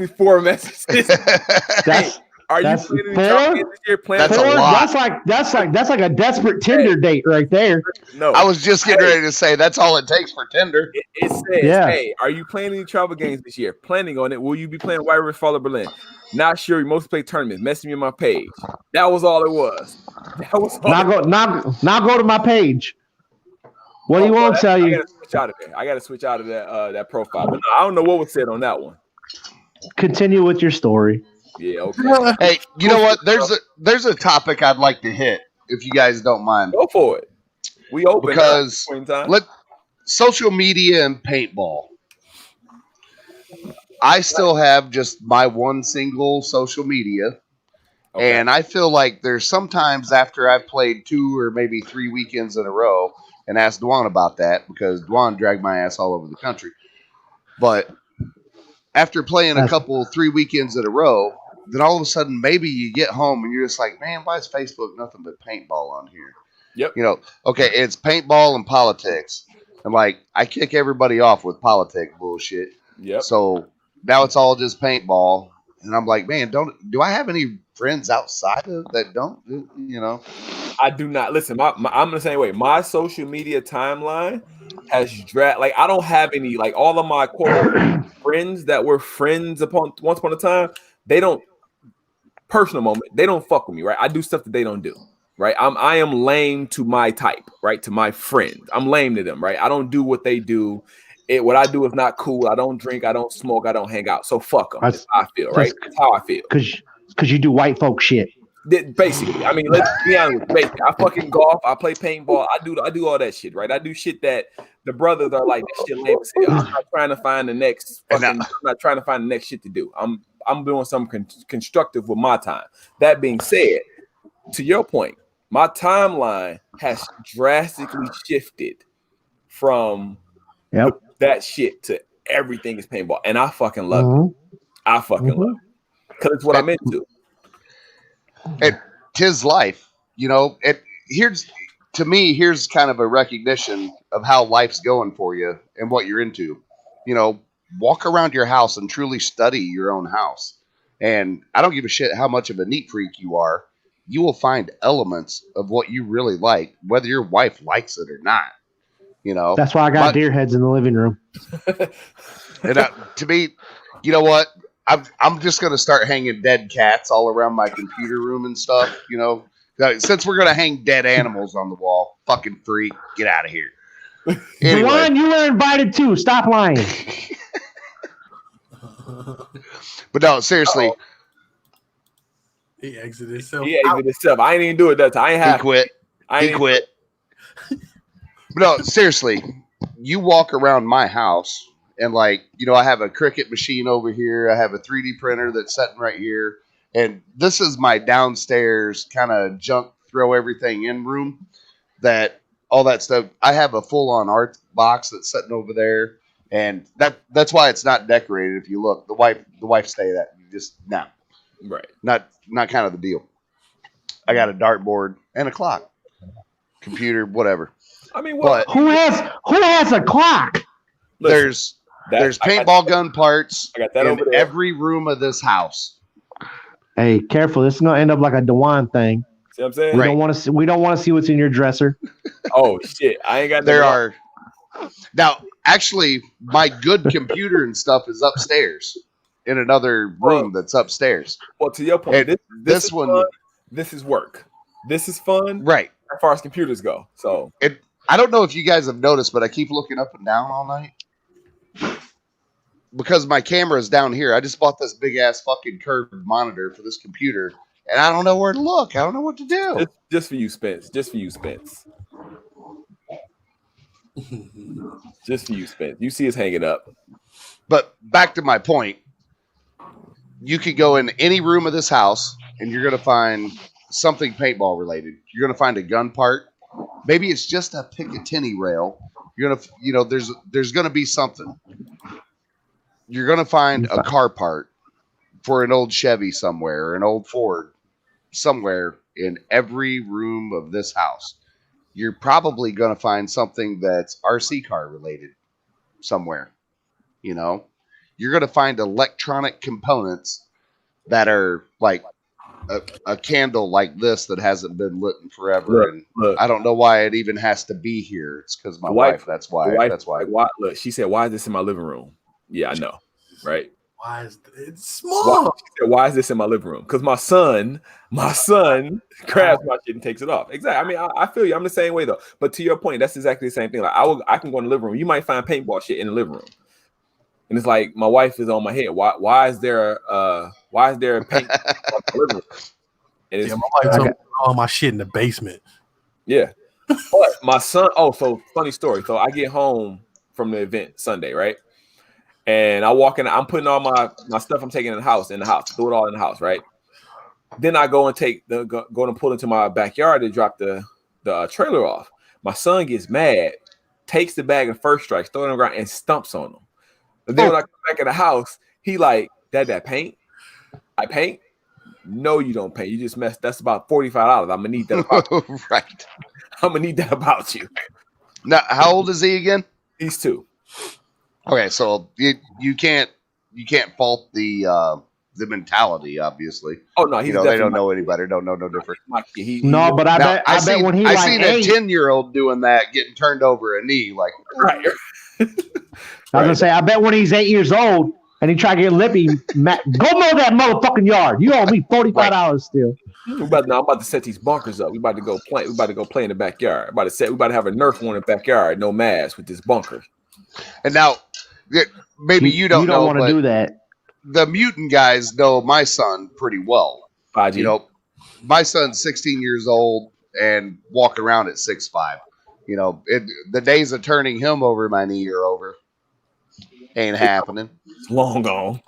Are you That's planning four? to try this year? That's a four. lot. That's like a desperate Tinder date right there. No. I was just getting ready to say that's all it takes for Tinder. It says, Yeah. "Hey, are you playing any travel games this year? Planning on it? Will you be playing White River Fall of Berlin? Not sure. You mostly play tournaments. Message me on my page." That was all it was. That was all. Now go to my page. What do you want to tell I you? gotta switch out of there. I gotta switch out of that profile. But no, I don't know what was said on that one. Continue with your story. Yeah, okay. Hey, you know what? There's a topic I'd like to hit if you guys don't mind. Go for it. We open Because time. social media and paintball. I still have just my one single social media. Okay. And I feel like there's sometimes after I've played 2 or maybe 3 weekends in a row and asked Dwan about that because Dwan dragged my ass all over the country. But after playing a couple 3 weekends in a row, then all of a sudden, maybe you get home and you're just like, man, why is Facebook nothing but paintball on here? Yep. You know, okay, it's paintball and politics. And like, I kick everybody off with politic bullshit. Yep. So now it's all just paintball. And I'm like, man, do I have any friends outside of that don't, you know? I do not. Listen, I'm the same way. My social media timeline has like, I don't have any, like, all of my quote friends that were friends once upon a time, they don't, personal moment, they don't fuck with me, right? I do stuff that they don't do, right? I am lame to my type, right? To my friends. I'm lame to them, right? I don't do what they do. What I do is not cool. I don't drink. I don't smoke. I don't hang out. So fuck them. That's how I feel, right? That's how I feel. Because you do white folk shit. Basically, I mean, let's be honest with you. Basically, I fucking golf. I play paintball. I do all that shit, right? I do shit that the brothers are like, this shit lame. I'm not trying to find the next I'm not trying to find the next shit to do. I'm doing something constructive with my time. That being said, to your point, my timeline has drastically shifted from that shit to everything is paintball, and I fucking love it. I fucking love it because it's what I'm into. And 'tis life, you know. Here's kind of a recognition of how life's going for you and what you're into. You know, walk around your house and truly study your own house. And I don't give a shit how much of a neat freak you are. You will find elements of what you really like, whether your wife likes it or not. You know, that's why I got deer heads in the living room. And to me, you know what? I'm just gonna start hanging dead cats all around my computer room and stuff. You know, since we're gonna hang dead animals on the wall, fucking freak, get out of here. Anyway. Juan, you were invited too. Stop lying. But no, seriously. Uh-oh. He exited himself. I ain't even do it that time. I ain't have. He quit. But no, seriously, you walk around my house and, like, you know, I have a Cricut machine over here. I have a 3D printer that's sitting right here. And this is my downstairs kind of junk, throw everything in room. All that stuff. I have a full-on art box that's sitting over there. And that's why it's not decorated. If you look, the wife say that. Just now. Right. Not kind of the deal. I got a dartboard and a clock. Computer, whatever. I mean, but who has a clock? Listen, there's paintball gun parts I got that in over there. every room of this house. Hey, careful! This is gonna end up like a Dewan thing. See what I'm saying? We don't want to see what's in your dresser. Oh shit! I ain't got. There are now. Actually, my good computer and stuff is upstairs in another room that's upstairs. Well, to your point, this one, fun. This is work. This is fun, right? As far as computers go, so I don't know if you guys have noticed, but I keep looking up and down all night because my camera is down here. I just bought this big ass fucking curved monitor for this computer, and I don't know where to look. I don't know what to do. Just for you, Spence. Just for you, Spence. Just for you, Spence. You see us hanging up. But back to my point, you could go in any room of this house, and you're going to find something paintball related. You're going to find a gun part. Maybe it's just a Picatinny rail. You're going to, you know, there's going to be something. You're going to find a car part for an old Chevy somewhere, or an old Ford somewhere in every room of this house. You're probably going to find something that's RC car related somewhere. You know, you're going to find electronic components that are like a candle like this that hasn't been lit in forever. Look. I don't know why it even has to be here. It's because my wife. That's why. Look, she said, "Why is this in my living room?" Yeah, I know, right? Why is it's small? Why is this in my living room? Because my son grabs my shit and takes it off. Exactly. I mean, I feel you. I'm the same way though. But to your point, that's exactly the same thing. Like I can go in the living room. You might find paintball shit in the living room, and it's like my wife is on my head. Why is there a paint in the living room? And my wife's on all my shit in the basement. Yeah, but my son. Oh, so funny story. So I get home from the event Sunday, right? And I walk in, I'm putting all my stuff I'm taking in the house, throw it all in the house, right? Then I go and go and pull into my backyard to drop the trailer off. My son gets mad, takes the bag of first strikes, throw it on the ground, and stumps on them. And then when I come back in the house, he like, Dad, that paint? I paint? No, you don't pay. You just messed. That's about $45. I'm gonna need that about you. Right. I'm gonna need that about you. Now, how old is he again? These two. Okay, so you can't fault the mentality, obviously. Oh no, he's they don't know any better, don't know no different. No, but I Now, bet when he I like seen 8, a 10-year-old doing that, getting turned over a knee, like right. I was gonna say, I bet when he's 8 years old and he try to get lippy, go mow that motherfucking yard. You owe me $45 still. I'm about to set these bunkers up. We about to go play. We about to go play in the backyard. We about to have a Nerf one in the backyard. No mask with this bunker. And now, maybe you don't want to do that. The mutant guys know my son pretty well. 5G. My son's 16 years old and walking around at 6'5". The days of turning him over my knee are over. Ain't happening. It's long gone.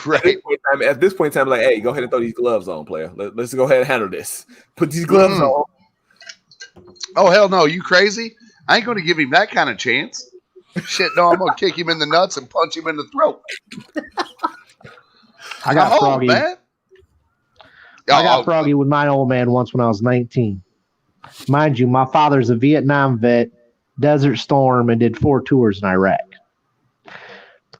Right. At this point in time, like, hey, go ahead and throw these gloves on, player. Let's go ahead and handle this. Put these gloves on. Oh, hell no. You crazy? I ain't going to give him that kind of chance. Shit, no, I'm going to kick him in the nuts and punch him in the throat. I got froggy. Man. I got froggy with my old man once when I was 19. Mind you, my father's a Vietnam vet, Desert Storm, and did 4 tours in Iraq.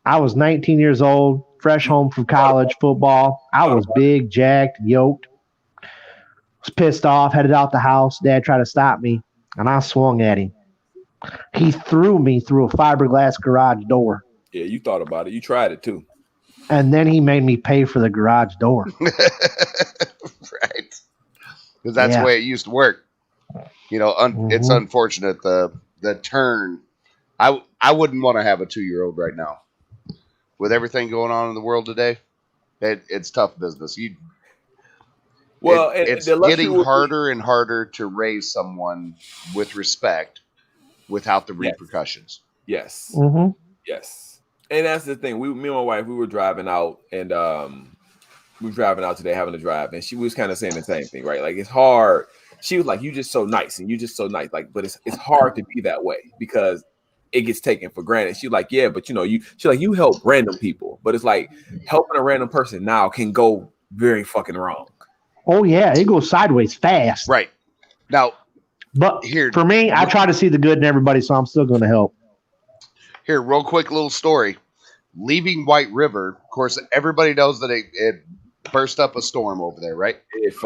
I was 19 years old, fresh home from college football. I was big, jacked, yoked. Was pissed off, headed out the house. Dad tried to stop me, and I swung at him. He threw me through a fiberglass garage door. Yeah, you thought about it. You tried it too. And then he made me pay for the garage door. Right. Because that's the way it used to work. It's unfortunate the turn. I wouldn't want to have a 2-year-old right now. With everything going on in the world today, it's tough business. It's getting harder and harder to raise someone with respect without the repercussions. Yes. Mm-hmm. Yes. And that's the thing. Me and my wife, we were driving out, and we were driving out today, having to drive, and she was kind of saying the same thing, right? Like, it's hard. She was like, "You just so nice, and you just so nice." Like, but it's hard to be that way because it gets taken for granted. She's like, "Yeah, but you help random people, but it's like helping a random person now can go very fucking wrong." Oh yeah, it goes sideways fast. Right. Now, but for me, I try to see the good in everybody, so I'm still going to help. Here, real quick little story. Leaving White River, of course, everybody knows that it burst up a storm over there, right?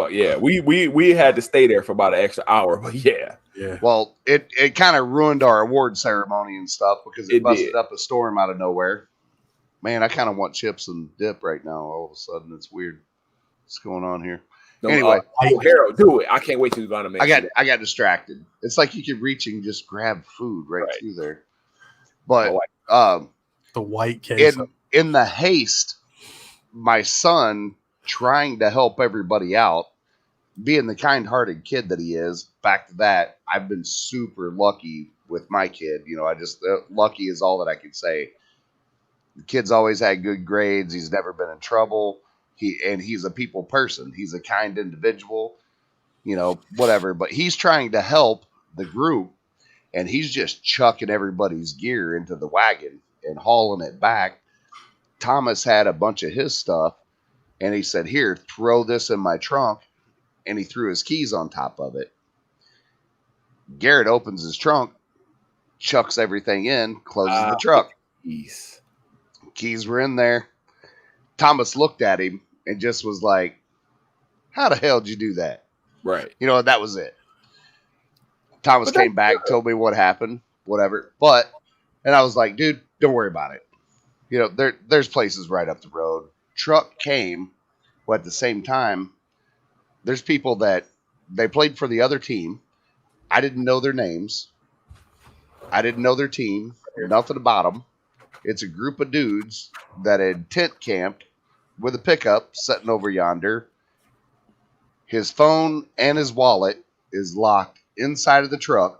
Yeah, we had to stay there for about an extra hour, but yeah. Well, it kind of ruined our award ceremony and stuff because it busted up a storm out of nowhere. Man, I kind of want chips and dip right now. All of a sudden, it's weird. What's going on here? Anyway, Harold, do it. I can't wait till you're gonna make. I got distracted. It's like you could reach and just grab food right through there. But the white case in the haste, my son trying to help everybody out, being the kind-hearted kid that he is. Back to that, I've been super lucky with my kid. I just lucky is all that I can say. The kid's always had good grades. He's never been in trouble. He's a people person. He's a kind individual. Whatever. But he's trying to help the group. And he's just chucking everybody's gear into the wagon and hauling it back. Thomas had a bunch of his stuff, and he said, "Here, throw this in my trunk." And he threw his keys on top of it. Garrett opens his trunk, chucks everything in, closes the truck. Keys were in there. Thomas looked at him and just was like, "How the hell did you do that?" Right. That was it. Thomas came back, told me what happened, whatever. And I was like, "Dude, don't worry about it. There's places right up the road." Truck came, but at the same time, there's people that they played for the other team. I didn't know their names. I didn't know their team. Nothing about them. It's a group of dudes that had tent camped with a pickup sitting over yonder. His phone and his wallet is locked inside of the truck.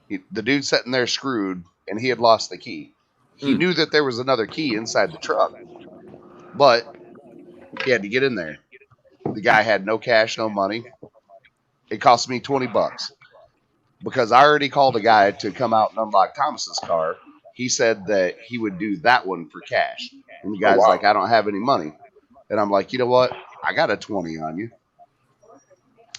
The dude sitting there screwed, and he had lost the key. He knew that there was another key inside the truck, but he had to get in there. The guy had no cash, no money. It cost me $20 because I already called a guy to come out and unlock Thomas's car. He said that he would do that one for cash. And the guy's like, "I don't have any money." And I'm like, you know what? I got a 20 on you.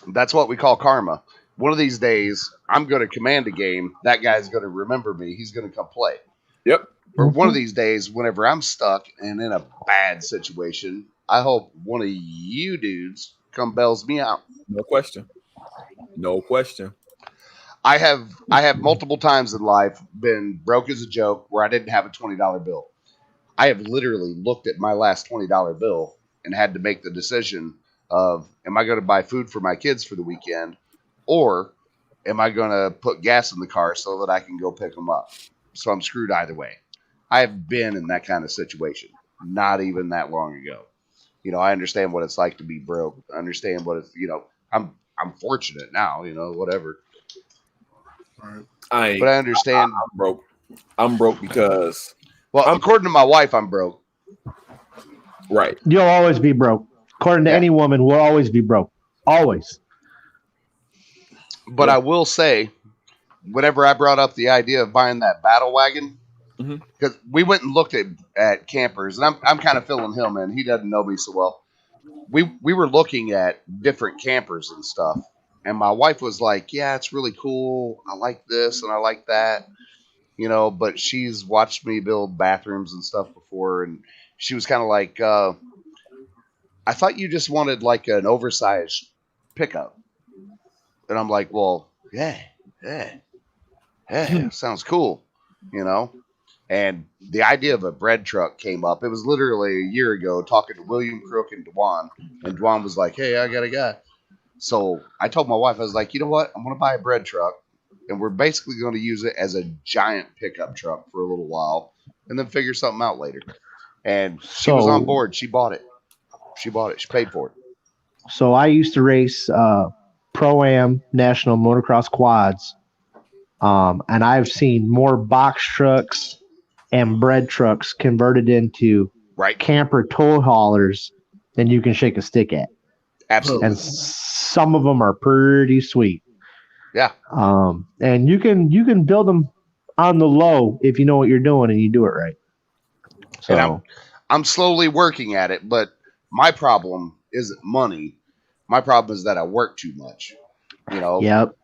That's what we call karma. One of these days, I'm going to command a game. That guy's going to remember me. He's going to come play. Yep. Or one of these days, whenever I'm stuck and in a bad situation, I hope one of you dudes come bails me out. No question. No question. I have multiple times in life been broke as a joke where I didn't have a $20 bill. I have literally looked at my last $20 bill and had to make the decision of, am I going to buy food for my kids for the weekend, or am I going to put gas in the car so that I can go pick them up? So I'm screwed either way. I have been in that kind of situation not even that long ago. You know, I understand what it's like to be broke. I understand what it's, you know, I'm fortunate now, you know, whatever. Right. But I understand. I'm broke. I'm broke because, well, according to my wife, I'm broke. Right. You'll always be broke. According to any woman, we'll always be broke. Always. But I will say, whenever I brought up the idea of buying that battle wagon, because we went and looked at campers, and I'm kind of filling him in. He doesn't know me so well. We were looking at different campers and stuff, and my wife was like, "Yeah, it's really cool. I like this and I like that." You know, but she's watched me build bathrooms and stuff before, and she was kind of like, I thought you just wanted like an oversized pickup. And I'm like, well, yeah, sounds cool, you know? And the idea of a bread truck came up. It was literally a year ago talking to William Crook and Dwan. And Dwan was like, hey, I got a guy. So I told my wife, I was like, you know what? I'm going to buy a bread truck. And we're basically going to use it as a giant pickup truck for a little while and then figure something out later. And she was on board. She bought it. She paid for it. So I used to race Pro-Am National Motocross Quads. And I've seen more box trucks and bread trucks converted into camper tow haulers than you can shake a stick at. Absolutely. And some of them are pretty sweet. Yeah. And you can build them on the low if you know what you're doing and you do it right. So and I'm slowly working at it, but my problem isn't money. My problem is that I work too much. You know. Yep.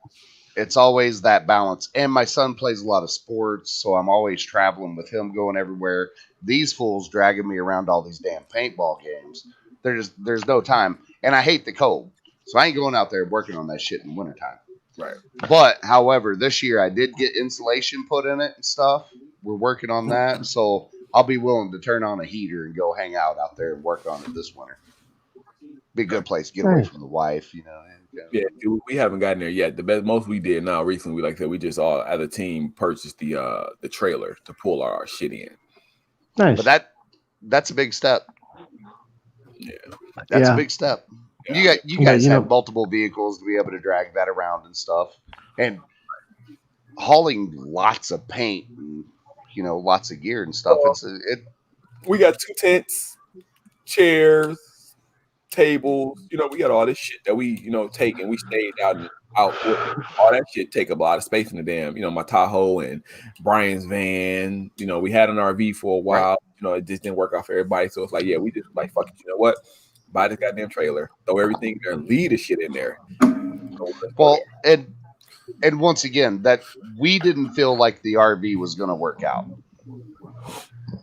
It's always that balance. And my son plays a lot of sports, so I'm always traveling with him, going everywhere. These fools dragging me around all these damn paintball games. There's no time. And I hate the cold. So I ain't going out there working on that shit in the wintertime. Right. But, however, this year I did get insulation put in it and stuff. We're working on that. So I'll be willing to turn on a heater and go hang out there and work on it this winter. Be a good place to get away from the wife, you know. Yeah, we haven't gotten there yet. The most we did now recently, like I said, we just all as a team purchased the trailer to pull our shit in. Nice. But that's a big step. Yeah. That's a big step. Yeah. You guys have multiple vehicles to be able to drag that around and stuff. And hauling lots of paint and, you know, lots of gear and stuff. We got 2 tents, chairs, tables, you know, we got all this shit that we, you know, take and we stayed out all that shit take up a lot of space in the damn, you know, my Tahoe and Brian's van, you know, we had an RV for a while, you know, it just didn't work out for everybody. So it's like, yeah, we just like, fuck it, you know what? Buy this goddamn trailer, throw everything there, and leave the shit in there. Well, and once again, that we didn't feel like the RV was going to work out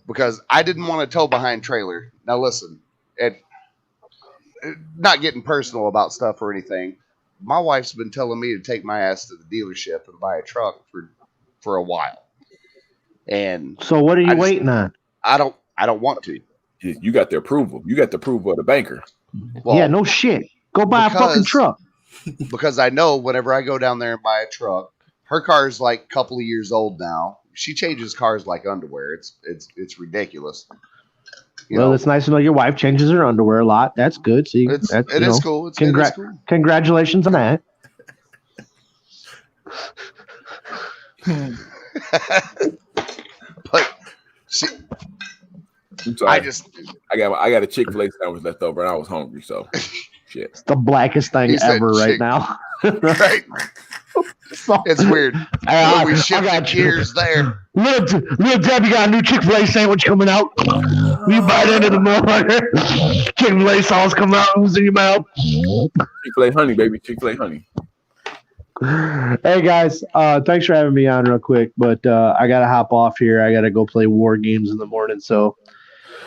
because I didn't want to tow behind trailer. Now listen, and not getting personal about stuff or anything. My wife's been telling me to take my ass to the dealership and buy a truck for a while. And so what are you waiting on? I don't want to. You got the approval. You got the approval of the banker. Well, yeah, no shit. Go buy a fucking truck. Because I know whenever I go down there and buy a truck, her car's like a couple of years old now. She changes cars like underwear. It's ridiculous. It's nice to know your wife changes her underwear a lot. That's good. See, it is cool. It is cool. Congratulations on that. But I'm sorry. I got a Chick-fil-A sandwich left over and I was hungry, so shit. It's the blackest thing ever right now. Right. It's weird. When we shift gears there. Little Debbie got a new Chick-fil-A sandwich coming out. You bite into the motherfucker. Chick-fil-A sauce come out. Who's in your mouth? Chick-fil-A honey, baby. Chick-fil-A honey. Hey guys, thanks for having me on real quick, but I gotta hop off here. I gotta go play war games in the morning, so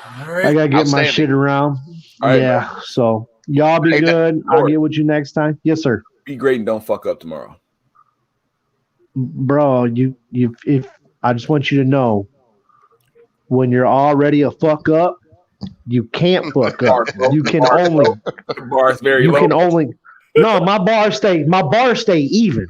I gotta get my shit around. Right, yeah, man. so y'all be good. I'll get with you next time. Yes, sir. Be great and don't fuck up tomorrow, bro. If I just want you to know, when you're already a fuck up, you can't fuck up. You can only bar's very low. Can only. No, my bar stay even.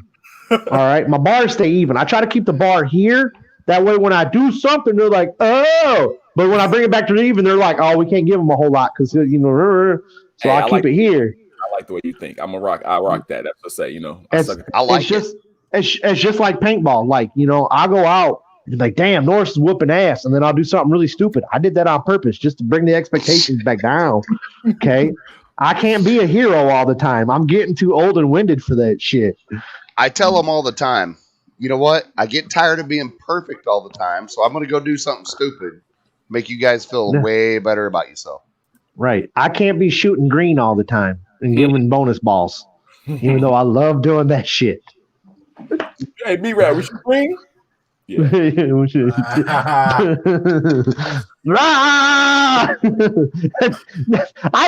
All right, my bar stay even. I try to keep the bar here. That way, when I do something, they're like, "Oh!" But when I bring it back to even, they're like, "Oh, we can't give them a whole lot because So hey, I keep it here. I like the way you think. I rock that. That's what I say. It's just like paintball. Like I go out and like, damn, Norris is whooping ass, and then I'll do something really stupid. I did that on purpose just to bring the expectations back down. Okay. I can't be a hero all the time. I'm getting too old and winded for that shit. I tell them all the time, you know what? I get tired of being perfect all the time, so I'm going to go do something stupid, make you guys feel way better about yourself. Right. I can't be shooting green all the time and giving bonus balls, even though I love doing that shit. Hey, B-Rad, we should green? Yeah. I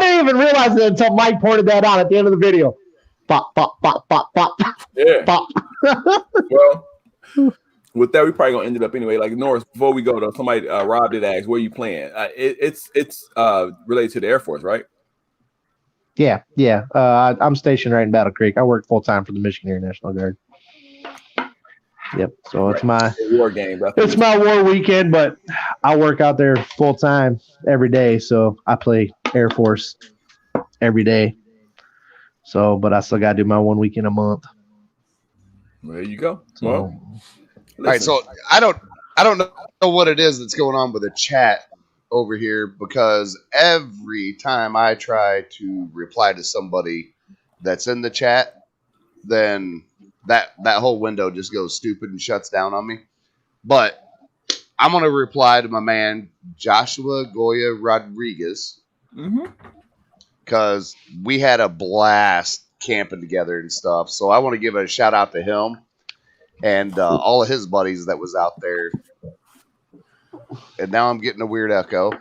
didn't even realize it until Mike pointed that out at the end of the video. Pop, pop, pop, pop, pop. Yeah. Pop. Well, with that, we probably gonna end it up anyway. Like Norris, before we go though, somebody Rob did ask, where you playing? It's related to the Air Force, right? Yeah. I'm stationed right in Battle Creek. I work full time for the Michigan Air National Guard. Yep. So it's my war game. It's my war weekend, but I work out there full time every day. So I play Air Force every day. So, but I still got to do my 1 weekend a month. There you go. So, all right. So I don't know what it is that's going on with the chat over here, because every time I try to reply to somebody that's in the chat, then that whole window just goes stupid and shuts down on me. But I'm going to reply to my man, Joshua Goya Rodriguez, because we had a blast camping together and stuff. So I want to give a shout out to him and all of his buddies that was out there. And now I'm getting a weird echo.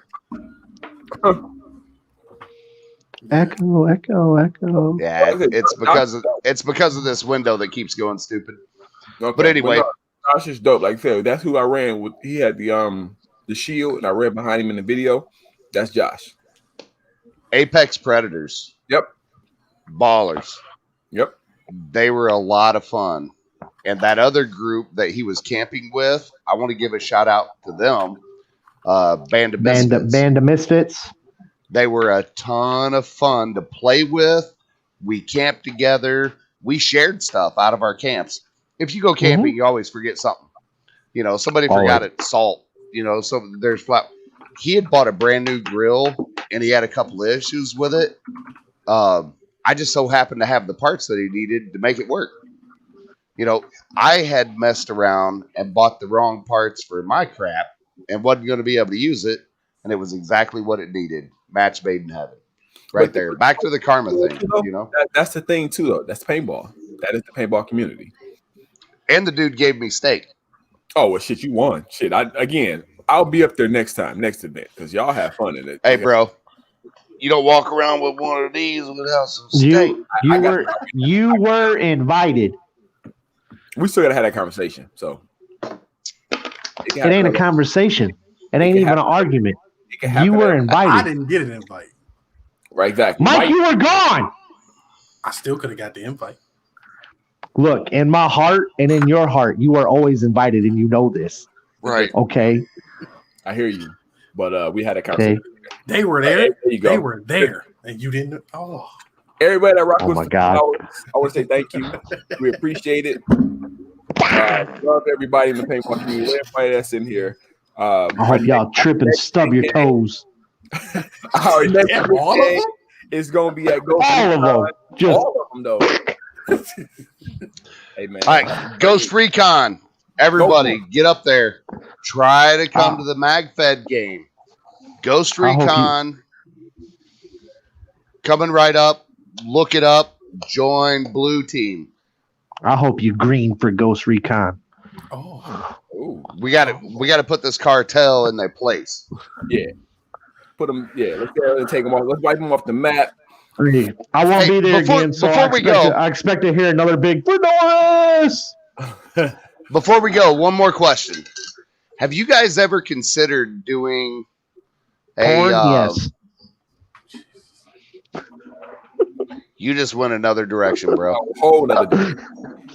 Echo. Yeah, it's because of this window that keeps going stupid. Okay. But anyway, Josh is dope. Like I said, that's who I ran with. He had the shield, and I ran behind him in the video. That's Josh. Apex Predators. Yep. Ballers. Yep. They were a lot of fun. And that other group that he was camping with, I want to give a shout out to them. Band of Misfits. They were a ton of fun to play with. We camped together. We shared stuff out of our camps. If you go camping, you always forget something. Somebody forgot salt. So there's flat. He had bought a brand new grill, and he had a couple of issues with it. I just so happened to have the parts that he needed to make it work. I had messed around and bought the wrong parts for my crap and wasn't going to be able to use it, and it was exactly what it needed. Match made in heaven. Right there. Back to the karma thing, That's the thing, too, though. That's paintball. That is the paintball community. And the dude gave me steak. Oh, well, shit, you won. Shit, I'll be up there next event, because y'all have fun in it. Hey, bro. You don't walk around with one of these without some steak. You were invited. We still got to have that conversation, so. It ain't a conversation. It ain't even an argument. You were invited. I didn't get an invite. Right, exactly. Mike, you were gone. I still could have got the invite. Look, in my heart and in your heart, you are always invited, and you know this. Right. Okay. I hear you, but we had a conversation. Okay. They were there. There you go. They were there, and you didn't. Oh. Everybody that rock with my God. I want to say thank you. We appreciate it. Love everybody in the paintball community. Everybody that's in here. I hope y'all trip and stub your toes. Our next game is going to be at Go. All of them. All of them, though. Hey man. All right, Ghost Recon. Everybody, get up there. Try to come to the MagFed game. Ghost Recon. Coming right up. Look it up. Join Blue Team. I hope you green for Ghost Recon. Oh, We got to put this cartel in their place. Yeah. Put them. Yeah. Let's go and take them off. Let's wipe them off the map. I won't be there again, so I expect to hear another big Norris. Before we go, one more question. Have you guys ever considered doing porn? Yes. You just went another direction, bro. A whole other direction.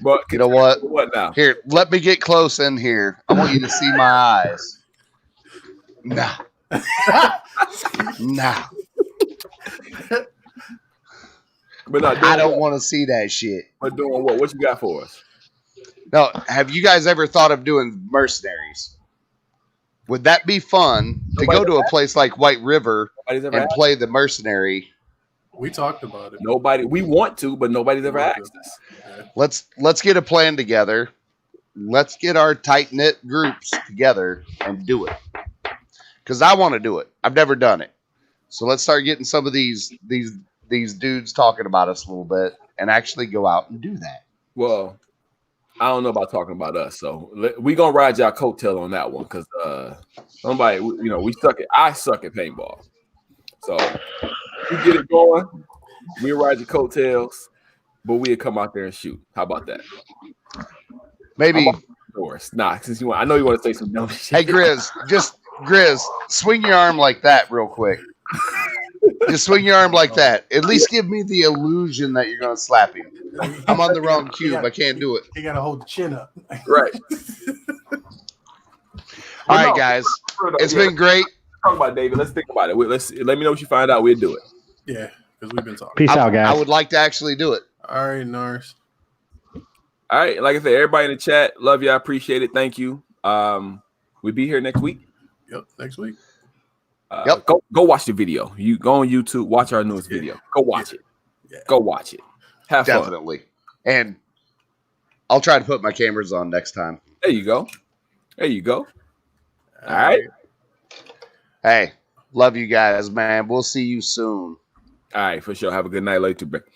But you know what? What now? Here, let me get close in here. I want you to see my eyes. Nah. Nah. But I don't want to see that shit. But doing what? What you got for us? No, have you guys ever thought of doing mercenaries? Would that be fun to go to a place like White River and play the mercenary? We talked about it. Nobody. We want to, but nobody's ever asked us. Yeah. Let's get a plan together. Let's get our tight knit groups together and do it. Because I want to do it. I've never done it. So let's start getting some of these dudes talking about us a little bit and actually go out and do that. Well, I don't know about talking about us, so we gonna ride y'all coattail on that one because somebody, we suck at. I suck at paintball, so you get it going. We ride your coattails, but we'll come out there and shoot. How about that? Maybe. Nah, since I know you want to say some dumb shit. Hey, Grizz, swing your arm like that real quick. Just swing your arm like that. At least give me the illusion that you're going to slap him. I'm on the wrong cube. I can't do it. You got to hold the chin up. Right. All right, guys. It's been great. Talk about David. Let's think about it. Let me know what you find out. We'll do it. Yeah, because we've been talking. Peace out, guys. I would like to actually do it. All right, Norris. All right. Like I said, everybody in the chat, love you. I appreciate it. Thank you. We'll be here next week. Yep, next week. Go watch the video. You go on YouTube, watch our newest video. Go watch it. Yeah. Go watch it. Have fun. Definitely. And I'll try to put my cameras on next time. There you go. All right. Hey, love you guys, man. We'll see you soon. All right, for sure. Have a good night later, Brick.